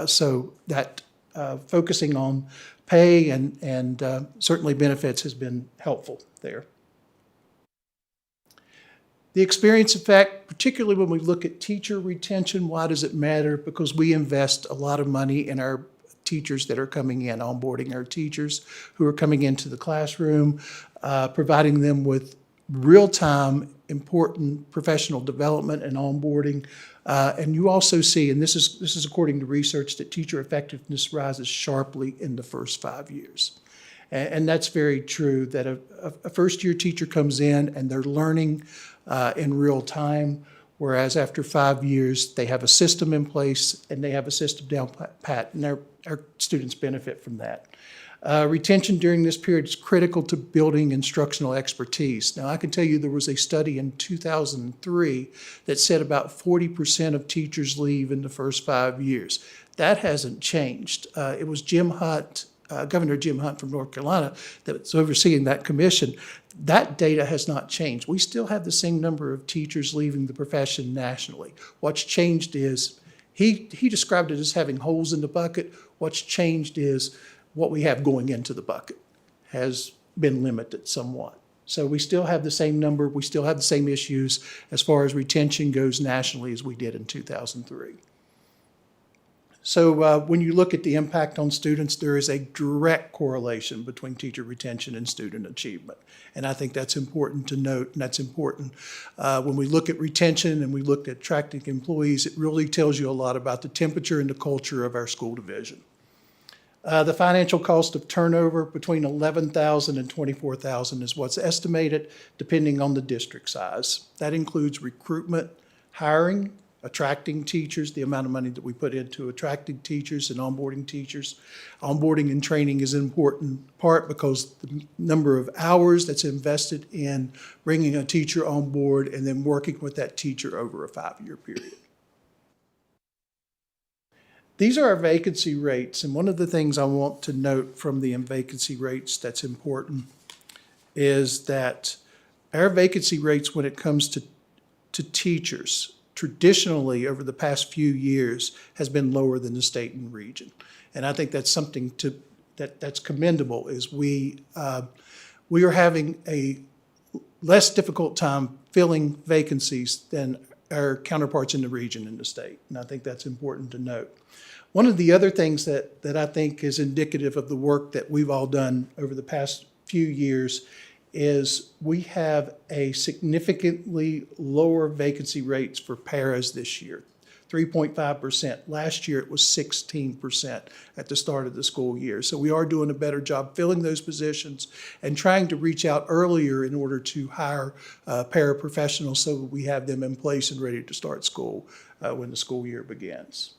So that focusing on pay and certainly benefits has been helpful there. The experience effect, particularly when we look at teacher retention, why does it matter? Because we invest a lot of money in our teachers that are coming in, onboarding our teachers who are coming into the classroom, providing them with real-time important professional development and onboarding. And you also see, and this is according to research, that teacher effectiveness rises sharply in the first 5 years. And that's very true, that a first-year teacher comes in and they're learning in real time, whereas after 5 years, they have a system in place and they have a system down pat, and our students benefit from that. Retention during this period is critical to building instructional expertise. Now, I can tell you there was a study in 2003 that said about 40% of teachers leave in the first 5 years. That hasn't changed. It was Jim Hunt, Governor Jim Hunt from North Carolina, that's overseeing that commission. That data has not changed. We still have the same number of teachers leaving the profession nationally. What's changed is, he described it as having holes in the bucket. What's changed is what we have going into the bucket has been limited somewhat. So we still have the same number, we still have the same issues as far as retention goes nationally as we did in 2003. So when you look at the impact on students, there is a direct correlation between teacher retention and student achievement. And I think that's important to note, and that's important. When we look at retention and we look at attracting employees, it really tells you a lot about the temperature and the culture of our school division. The financial cost of turnover between $11,000 and $24,000 is what's estimated, depending on the district size. That includes recruitment, hiring, attracting teachers, the amount of money that we put into attracting teachers and onboarding teachers. Onboarding and training is an important part because the number of hours that's invested in bringing a teacher on board and then working with that teacher over a 5-year period. These are our vacancy rates, and one of the things I want to note from the vacancy rates that's important is that our vacancy rates when it comes to teachers traditionally over the past few years has been lower than the state and region. And I think that's something that's commendable, is we are having a less difficult time filling vacancies than our counterparts in the region and the state. And I think that's important to note. One of the other things that I think is indicative of the work that we've all done over the past few years is we have a significantly lower vacancy rates for paras this year, 3.5%. Last year, it was 16% at the start of the school year. So we are doing a better job filling those positions and trying to reach out earlier in order to hire paraprofessionals so that we have them in place and ready to start school when the school year begins.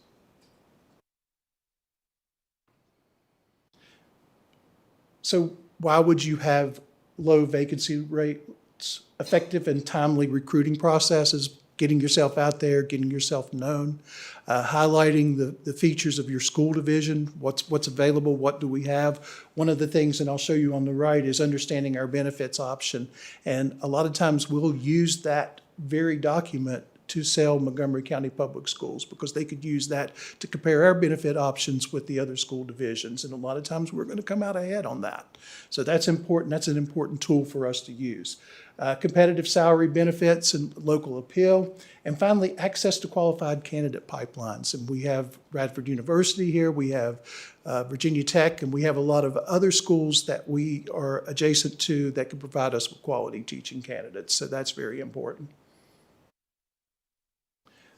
So why would you have low vacancy rates? Effective and timely recruiting processes, getting yourself out there, getting yourself known, highlighting the features of your school division, what's available, what do we have. One of the things, and I'll show you on the right, is understanding our benefits option. And a lot of times we'll use that very document to sell Montgomery County Public Schools because they could use that to compare our benefit options with the other school divisions. And a lot of times we're going to come out ahead on that. So that's important. That's an important tool for us to use. Competitive salary benefits and local appeal. And finally, access to qualified candidate pipelines. And we have Radford University here, we have Virginia Tech, and we have a lot of other schools that we are adjacent to that can provide us with quality teaching candidates. So that's very important.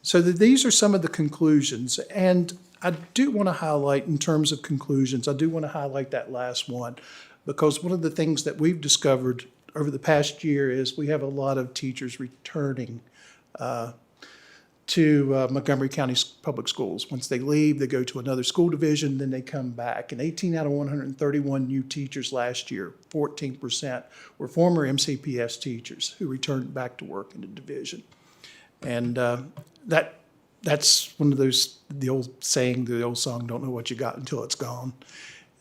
So these are some of the conclusions, and I do want to highlight in terms of conclusions, I do want to highlight that last one, because one of the things that we've discovered over the past year is we have a lot of teachers returning to Montgomery County Public Schools. Once they leave, they go to another school division, then they come back. And 18 out of 131 new teachers last year, 14%, were former MCPS teachers who returned back to work in the division. And that's one of those, the old saying, the old song, don't know what you got until it's gone.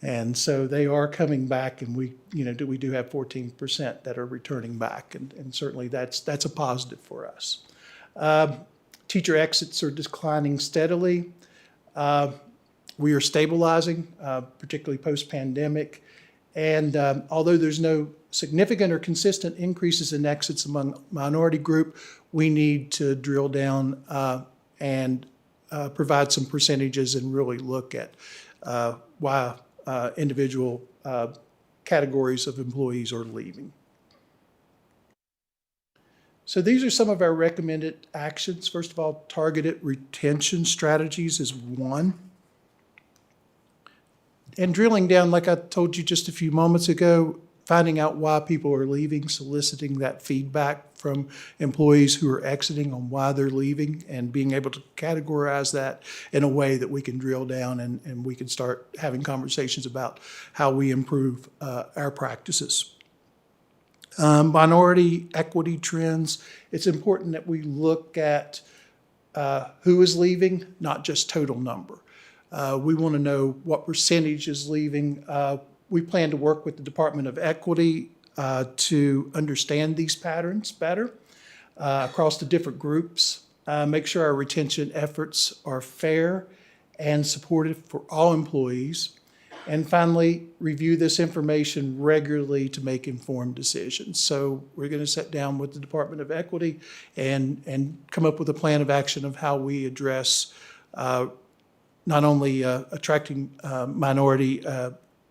And so they are coming back, and we do have 14% that are returning back, and certainly that's a positive for us. Teacher exits are declining steadily. We are stabilizing, particularly post-pandemic. And although there's no significant or consistent increases in exits among minority group, we need to drill down and provide some percentages and really look at why individual categories of employees are leaving. So these are some of our recommended actions. First of all, targeted retention strategies is one. And drilling down, like I told you just a few moments ago, finding out why people are leaving, soliciting that feedback from employees who are exiting on why they're leaving, and being able to categorize that in a way that we can drill down and we can start having conversations about how we improve our practices. Minority equity trends, it's important that we look at who is leaving, not just total number. We want to know what percentage is leaving. We plan to work with the Department of Equity to understand these patterns better across the different groups, make sure our retention efforts are fair and supportive for all employees, and finally, review this information regularly to make informed decisions. So we're going to sit down with the Department of Equity and come up with a plan of action of how we address not only attracting minority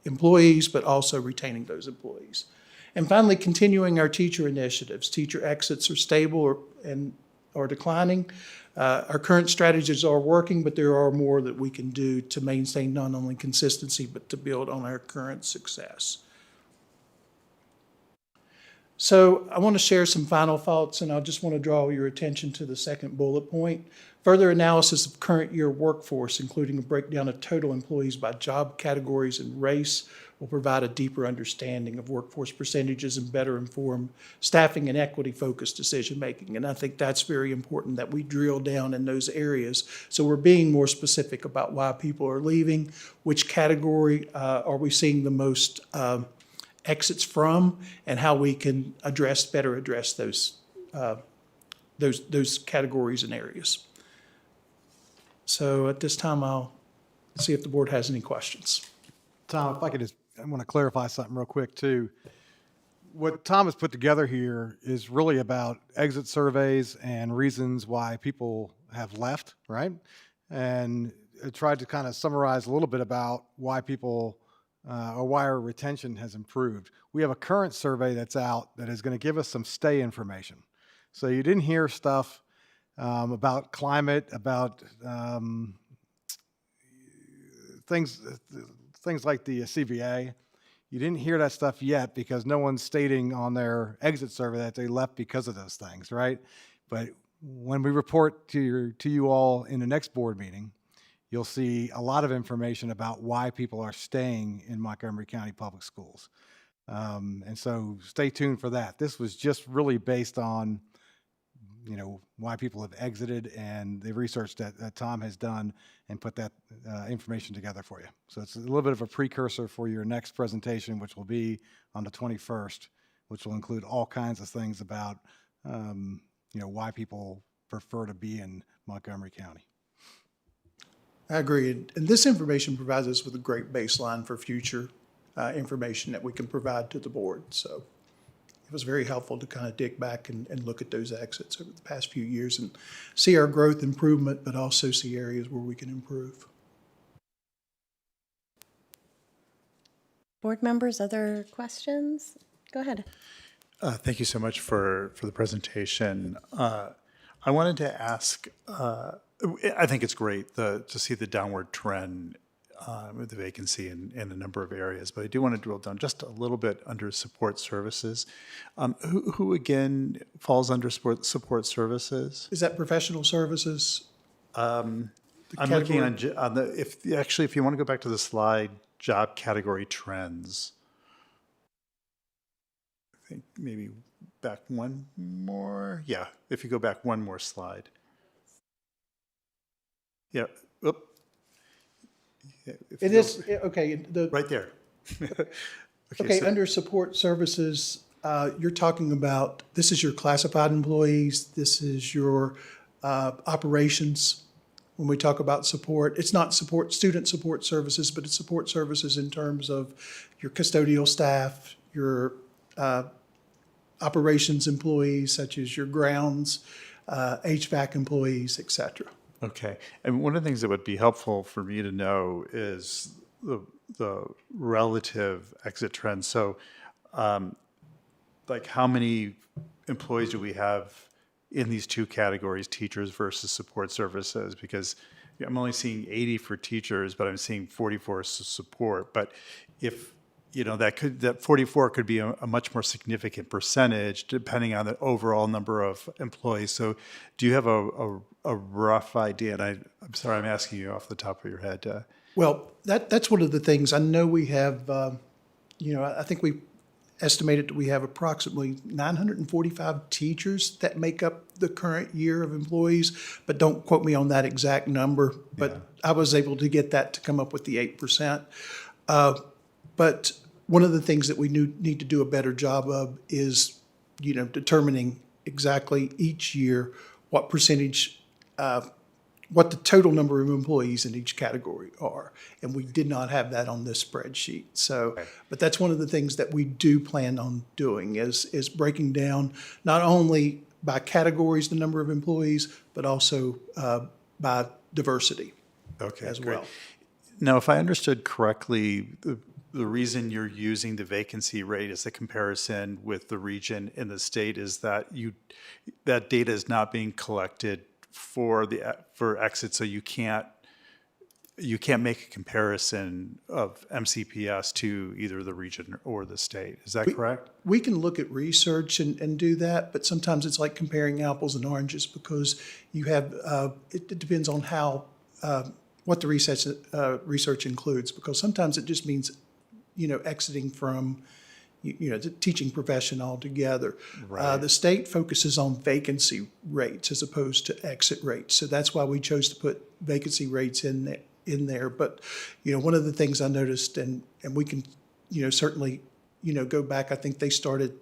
employees, but also retaining those employees. And finally, continuing our teacher initiatives. Teacher exits are stable or declining. Our current strategies are working, but there are more that we can do to maintain not only consistency, but to build on our current success. So I want to share some final thoughts, and I just want to draw your attention to the second bullet point. Further analysis of current year workforce, including a breakdown of total employees by job categories and race, will provide a deeper understanding of workforce percentages and better inform staffing and equity-focused decision-making. And I think that's very important that we drill down in those areas. So we're being more specific about why people are leaving, which category are we seeing the most exits from, and how we can better address those categories and areas. So at this time, I'll see if the board has any questions. Tom, if I could I want to clarify something real quick too. what Tom has put together here is really about exit surveys and reasons why people have left, right? And I tried to kind of summarize a little bit about why people or why our retention has improved. We have a current survey that's out that is going to give us some stay information. So you didn't hear stuff about climate, about things like the CVA. You didn't hear that stuff yet because no one's stating on their exit survey that they left because of those things, right? But when we report to you all in the next board meeting, you'll see a lot of information about why people are staying in Montgomery County Public Schools. And so stay tuned for that. This was just really based on, why people have exited and the research that Tom has done and put that information together for you. So it's a little bit of a precursor for your next presentation, which will be on the 21st, which will include all kinds of things about, why people prefer to be in Montgomery County. I agree. And this information provides us with a great baseline for future information that we can provide to the board. So it was very helpful to kind of dig back and look at those exits over the past few years and see our growth improvement, but also see areas where we can improve. Board members, other questions? Go ahead. Thank you so much for the presentation. I wanted to ask, I think it's great to see the downward trend with the vacancy in a number of areas, but I do want to drill down just a little bit under support services. Who again falls under support services? Is that professional services? I'm looking on the, if you want to go back to the slide, job category trends. I think maybe back one more. Yeah, if you go back one more slide. Yeah. Oop. Yeah, It is, okay. Right there. Okay, so, under support services, you're talking about, this is your classified employees, this is your operations. When we talk about support, it's not student support services, but it's support services in terms of your custodial staff, your operations employees, such as your grounds, HVAC employees, et cetera. Okay, and one of the things that would be helpful for me to know is the relative exit trends. So, like how many employees do we have in these two categories, teachers versus support services? Because I'm only seeing 80 for teachers, but I'm seeing 44 support. But if that 44 could be a much more significant percentage depending on the overall number of employees. So do you have a rough idea? And I'm sorry, I'm asking you off the top of your head. Well, that's one of the things. I know we have, I think we estimated that we have approximately 945 teachers that make up the current year of employees, but don't quote me on that exact number. But I was able to get that to come up with the 8%. But one of the things that we need to do a better job of is, determining exactly each year what percentage, what the total number of employees in each category are. And we did not have that on this spreadsheet. So, but that's one of the things that we do plan on doing is breaking down not only by categories the number of employees, but also by diversity as well. Now, if I understood correctly, the reason you're using the vacancy rate as a comparison with the region in the state is that that data is not being collected for exit, so you can't make a comparison of MCPS to either the region or the state. Is that correct? We can look at research and do that, but sometimes it's like comparing apples and oranges because you have it depends on how what the research includes, because sometimes it just means exiting from the teaching profession altogether. Right. The state focuses on vacancy rates as opposed to exit rates, so that's why we chose to put vacancy rates in there. But one of the things I noticed, and we can certainly go back. I think they started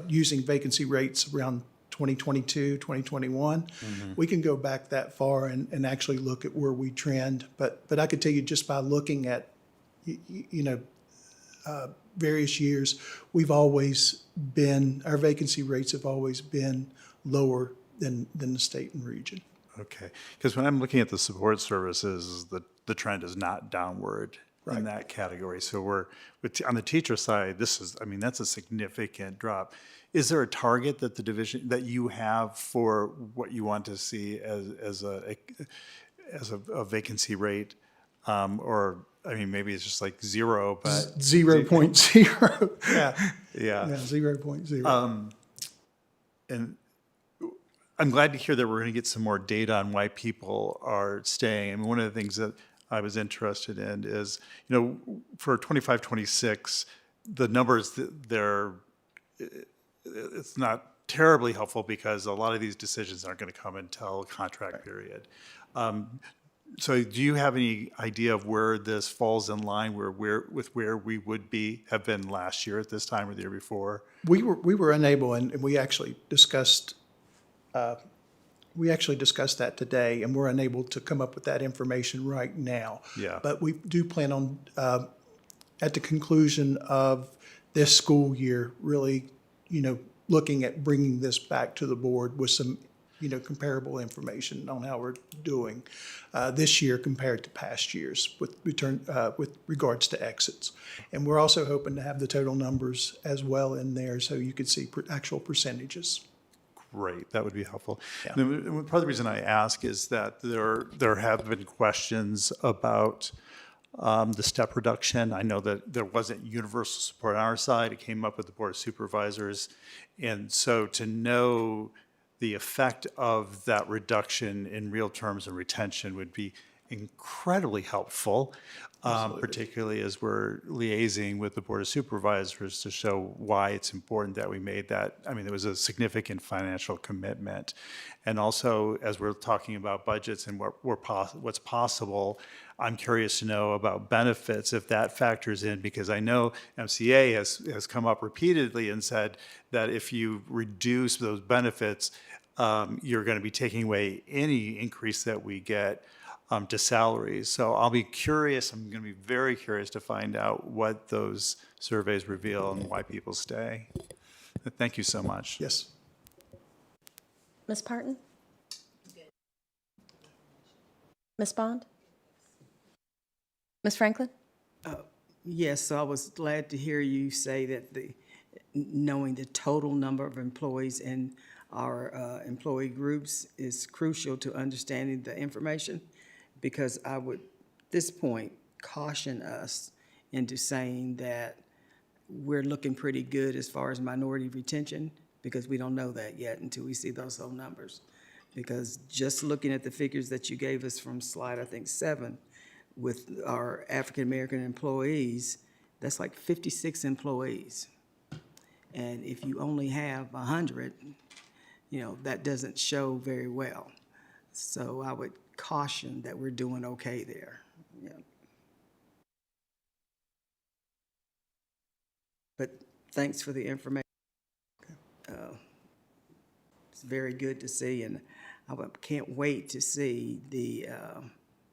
using vacancy rates around 2022, 2021. Mm-hmm. We can go back that far and actually look at where we trend. But I could tell you just by looking at various years, our vacancy rates have always been lower than the state and region. Okay, because when I'm looking at the support services, the trend is not downward in that category. So on the teacher side, that's a significant drop. Is there a target that the division, that you have for what you want to see as a vacancy rate? Or, maybe it's just like zero, but. 0.0. Yeah. Yeah, 0.0. And I'm glad to hear that we're going to get some more data on why people are staying. One of the things that I was interested in is, for 25, 26, the numbers, it's not terribly helpful because a lot of these decisions aren't going to come until contract period. So do you have any idea of where this falls in line with where we would have been last year at this time or the year before? We were unable, and we actually discussed that today, and we're unable to come up with that information right now. Yeah. But we do plan on, at the conclusion of this school year, really, looking at bringing this back to the board with some, comparable information on how we're doing this year compared to past years with regards to exits. And we're also hoping to have the total numbers as well in there so you could see actual percentages. Great, that would be helpful. Yeah. Part of the reason I ask is that there have been questions about the step reduction. I know that there wasn't universal support on our side. It came up with the Board of Supervisors. And so to know the effect of that reduction in real terms and retention would be incredibly helpful, particularly as we're liaising with the Board of Supervisors to show why it's important that we made that. There was a significant financial commitment. And also, as we're talking about budgets and what's possible, I'm curious to know about benefits, if that factors in, because I know MCA has come up repeatedly and said that if you reduce those benefits, you're going to be taking away any increase that we get to salaries. So I'll be curious, I'm going to be very curious to find out what those surveys reveal and why people stay. Thank you so much. Yes. Ms. Parton? Ms. Bond? Ms. Franklin? Yes, so I was glad to hear you say that knowing the total number of employees in our employee groups is crucial to understanding the information, because I would, at this point, caution us into saying that we're looking pretty good as far as minority retention, because we don't know that yet until we see those whole numbers. Because just looking at the figures that you gave us from slide, I think 7, with our African-American employees, that's like 56 employees. And if you only have 100, that doesn't show very well. So I would caution that we're doing okay there. Yeah. But thanks for the information. It's very good to see, and I can't wait to see the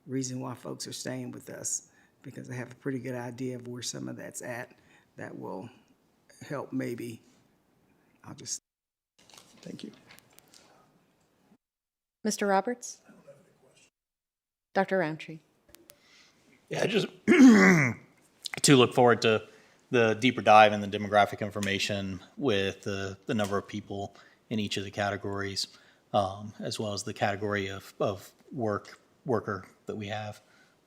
reason why folks are staying with us, because I have a pretty good idea of where some of that's at that will help maybe. Thank you. Mr. Roberts? Dr. Roundtree? Yeah, just to look forward to the deeper dive in the demographic information with the number of people in each of the categories, as well as the category of worker that we have.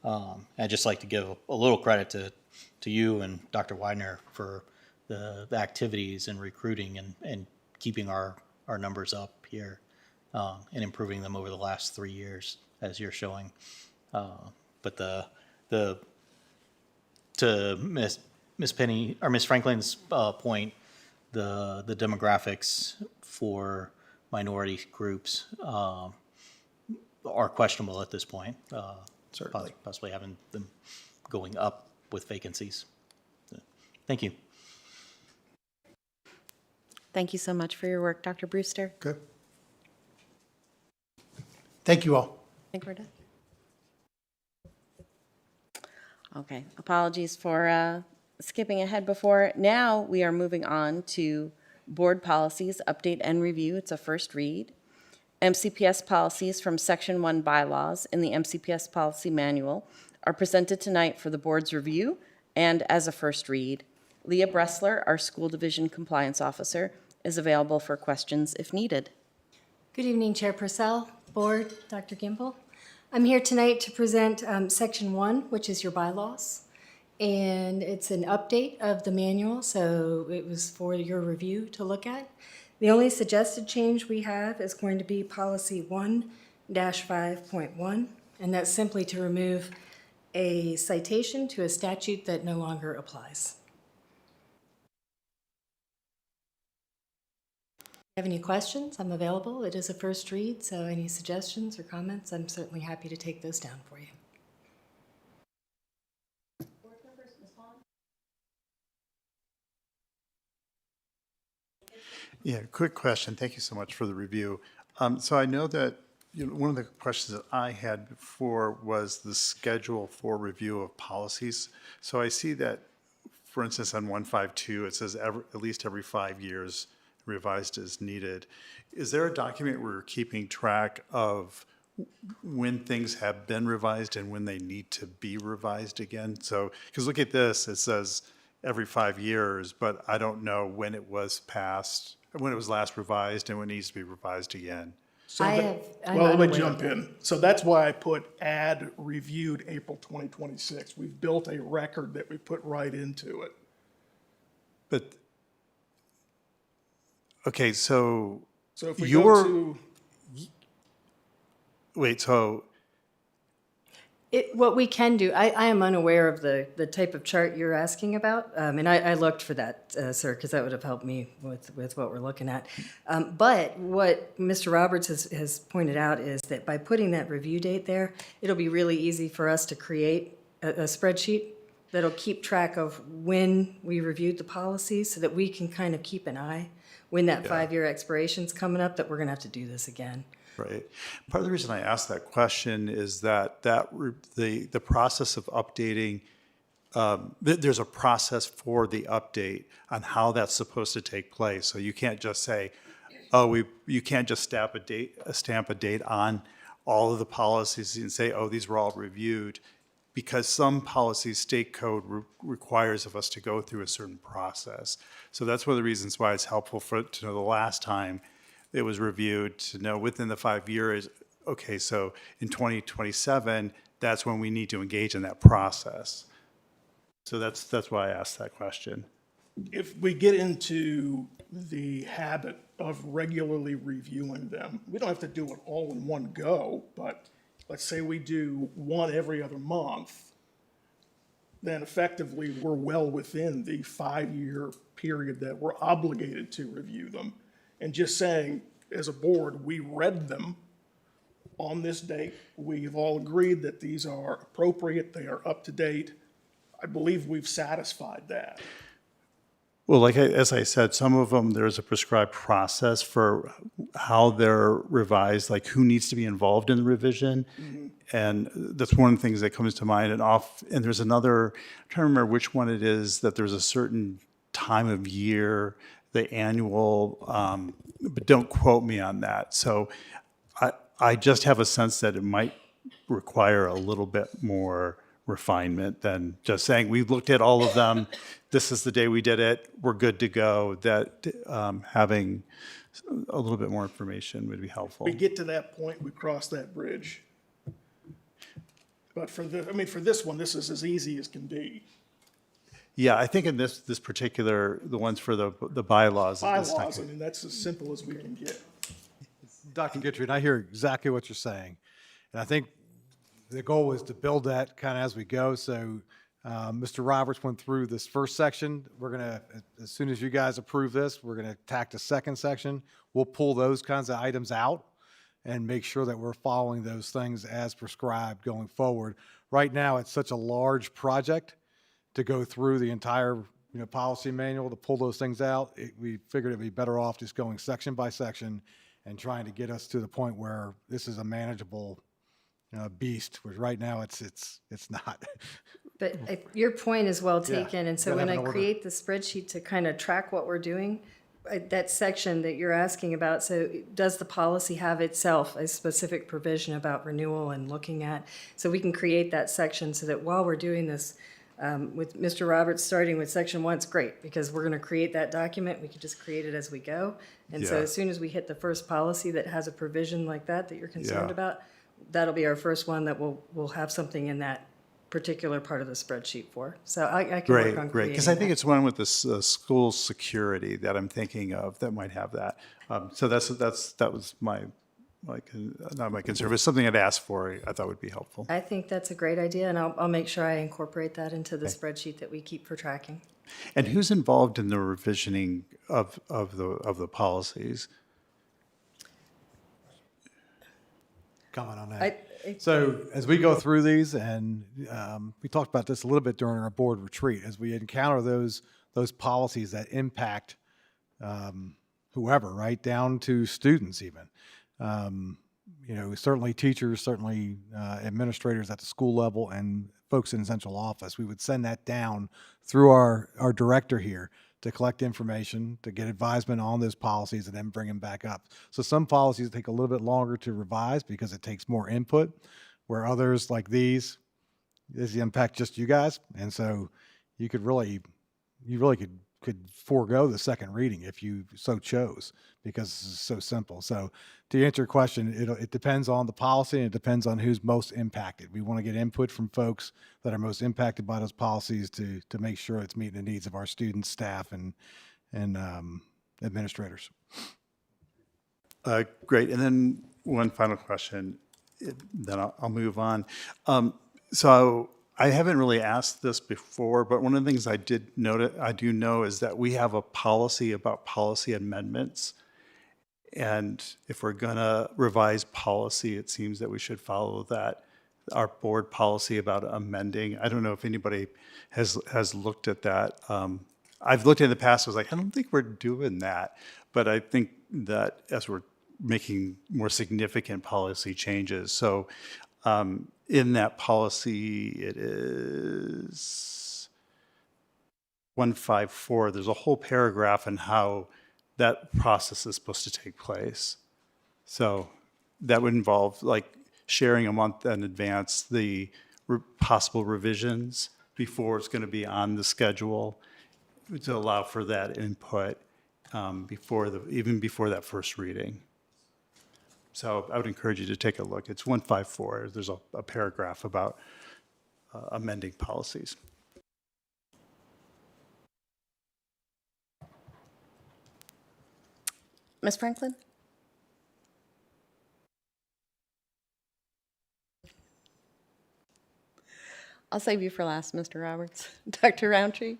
I'd just like to give a little credit to you and Dr. Widener for the activities and recruiting and keeping our numbers up here and improving them over the last 3 years, as you're showing. But to Miss Penny or Miss Franklin's point, the demographics for minority groups are questionable at this point. Certainly. Possibly having them going up with vacancies. Thank you. Thank you so much for your work, Dr. Brewster. Okay. Thank you all. I think we're done. Okay, apologies for skipping ahead before, now we are moving on to board policies, update and review. It's a first read. MCPS policies from Section 1 bylaws in the MCPS policy manual are presented tonight for the board's review and as a first read. Leah Bressler, our school division compliance officer, is available for questions if needed. Good evening, Chair Purcell, Board, Dr. Gimple. I'm here tonight to present Section 1, which is your bylaws. And it's an update of the manual, so it was for your review to look at. The only suggested change we have is going to be Policy 1-5.1, and that's simply to remove a citation to a statute that no longer applies. If you have any questions, I'm available. It is a first read, so any suggestions or comments, I'm certainly happy to take those down for you. Yeah, quick question. Thank you so much for the review. So I know that one of the questions that I had before was the schedule for review of policies. So I see that, for instance, on 152, it says at least every 5 years revised as needed. Is there a document where you're keeping track of when things have been revised and when they need to be revised again? So, because look at this, it says every 5 years, but I don't know when it was passed, when it was last revised and when it needs to be revised again. So I'm let me unaware jump of that. in. So that's why I put add reviewed April 2026. We've built a record that we put right into it. But, okay, so So if we your, go to, wait, so, What we can do, I am unaware of the type of chart you're asking about, and I looked for that, sir, because that would have helped me with what we're looking at. But what Mr. Roberts has pointed out is that by putting that review date there, it'll be really easy for us to create a spreadsheet that'll keep track of when we reviewed the policies so that we can kind of keep an eye when that 5-year expiration's coming up, that we're going to have to do this again. right. Part of the reason I asked that question is that the process of updating, there's a process for the update on how that's supposed to take place. So you can't just say, oh, you can't just stamp a date on all of the policies and say, oh, these were all reviewed, because some policies, state code requires of us to go through a certain process. So that's one of the reasons why it's helpful to know the last time it was reviewed, to know within the 5 years, okay, so in 2027, that's when we need to engage in that process. So that's why I asked that question. if we get into the habit of regularly reviewing them, we don't have to do it all in one go, but let's say we do one every other month, then effectively we're well within the 5-year period that we're obligated to review them. And just saying, as a board, we read them on this date. We've all agreed that these are appropriate, they are up to date. I believe we've satisfied that. Well, like as I said, some of them, there's a prescribed process for how they're revised, like who needs to be involved in the revision. Mm-hmm. And that's one of the things that comes to mind. And there's another, I'm trying to remember which one it is, that there's a certain time of year, the annual, but don't quote me on that. So I just have a sense that it might require a little bit more refinement than just saying, we've looked at all of them, this is the day we did it, we're good to go. That having a little bit more information would be helpful. We get to that point, we cross that bridge. But for this one, this is as easy as can be. Yeah, I think in this particular, the ones for the bylaws. Bylaws, I mean, that's as simple as we can get. Dr. Guthrie, and I hear exactly what you're saying. And I think the goal is to build that kind of as we go. So Mr. Roberts went through this first section. We're going to, as soon as you guys approve this, we're going to attack the second section. We'll pull those kinds of items out and make sure that we're following those things as prescribed going forward. Right now, it's such a large project to go through the entire policy manual to pull those things out. We figured it'd be better off just going section by section and trying to get us to the point where this is a manageable beast, which right now it's not. But your point is well Yeah, taken, and so gotta when have I an order. create the spreadsheet to kind of track what we're doing, that section that you're asking about, so does the policy have itself a specific provision about renewal and looking at? So we can create that section so that while we're doing this, with Mr. Roberts starting with section 1, it's great, because we're going to create that document, we can just create it as we go. And so Yeah. as soon as we hit the first policy that has a provision like that you're concerned Yeah. about, that'll be our first one that we'll have something in that particular part of the spreadsheet for. So I can work on Great, creating great. Because I think that. it's one with the school security that I'm thinking of that might have that. So that was not my concern, but something I'd asked for, I thought would be helpful. I think that's a great idea, and I'll make sure I incorporate that into the spreadsheet that we keep for tracking. And who's involved in the revisioning of the policies? Comment on I- that. So as we go through these, and we talked about this a little bit during our board retreat, as we encounter those policies that impact whoever, right, down to students even. Certainly teachers, certainly administrators at the school level, and folks in central office. We would send that down through our director here to collect information, to get advisement on those policies, and then bring them back up. So some policies take a little bit longer to revise because it takes more input, where others like these impact just you guys. And so you really could forego the second reading if you so chose, because it's so simple. So to answer your question, it depends on the policy, and it depends on who's most impacted. We want to get input from folks that are most impacted by those policies to make sure it's meeting the needs of our students, staff, and administrators. Great. And then one final question, then I'll move on. So I haven't really asked this before, but one of the things I do know is that we have a policy about policy amendments. And if we're going to revise policy, it seems that we should follow that, our board policy about amending. I don't know if anybody has looked at that. I've looked in the past, I was like, I don't think we're doing that. But I think that as we're making more significant policy changes, so in that policy, it is 154, there's a whole paragraph on how that process is supposed to take place. So that would involve like sharing a month in advance the possible revisions before it's going to be on the schedule to allow for that input even before that first reading. So I would encourage you to take a look. It's 154. There's a paragraph about amending policies. Ms. Franklin? I'll save you for last, Mr. Roberts. Dr. Roundtree?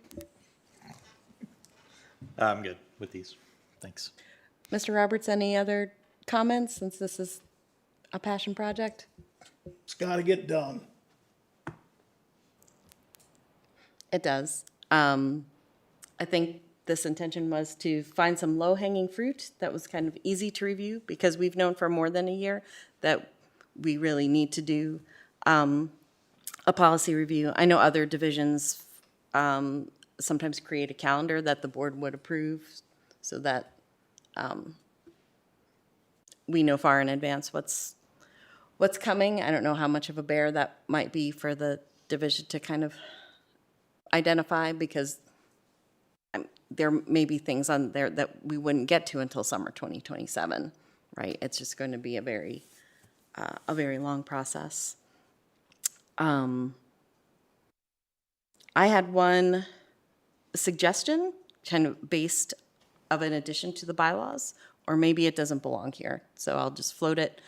I'm good with these. Thanks. Mr. Roberts, any other comments, since this is a passion project? It's got to get done. It does. I think this intention was to find some low-hanging fruit that was kind of easy to review, because we've known for more than a year that we really need to do a policy review. I know other divisions sometimes create a calendar that the board would approve so that we know far in advance what's coming. I don't know how much of a bear that might be for the division to kind of identify, because there may be things on there that we wouldn't get to until summer 2027, right? It's just going to be a very long process. I had one suggestion, kind of based of an addition to the bylaws, or maybe it doesn't belong here, so I'll just float it.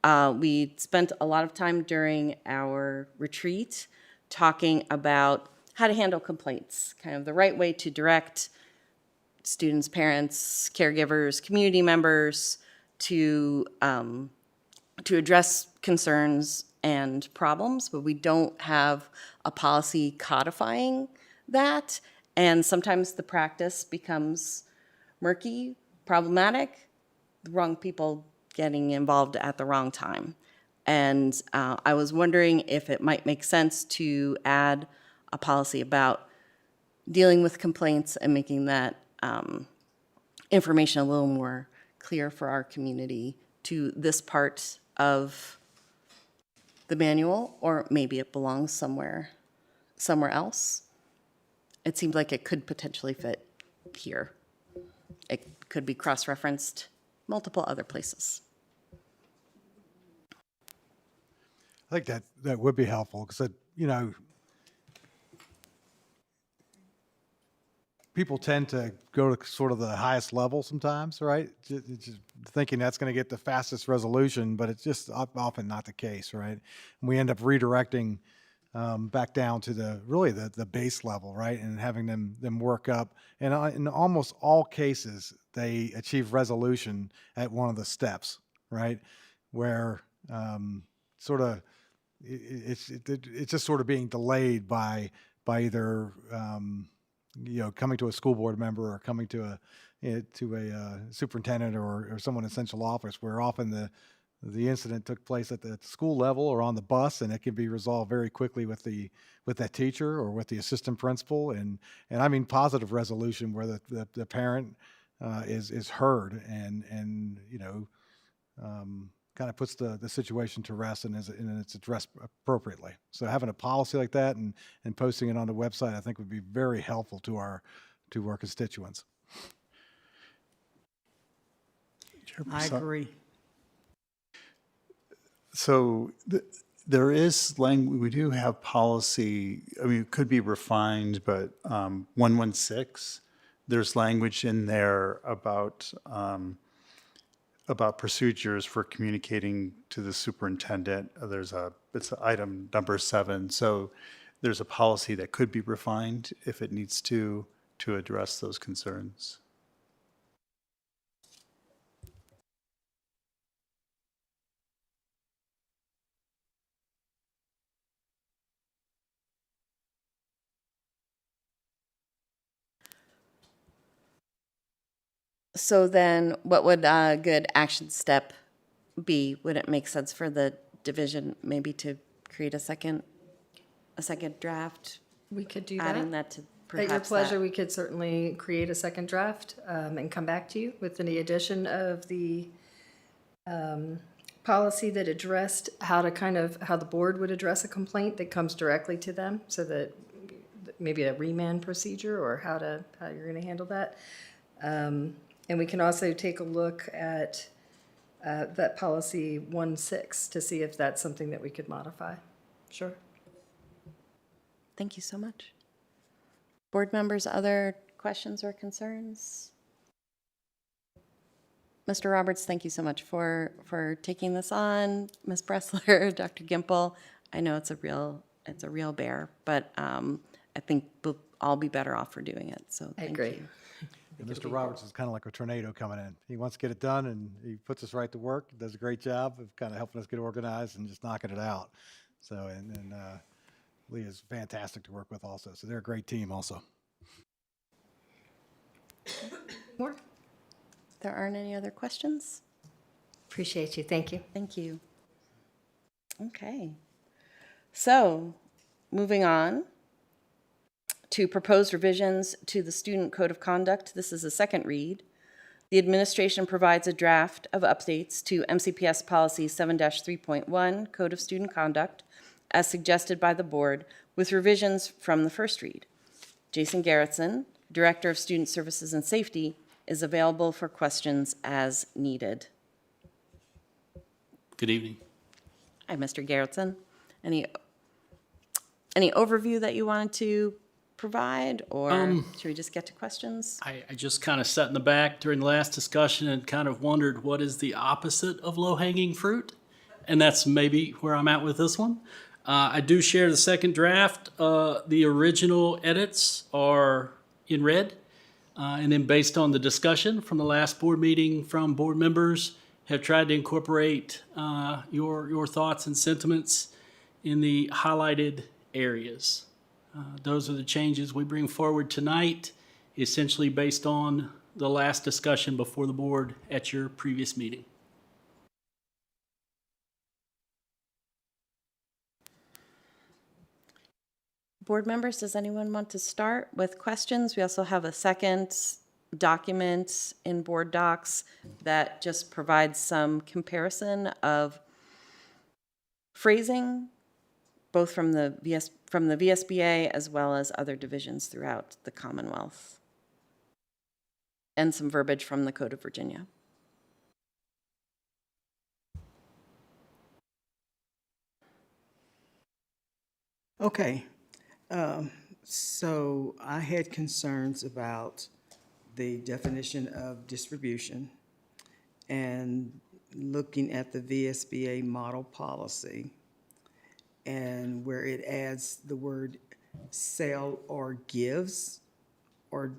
We spent a lot of time during our retreat talking about how to handle complaints, kind of the right way to direct students, parents, caregivers, community members to address concerns and problems, but we don't have a policy codifying that. And sometimes the practice becomes murky, problematic, the wrong people getting involved at the wrong time. And I was wondering if it might make sense to add a policy about dealing with complaints and making that information a little more clear for our community to this part of the manual, or maybe it belongs somewhere else. It seems like it could potentially fit here. It could be cross-referenced multiple other places. I think that would be helpful because, people tend to go to sort of the highest level sometimes, right? Just thinking that's going to get the fastest resolution, but it's just often not the case, right? And we end up redirecting back down to the base level, right? And having them work up. And in almost all cases, they achieve resolution at one of the steps, right? Where sort of it's just sort of being delayed by either coming to a school board member or coming to a superintendent or someone in central office, where often the incident took place at the school level or on the bus, and it can be resolved very quickly with that teacher or with the assistant principal, and I mean positive resolution where the parent is heard and kind of puts the situation to rest and it's addressed appropriately. So having a policy like that and posting it on the website, I think would be very helpful to our constituents. I agree. So there is language, we do have policy, I mean, it could be refined, but 116, there's language in there about procedures for communicating to the superintendent. It's item number 7. So there's a policy that could be refined if it needs to address those concerns. So then what would a good action step be? Would it make sense for the division maybe to create a second draft? We could do that. Adding that to perhaps At your pleasure, that. we could certainly create a second draft and come back to you with any addition of the policy that addressed how the board would address a complaint that comes directly to them, so that maybe a remand procedure or how you're going to handle that. And we can also take a look at that policy 16 to see if that's something that we could modify. Sure. Thank you so much. Board members, other questions or concerns? Mr. Roberts, thank you so much for taking this on. Ms. Bressler, Dr. Gimple, I know it's a real bear, but I think we'll all be better off for doing it. So thank you. And Mr. Roberts is kind of like a tornado coming in. He wants to get it done, and he puts us right to work. He does a great job of kind of helping us get organized and just knocking it out. So, and Lee is fantastic to work with also. So they're a great team also. More? There aren't any other questions? Appreciate you. Thank you. Thank you. Okay. So, moving on to proposed revisions to the Student Code of Conduct. This is a second read. The administration provides a draft of updates to MCPS Policy 7-3.1, Code of Student Conduct, as suggested by the board, with revisions from the first read. Jason Garrettson, Director of Student Services and Safety, is available for questions as needed. Good evening. Hi, Mr. Garrettson. Any overview that you wanted to provide, or should we just get to questions? I just kind of sat in the back during the last discussion and kind of wondered what is the opposite of low-hanging fruit, and that's maybe where I'm at with this one. I do share the second draft. The original edits are in red, and then based on the discussion from the last board meeting from board members, have tried to incorporate your thoughts and sentiments in the highlighted areas. Those are the changes we bring forward tonight, essentially based on the last discussion before the board at your previous meeting. Board members, does anyone want to start with questions? We also have a second document in board docs that just provides some comparison of phrasing, both from the VSBA as well as other divisions throughout the Commonwealth, and some verbiage from the Code of Virginia. Okay, so I had concerns about the definition of distribution and looking at the VSBA model policy and where it adds the word sell or gives or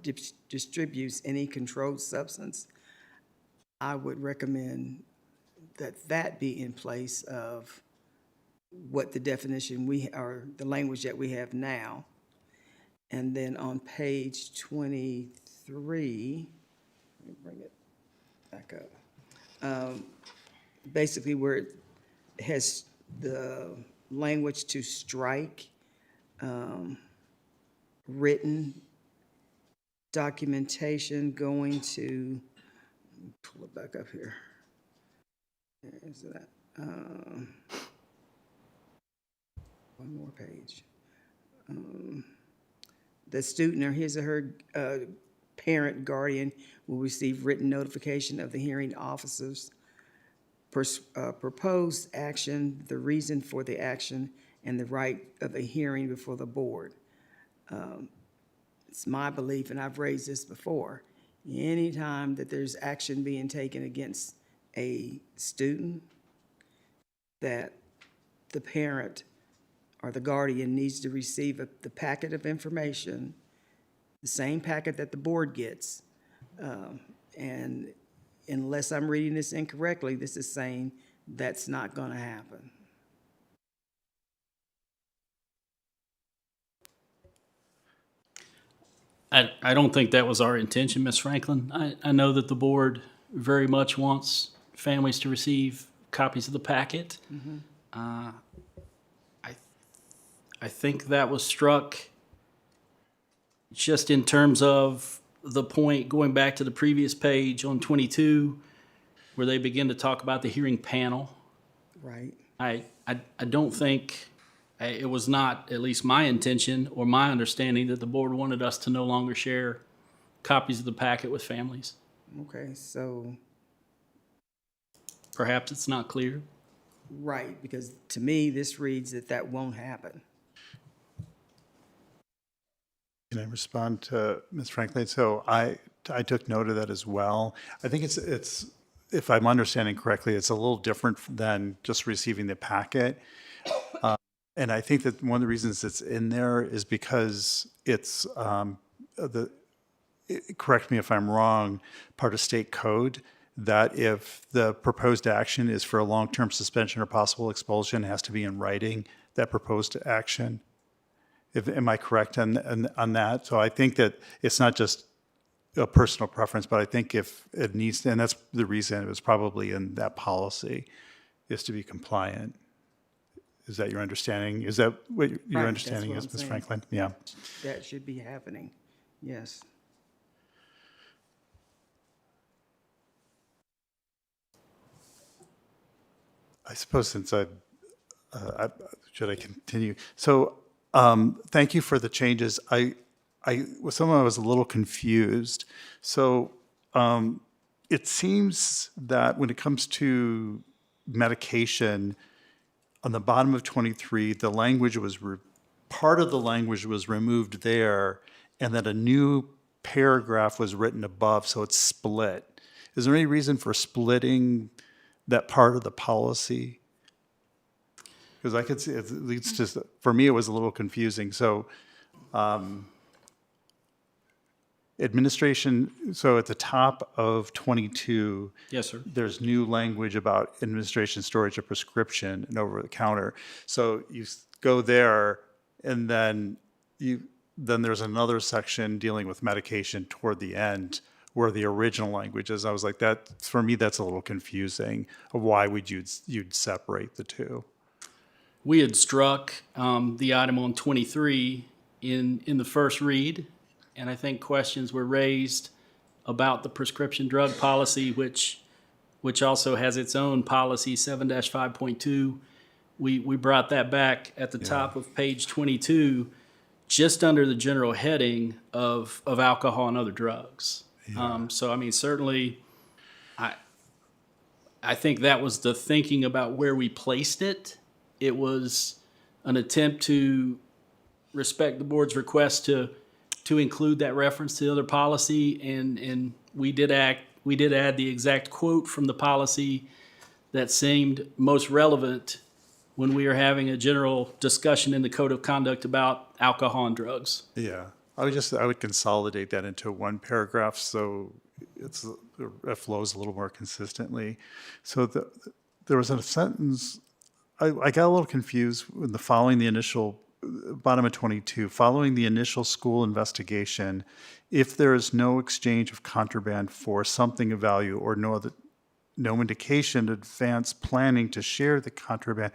distributes any controlled substance. I would recommend that that be in place of what the definition or the language that we have now. And then on page 23, let me bring it back up. Basically where it has the language to strike, written documentation going to, pull it back up here. There's that. One more page. The student or his or her parent, guardian will receive written notification of the hearing officer's proposed action, the reason for the action, and the right of a hearing before the board. It's my belief, and I've raised this before, anytime that there's action being taken against a student, that the parent or the guardian needs to receive the packet of information, the same packet that the board gets. And unless I'm reading this incorrectly, this is saying that's not going to happen. I don't think that was our intention, Ms. Franklin. I know that the board very much wants families to receive copies of the packet. I think that was struck just in terms of the point, going back to the previous page on 22, where they begin to talk about the hearing panel. Right. I don't think, it was not at least my intention or my understanding that the board wanted us to no longer share copies of the packet with families. Okay, so. Perhaps it's not clear. Right, because to me, this reads that that won't happen. Can I respond to Ms. Franklin? So I took note of that as well. I think it's if I'm understanding correctly, it's a little different than just receiving the packet. And I think that one of the reasons it's in there is because it's correct me if I'm wrong, part of state code, that if the proposed action is for a long-term suspension or possible expulsion, it has to be in writing, that proposed action. Am I correct on that? So I think that it's not just a personal preference, but I think if it needs to, and that's the reason it was probably in that policy, is to be compliant. Is that your understanding? Is that what your understanding is, Ms. Franklin? Yeah. That should be happening, yes. I suppose since should I continue? So thank you for the changes. Somehow I was a little confused. So it seems that when it comes to medication, on the bottom of 23, the language was, part of the language was removed there, and that a new paragraph was written above, so it's split. Is there any reason for splitting that part of the policy? Because I could see, at least just, for me, it was a little confusing. So administration, so at the top of 22, yes, sir, there's new language about administration, storage of prescription and over the counter. So you go there, and then there's another section dealing with medication toward the end where the original language is. I was like, that, for me, that's a little confusing of why you'd separate the two. We had struck the item on 23 in the first read, and I think questions were raised about the prescription drug policy, which also has its own policy, 7-5.2. We brought that back at the top of page 22, just under the general heading of alcohol and other drugs. So, I mean, certainly, I think that was the thinking about where we placed it. It was an attempt to respect the board's request to include that reference to the other policy, and we did add the exact quote from the policy that seemed most relevant when we are having a general discussion in the code of conduct about alcohol and drugs. Yeah, I would consolidate that into one paragraph so it flows a little more consistently. So there was a sentence, I got a little confused with following the initial, bottom of 22, following the initial school investigation, if there is no exchange of contraband for something of value or no indication of advanced planning to share the contraband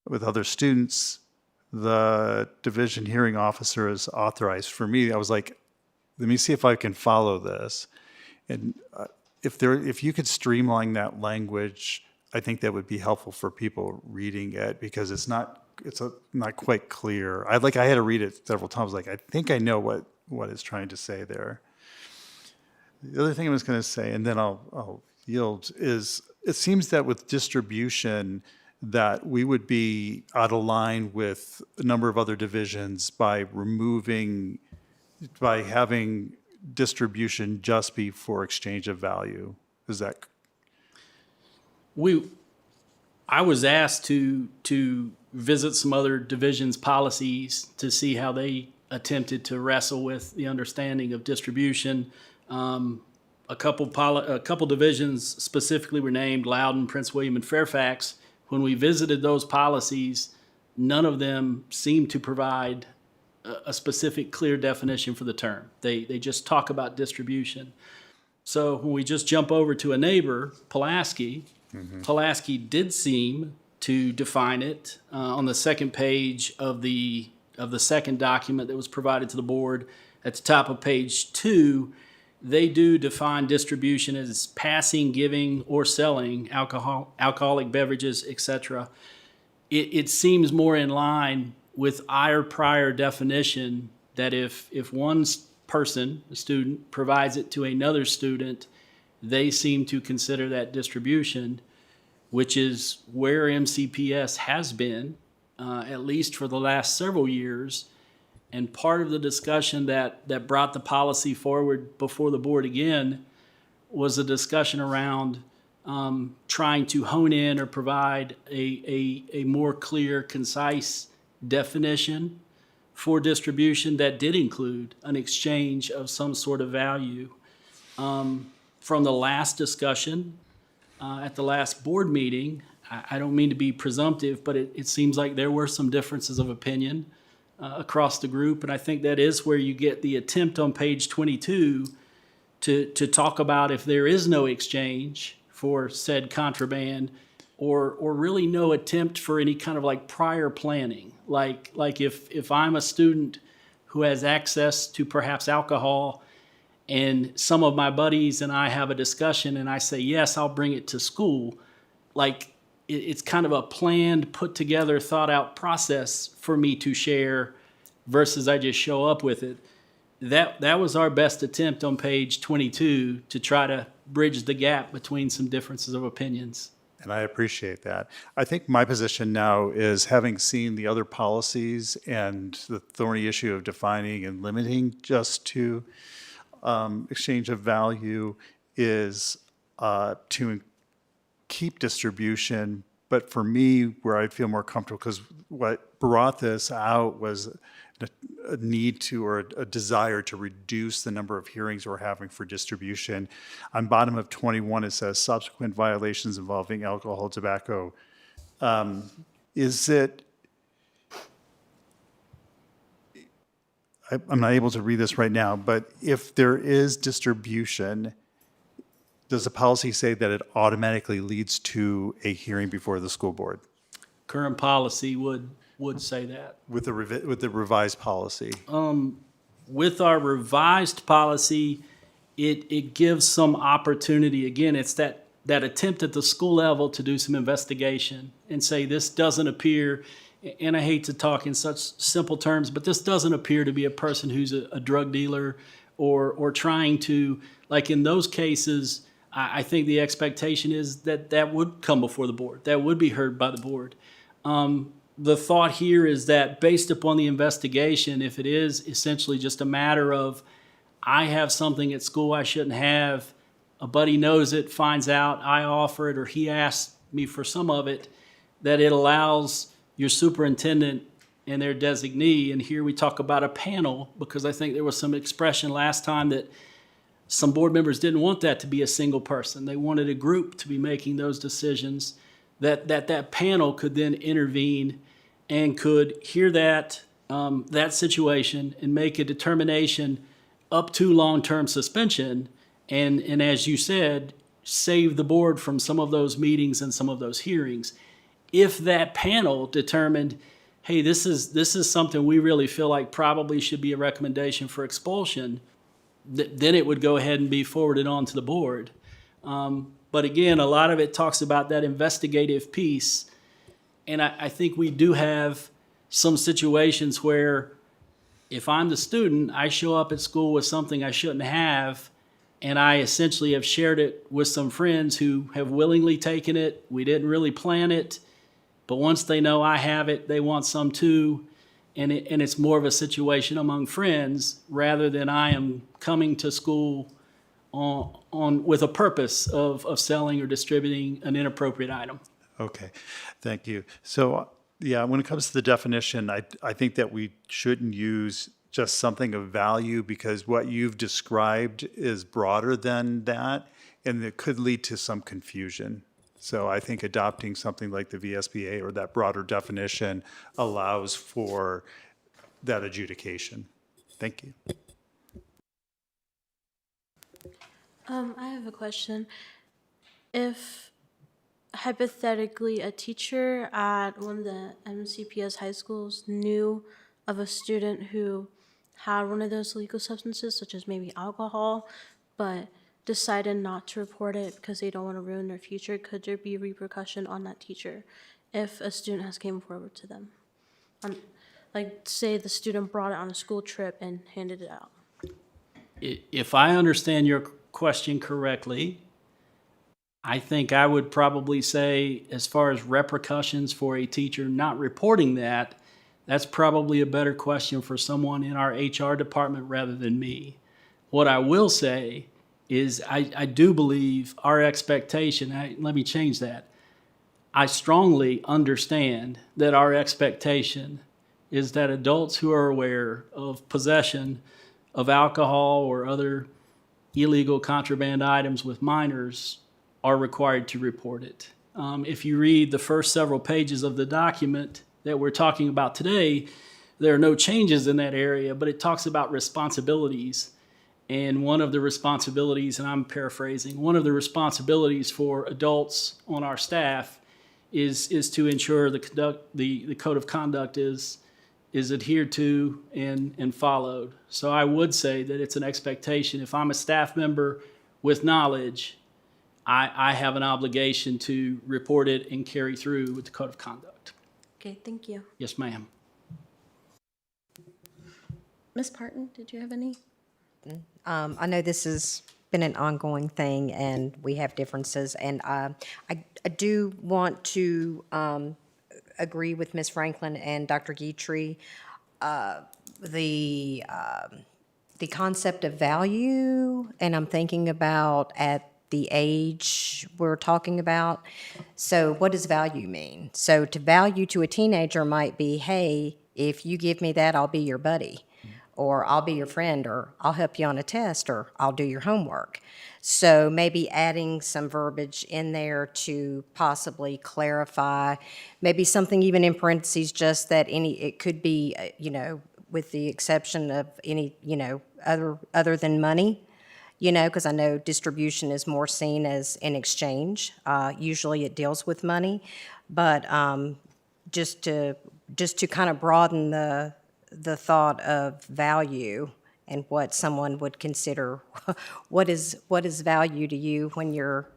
with other students, the division hearing officer is authorized. For me, I was like, let me see if I can follow this. And if you could streamline that language, I think that would be helpful for people reading it, because it's not quite clear. I had to read it several times. Like, I think I know what it's trying to say there. The other thing I was going to say, and then I'll yield, is it seems that with distribution that we would be out of line with a number of other divisions by having distribution just be for exchange of value. Is that? I was asked to visit some other divisions' policies to see how they attempted to wrestle with the understanding of distribution. A couple divisions specifically were named, Loudoun, Prince William, and Fairfax. When we visited those policies, none of them seemed to provide a specific, clear definition for the term. They just talk about distribution. So when we just jump over to a neighbor, Pulaski, Pulaski did seem to define it on the second page of the second document that was provided to the board. At the top of page 2, they do define distribution as passing, giving, or selling alcoholic beverages, etc. It seems more in line with our prior definition that if one person, a student, provides it to another student, they seem to consider that distribution, which is where MCPS has been, at least for the last several years. And part of the discussion that brought the policy forward before the board again was a discussion around trying to hone in or provide a more clear, concise definition for distribution that did include an exchange of some sort of value. From the last discussion at the last board meeting, I don't mean to be presumptive, but it seems like there were some differences of opinion across the group, and I think that is where you get the attempt on page 22 to talk about if there is no exchange for said contraband, or really no attempt for any kind of like prior planning. Like if I'm a student who has access to perhaps alcohol, and some of my buddies and I have a discussion and I say, yes, I'll bring it to school, like it's kind of a planned, put together, thought out process for me to share versus I just show up with it. That was our best attempt on page 22 to try to bridge the gap between some differences of opinions. And I appreciate that. I think my position now is, having seen the other policies and the thorny issue of defining and limiting just to exchange of value, is to keep distribution. But for me, where I'd feel more comfortable, because what brought this out was a need to, or a desire to, reduce the number of hearings we're having for distribution. On bottom of 21, it says subsequent violations involving alcohol, tobacco. Is it, I'm not able to read this right now, but if there is distribution, does the policy say that it automatically leads to a hearing before the school board? Current policy would would say that. With the revised policy? With our revised policy, it gives some opportunity. Again, it's that attempt at the school level to do some investigation and say, this doesn't appear, and I hate to talk in such simple terms, but this doesn't appear to be a person who's a drug dealer or trying to, like in those cases, I think the expectation is that would come before the board. That would be heard by the board. The thought here is that based upon the investigation, if it is essentially just a matter of, I have something at school I shouldn't have, a buddy knows it, finds out, I offer it, or he asks me for some of it, that it allows your superintendent and their designee, and here we talk about a panel, because I think there was some expression last time that some board members didn't want that to be a single person. They wanted a group to be making those decisions, that panel could then intervene and could hear that situation and make a determination up to long-term suspension, and as you said, save the board from some of those meetings and some of those hearings. If that panel determined, hey, this is something we really feel like probably should be a recommendation for expulsion, then it would go ahead and be forwarded on to the board. But again, a lot of it talks about that investigative piece, and I think we do have some situations where if I'm the student, I show up at school with something I shouldn't have, and I essentially have shared it with some friends who have willingly taken it. We didn't really plan it, but once they know I have it, they want some too, and it's more of a situation among friends rather than I am coming to school on with a purpose of selling or distributing an inappropriate item. Okay, thank you. So, yeah, when it comes to the definition, I think that we shouldn't use just something of value, because what you've described is broader than that, and it could lead to some confusion. So I think adopting something like the VSBA or that broader definition allows for that adjudication. Thank you. I have a question. If hypothetically a teacher at one of the MCPS high schools knew of a student who had one of those illegal substances, such as maybe alcohol, but decided not to report it because they don't want to ruin their future, could there be repercussion on that teacher if a student has came forward to them? Like, say the student brought it on a school trip and handed it out. If I understand your question correctly, I think I would probably say, as far as repercussions for a teacher not reporting that, that's probably a better question for someone in our HR department rather than me. What I will say is I do believe our expectation, let me change that. I strongly understand that our expectation is that adults who are aware of possession of alcohol or other illegal contraband items with minors are required to report it. If you read the first several pages of the document that we're talking about today, there are no changes in that area, but it talks about responsibilities. And one of the responsibilities, and I'm paraphrasing, one of the responsibilities for adults on our staff is to ensure the code of conduct is adhered to and followed. So I would say that it's an expectation. If I'm a staff member with knowledge, I have an obligation to report it and carry through with the code of conduct. Okay, thank you. Yes, ma'am. Ms. Parton, did you have any? I know this has been an ongoing thing, and we have differences, and I do want to agree with Ms. Franklin and Dr. Guitry. The concept of value, and I'm thinking about at the age we're talking about. So what does value mean? So to value to a teenager might be, hey, if you give me that, I'll be your buddy, or I'll be your friend, or I'll help you on a test, or I'll do your homework. So maybe adding some verbiage in there to possibly clarify, maybe something even in parentheses, just that it could be, with the exception of any, other than money, because I know distribution is more seen as an exchange. Usually it deals with money, but just to kind of broaden the thought of value and what someone would consider, what is value to you when you're,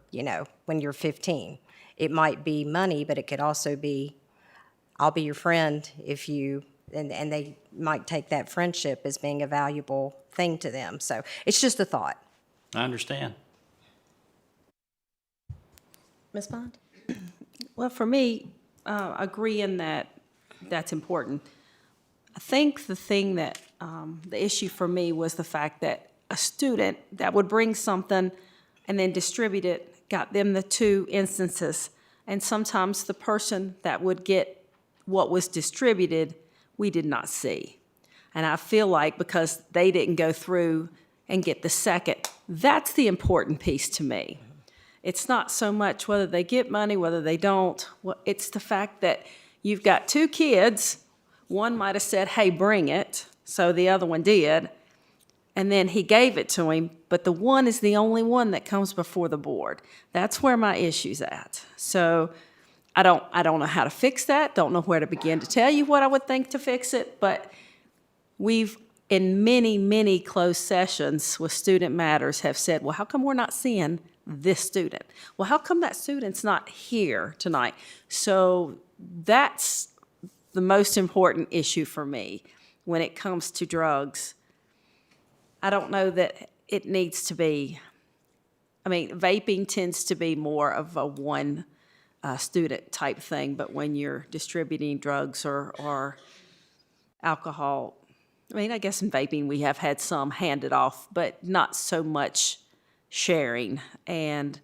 when you're 15. It might be money, but it could also be, I'll be your friend if you, and they might take that friendship as being a valuable thing to them. So it's just a thought. I understand. Ms. Bond? Well, for me, agreeing that that's important, I think the thing that, the issue for me was the fact that a student that would bring something and then distribute it, got them the two instances. And sometimes the person that would get what was distributed, we did not see. And I feel like because they didn't go through and get the second, that's the important piece to me. It's not so much whether they get money, whether they don't. It's the fact that you've got two kids. One might have said, hey, bring it. So the other one did. And then he gave it to him. But the one is the only one that comes before the board. That's where my issue's at. So I don't know how to fix that. Don't know where to begin to tell you what I would think to fix it. But we've, in many, many closed sessions with Student Matters, have said, well, how come we're not seeing this student? Well, how come that student's not here tonight? So that's the most important issue for me when it comes to drugs. I don't know that it needs to be, I mean, vaping tends to be more of a one student type thing, but when you're distributing drugs or alcohol, I mean, I guess in vaping we have had some handed off, but not so much sharing. And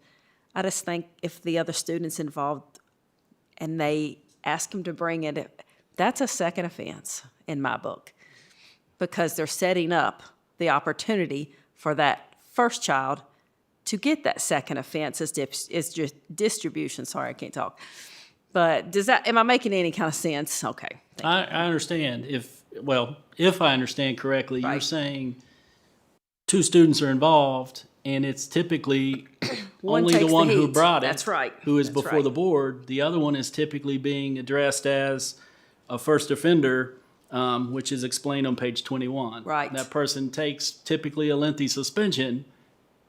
I just think if the other student's involved and they ask them to bring it, that's a second offense in my book, because they're setting up the opportunity for that first child to get that second offense as just distribution. Sorry, I can't talk. But am I making any kind of sense? Okay. I understand. If I understand correctly, you're saying two students are involved, and it's typically only the takes one the who heat. brought it. That's right. Who is That's before right. the board. The other one is typically being addressed as a first offender, which is explained on page 21. Right. That person takes typically a lengthy suspension,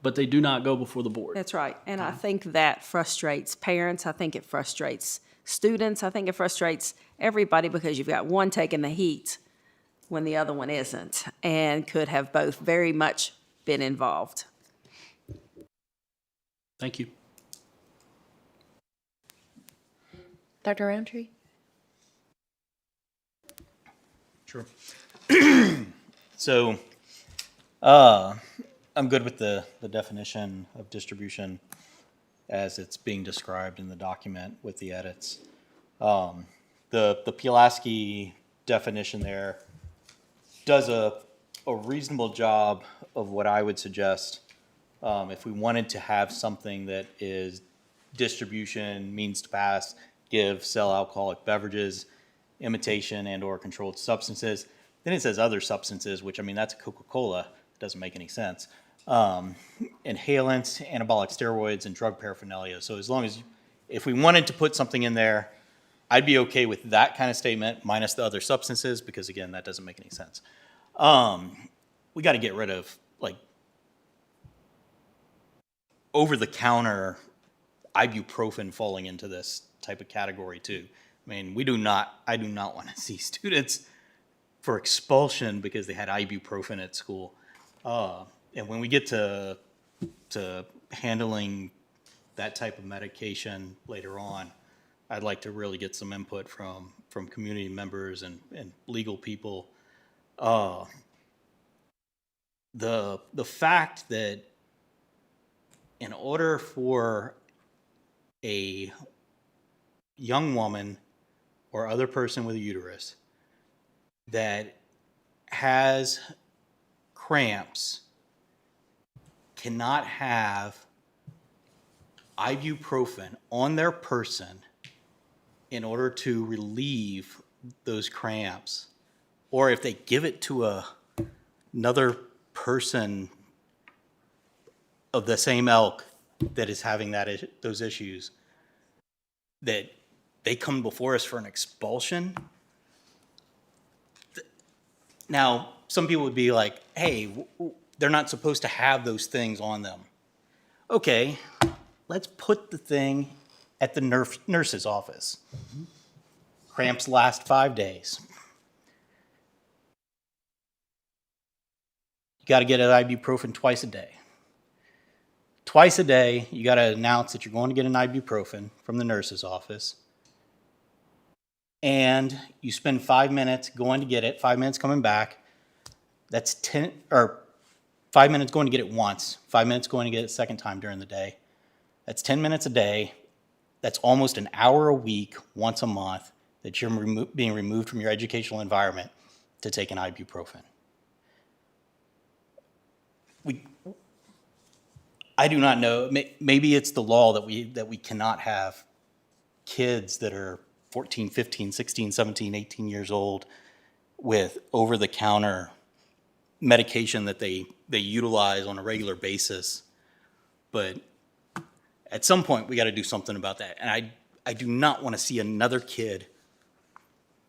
but they do not go before the board. That's right. And I think that frustrates parents. I think it frustrates students. I think it frustrates everybody because you've got one taking the heat when the other one isn't, and could have both very much been involved. Thank you. Dr. Roundtree? Sure. So, I'm good with the definition of distribution as it's being described in the document with the edits. The Pulaski definition there does a reasonable job of what I would suggest if we wanted to have something that is distribution, means to pass, give, sell alcoholic beverages, imitation and or controlled substances. Then it says other substances, which, I mean, that's a Coca-Cola. It doesn't make any sense. Inhalants, anabolic steroids, and drug paraphernalia. So as long as, if we wanted to put something in there, I'd be okay with that kind of statement minus the other substances, because again, that doesn't make any sense. We got to get rid of like over-the-counter ibuprofen falling into this type of category too. I mean, I do not want to see students for expulsion because they had ibuprofen at school. And when we get to handling that type of medication later on, I'd like to really get some input from community members and legal people. The fact that in order for a young woman or other person with a uterus that has cramps cannot have ibuprofen on their person in order to relieve those cramps, or if they give it to another person of the same ilk that is having those issues, that they come before us for an expulsion. Now, some people would be like, hey, they're not supposed to have those things on them. Okay, let's put the thing at the nurse's office. Cramps last 5 days. You got to get an ibuprofen twice a day. Twice a day, you got to announce that you're going to get an ibuprofen from the nurse's office. And you spend 5 minutes going to get it, 5 minutes coming back. That's 10, or 5 minutes going to get it once, 5 minutes going to get it a second time during the day. That's 10 minutes a day. That's almost an hour a week, once a month, that you're being removed from your educational environment to take an ibuprofen. I do not know. Maybe it's the law that we cannot have kids that are 14, 15, 16, 17, 18 years old with over-the-counter medication that they utilize on a regular basis. But at some point, we got to do something about that. And I do not want to see another kid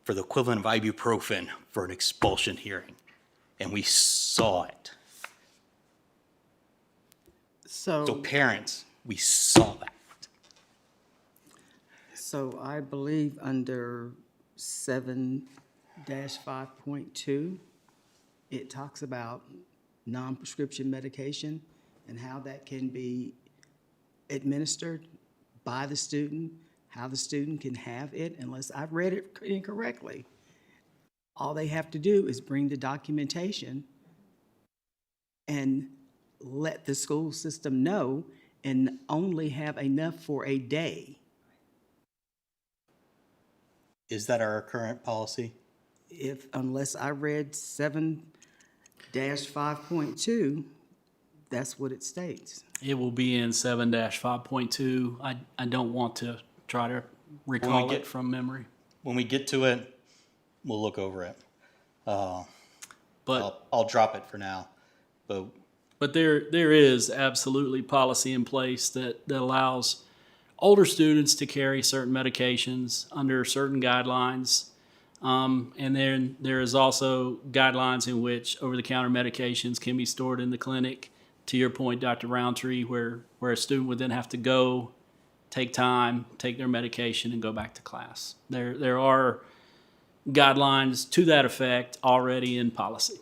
for the equivalent of ibuprofen for an expulsion hearing. And we saw it. So parents, we saw that. So I believe under 7-5.2, it talks about non-prescription medication and how that can be administered by the student, how the student can have it, unless I've read it incorrectly. All they have to do is bring the documentation and let the school system know and only have enough for a day. Is that our current policy? Unless I read 7-5.2, that's what it states. It will be in 7-5.2. I don't want to try to recall it from memory. When we get to it, we'll look over it. But I'll drop it for now. But there is absolutely policy in place that allows older students to carry certain medications under certain guidelines. And then there is also guidelines in which over-the-counter medications can be stored in the clinic. To your point, Dr. Roundtree, where a student would then have to go, take time, take their medication, and go back to class. There are guidelines to that effect already in policy.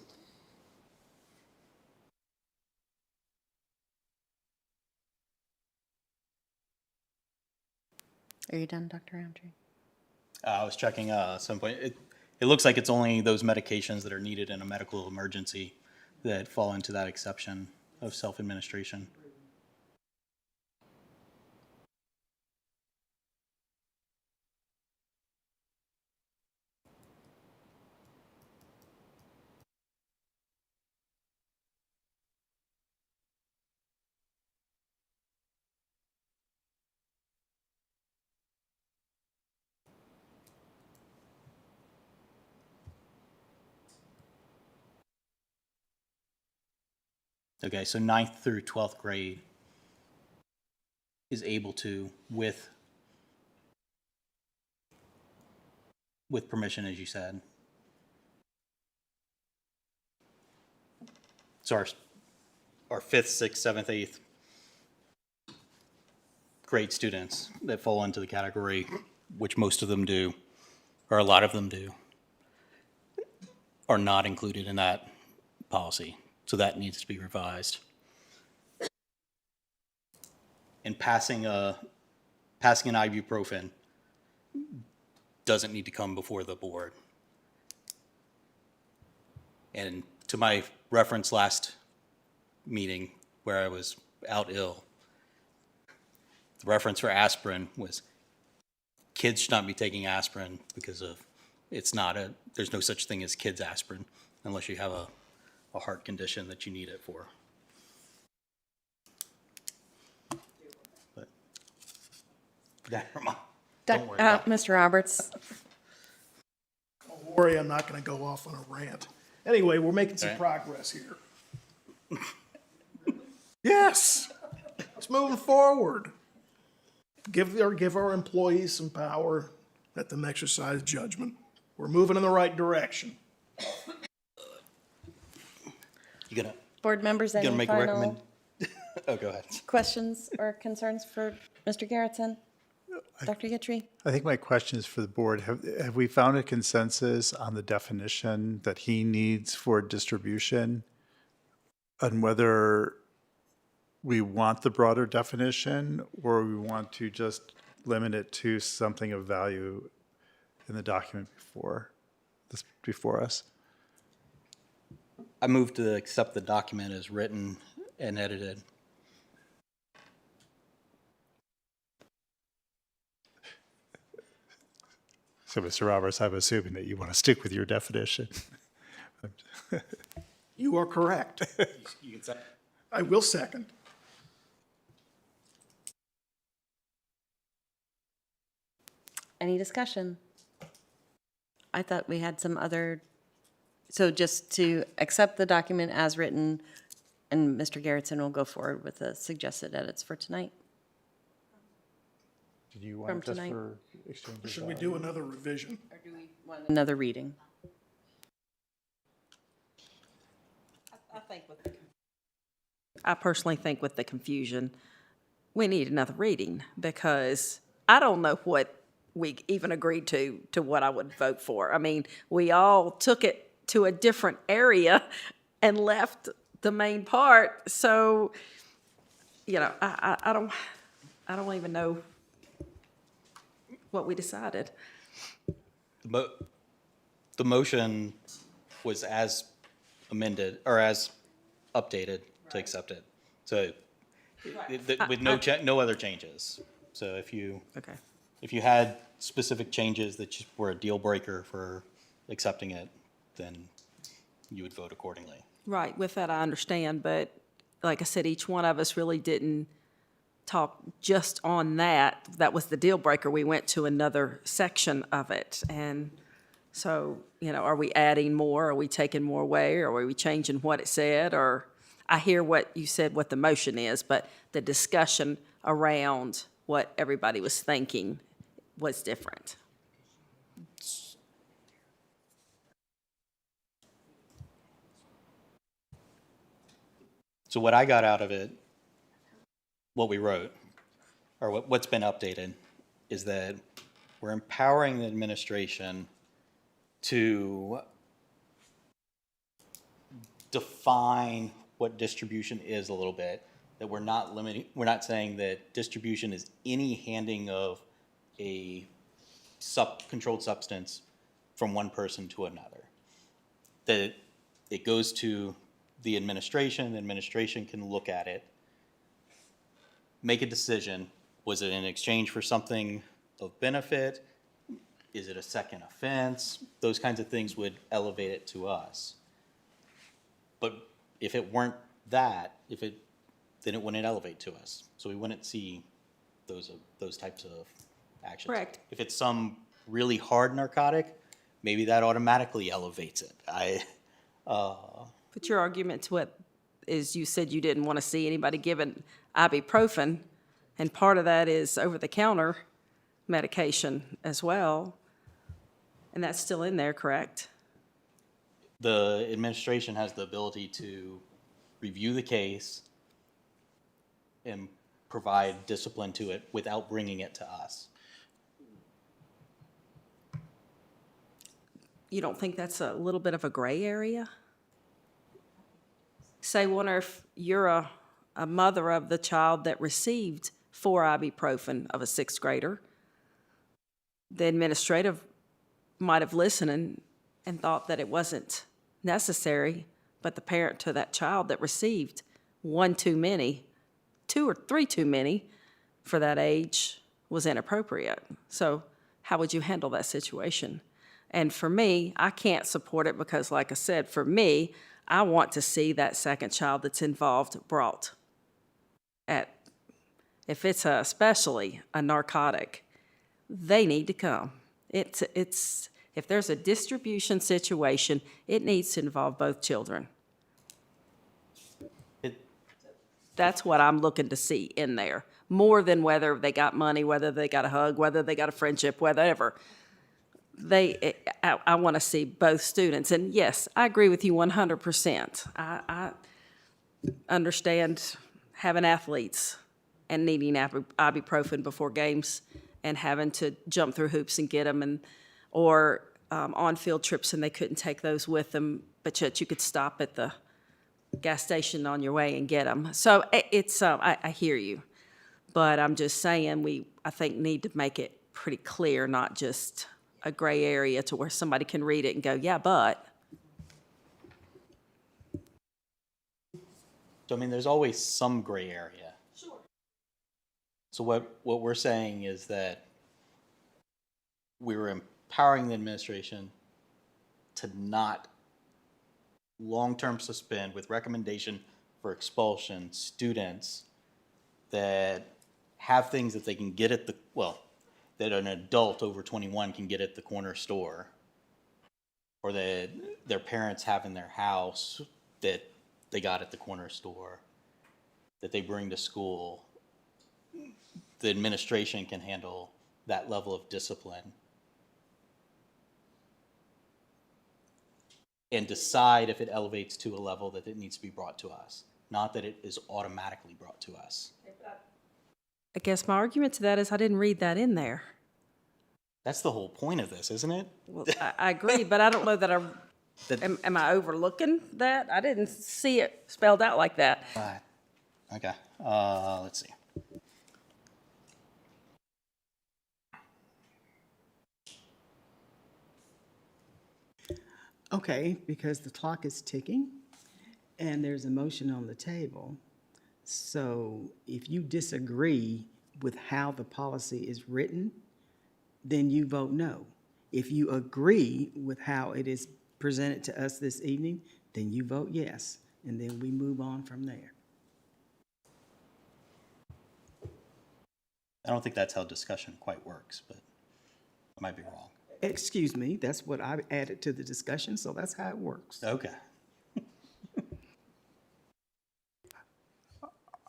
Are you done, Dr. Roundtree? I was checking some point. It looks like it's only those medications that are needed in a medical emergency that fall into that exception of self-administration. Okay, so 9th through 12th grade is able to, with permission, as you said. So our 5th, 6th, 7th, 8th grade students that fall into the category, which most of them do, or a lot of them do, are not included in that policy. So that needs to be revised. And passing an ibuprofen doesn't need to come before the board. And to my reference last meeting where I was out ill, the reference for aspirin was kids should not be taking aspirin because of there's no such thing as kids aspirin unless you have a heart condition that you need it for. But never mind. Don't worry about it. Mr. Roberts? Don't worry, I'm not going to go off on a rant. Anyway, we're making some progress here. Yes, it's moving forward. Give our employees some power, let them exercise judgment. We're moving in the right direction. You gonna, Board members, you any gonna make a final recommend? Oh, go ahead. questions or concerns for Mr. Garrettson? Dr. Yitri? I think my question is for the board. Have we found a consensus on the definition that he needs for distribution? And whether we want the broader definition or we want to just limit it to something of value in the document before us? I move to accept the document as written and edited. So, Mr. Roberts, I'm assuming that you want to stick with your definition. You are correct. You can second. I will second. Any discussion? I thought we had some other, so just to accept the document as written, and Mr. Garrettson will go forward with the suggested edits for tonight. Did you From want just tonight. for exchange? Should we do another revision? Or do we want another reading? I personally think with the confusion, we need another reading because I don't know what we even agreed to what I would vote for. I mean, we all took it to a different area and left the main part. So, you know, I don't even know what we decided. The motion was as amended, or as updated to accept it. So, with no other changes. So if you had specific changes that just were a deal breaker for accepting it, then you would vote accordingly. Right, with that I understand, but like I said, each one of us really didn't talk just on that. That was the deal breaker. We went to another section of it. And so, you know, are we adding more? Are we taking more away? Or are we changing what it said? Or I hear what you said, what the motion is, but the discussion around what everybody was thinking was different. So what I got out of it, what we wrote, or what's been updated, is that we're empowering the administration to define what distribution is a little bit, that we're not saying that distribution is any handing of a controlled substance from one person to another. That it goes to the administration can look at it, make a decision. Was it in exchange for something of benefit? Is it a second offense? Those kinds of things would elevate it to us. But if it weren't that, then it wouldn't elevate to us. So we wouldn't see those types of actions. Correct. If it's some really hard narcotic, maybe that automatically elevates it. But your argument to what is you said you didn't want to see anybody given ibuprofen, and part of that is over-the-counter medication as well, and that's still in there, correct? The administration has the ability to review the case and provide discipline to it without bringing it to us. You don't think that's a little bit of a gray area? Say, wonder if you're a mother of the child that received 4 ibuprofen of a 6th grader. The administrative might have listened and thought that it wasn't necessary, but the parent to that child that received 1 too many, 2 or 3 too many for that age was inappropriate. So how would you handle that situation? And for me, I can't support it because, like I said, for me, I want to see that second child that's involved brought at, if it's especially a narcotic, they need to come. If there's a distribution situation, it needs to involve both children. That's what I'm looking to see in there, more than whether they got money, whether they got a hug, whether they got a friendship, whatever. I want to see both students. And yes, I agree with you 100%. I understand having athletes and needing ibuprofen before games and having to jump through hoops and get them, or on field trips and they couldn't take those with them, but yet you could stop at the gas station on your way and get them. So it's I hear you, but I'm just saying I think need to make it pretty clear, not just a gray area to where somebody can read it and go, yeah, but. So, I mean, there's always some gray area. Sure. So what we're saying is that we were empowering the administration to not long-term suspend with recommendation for expulsion students that have things that they can get at that an adult over 21 can get at the corner store, or that their parents have in their house that they got at the corner store, that they bring to school. The administration can handle that level of discipline and decide if it elevates to a level that it needs to be brought to us, not that it is automatically brought to us. I guess my argument to that is I didn't read that in there. That's the whole point of this, isn't it? Well, I agree, but I don't know that am I overlooking that? I didn't see it spelled out like that. Right. Okay. Let's see. Okay, because the clock is ticking and there's a motion on the table. So if you disagree with how the policy is written, then you vote no. If you agree with how it is presented to us this evening, then you vote yes, and then we move on from there. I don't think that's how discussion quite works, but I might be wrong. Excuse me, that's what I added to the discussion, so that's how it works. Okay.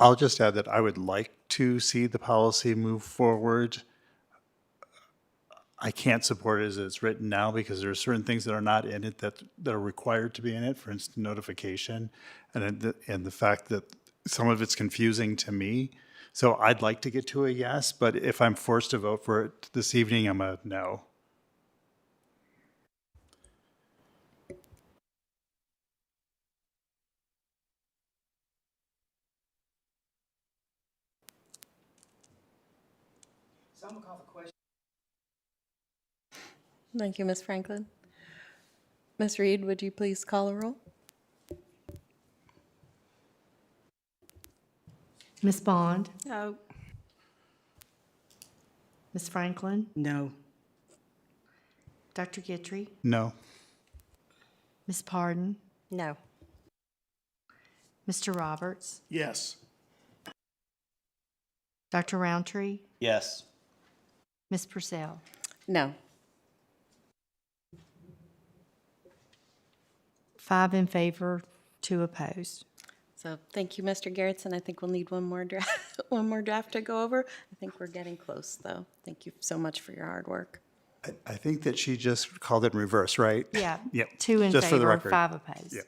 I'll just add that I would like to see the policy move forward. I can't support it as it's written now because there are certain things that are not in it that are required to be in it, for instance, notification, and the fact that some of it's confusing to me. So I'd like to get to a yes, but if I'm forced to vote for it this evening, I'm a no. Someone call the question. Thank you, Ms. Franklin. Ms. Reed, would you please call a roll? Ms. Bond? No. Ms. Franklin? No. Dr. Guitry? No. Ms. Pardon? No. Mr. Roberts? Yes. Dr. Roundtree? Yes. Ms. Purcell? No. 5 in favor, 2 opposed. So thank you, Mr. Garrettson. I think we'll need one more draft to go over. I think we're getting close, though. Thank you so much for your hard work. I think that she just called it in reverse, right? Yeah. Yep. 2 in Just for the favor, record. 5 opposed. Yeah.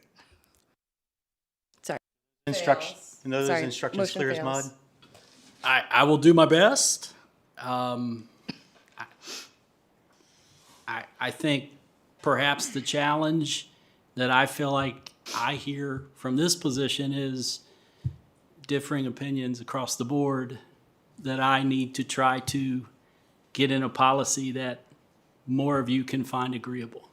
Sorry. Instructions. And those Sorry, instructions motion clear as fails. mud? I will do my best. I think perhaps the challenge that I feel like I hear from this position is differing opinions across the board that I need to try to get in a policy that more of you can find agreeable.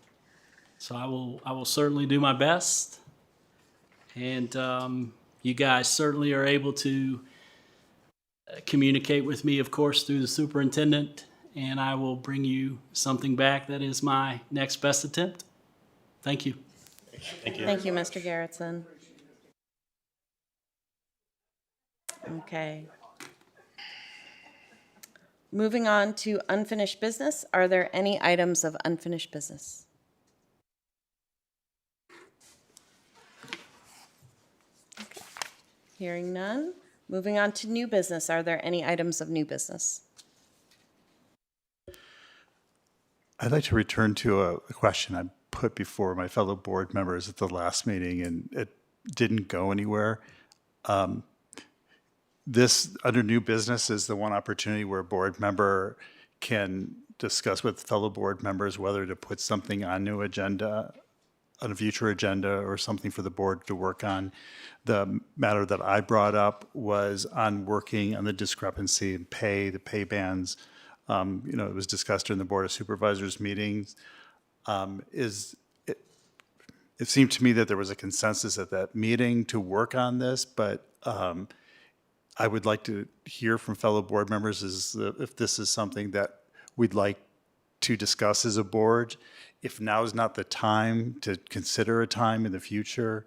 So I will certainly do my best. And you guys certainly are able to communicate with me, of course, through the superintendent, and I will bring you something back that is my next best attempt. Thank you. Thank you. Thank you, Mr. Garrettson. Okay. Moving on to unfinished business. Are there any items of unfinished business? Okay. Hearing none. Moving on to new business. Are there any items of new business? I'd like to return to a question I put before my fellow board members at the last meeting, and it didn't go anywhere. This, under new business, is the one opportunity where a board member can discuss with fellow board members whether to put something on new agenda, on a future agenda, or something for the board to work on. The matter that I brought up was on working on the discrepancy in pay, the pay bands. It was discussed during the Board of Supervisors meetings. It seemed to me that there was a consensus at that meeting to work on this, but I would like to hear from fellow board members if this is something that we'd like to discuss as a board. If now is not the time to consider a time in the future.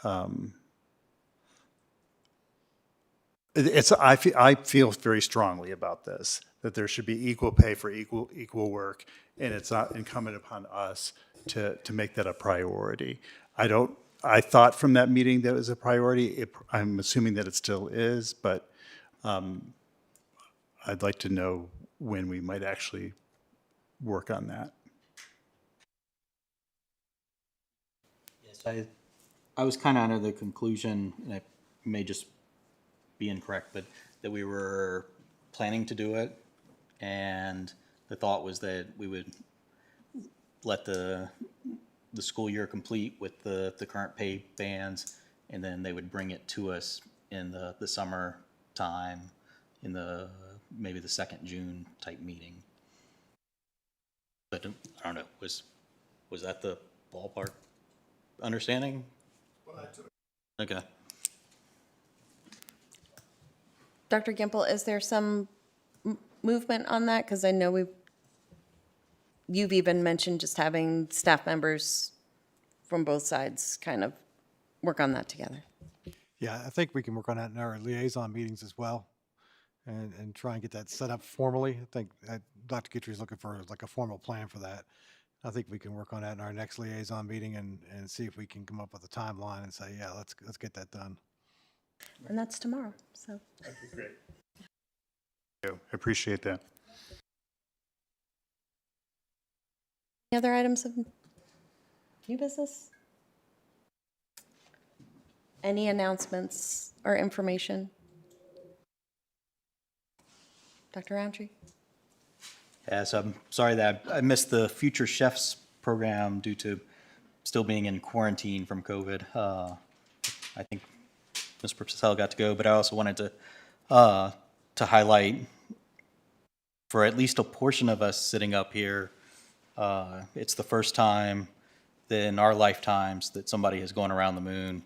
I feel very strongly about this, that there should be equal pay for equal work, and it's not incumbent upon us to make that a priority. I thought from that meeting that it was a priority. I'm assuming that it still is, but I'd like to know when we might actually work on that. Yes, I was kind of under the conclusion, and I may just be incorrect, but that we were planning to do it, and the thought was that we would let the school year complete with the current pay bands, and then they would bring it to us in the summer time, in maybe the 2nd June type meeting. But I don't know, was that the ballpark understanding? Okay. Dr. Gimple, is there some movement on that? Because I know you've even mentioned just having staff members from both sides kind of work on that together. Yeah, I think we can work on that in our liaison meetings as well, and try and get that set up formally. I think Dr. Guidry is looking for like a formal plan for that. I think we can work on that in our next liaison meeting and see if we can come up with a timeline and say, yeah, let's get that done. And that's tomorrow, so. That'd be great. I appreciate that. Any other items of new business? Any announcements or information? Dr. Roundtree? Yes, I'm sorry that I missed the Future Chefs program due to still being in quarantine from COVID. I think Ms. Purcell got to go, but I also wanted to highlight for at least a portion of us sitting up here, it's the first time that in our lifetimes that somebody has gone around the moon,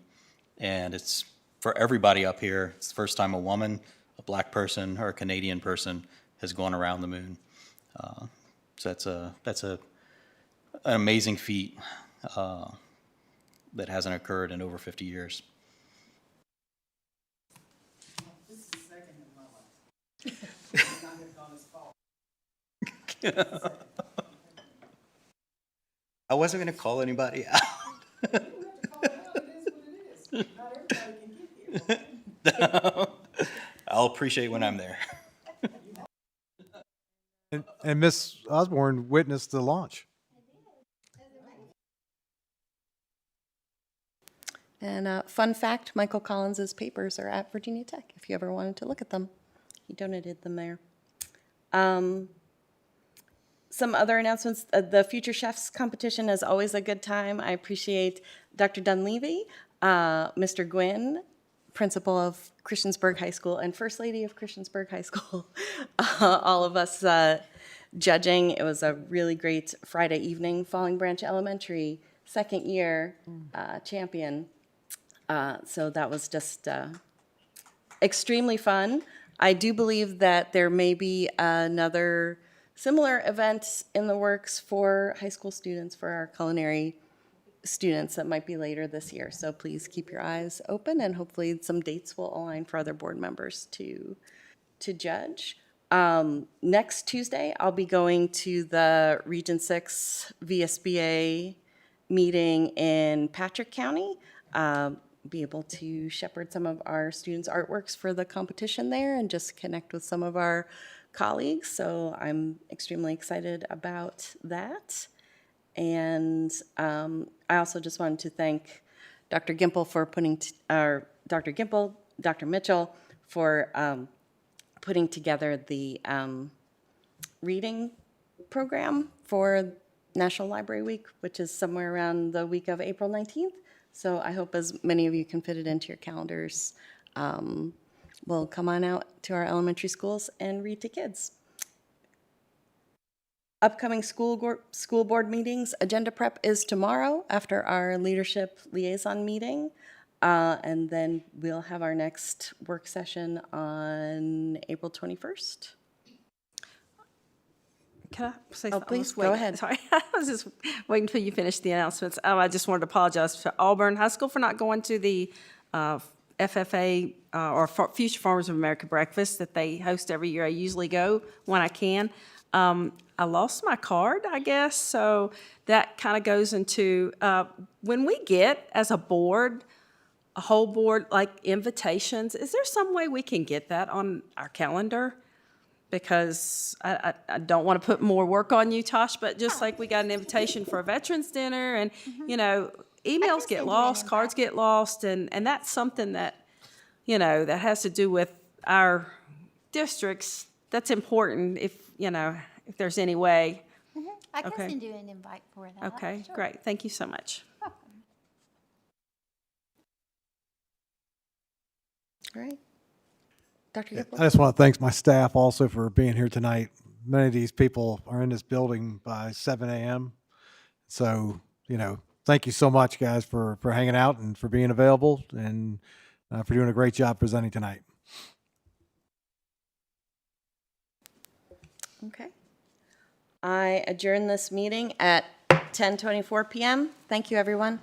and it's for everybody up here. It's the first time a woman, a black person, or a Canadian person has gone around the moon. So that's an amazing feat that hasn't occurred in over 50 years. I wasn't going to call anybody out. I'll appreciate when I'm there. And Ms. Osborne witnessed the launch. And fun fact, Michael Collins's papers are at Virginia Tech, if you ever wanted to look at them. He donated them there. Some other announcements. The Future Chefs competition is always a good time. I appreciate Dr. Dunleavy, Mr. Gwynn, principal of Christiansburg High School and First Lady of Christiansburg High School, all of us judging. It was a really great Friday evening. Falling Branch Elementary, 2nd year champion. So that was just extremely fun. I do believe that there may be another similar event in the works for high school students, for our culinary students, that might be later this year. So please keep your eyes open, and hopefully some dates will align for other board members to judge. Next Tuesday, I'll be going to the Region 6 VSBA meeting in Patrick County. Be able to shepherd some of our students' artworks for the competition there and just connect with some of our colleagues, so I'm extremely excited about that. And I also just wanted to thank Dr. Gimple for Dr. Gimple, Dr. Mitchell for putting together the reading program for National Library Week, which is somewhere around the week of April 19th. So I hope as many of you can fit it into your calendars, we'll come on out to our elementary schools and read to kids. Upcoming school board meetings, agenda prep is tomorrow after our leadership liaison meeting. And then we'll have our next work session on April 21st. Can I say Oh, something? please, Wait, go ahead. Sorry, I was just waiting until you finished the announcements. I just wanted to apologize to Auburn High School for not going to the FFA or Future Farmers of America breakfast that they host every year. I usually go when I can. I lost my card, I guess, so that kind of goes into when we get as a board, a whole board, like invitations, is there some way we can get that on our calendar? Because I don't want to put more work on you, Tosh, but just like we got an invitation for a veterans dinner and, you know, emails get lost, cards get lost, and that's something that, you know, that has to do with our districts. That's important if, you know, if there's any way. I can Okay. send you an invite for that. Okay, Sure. great. Thank you so much. All right. Dr. Gipple? I just want to thank my staff also for being here tonight. Many of these people are in this building by 7 a.m. So, you know, thank you so much, guys, for hanging out and for being available and for doing a great job presenting tonight. Okay. I adjourn this meeting at 10:24 p.m. Thank you, everyone.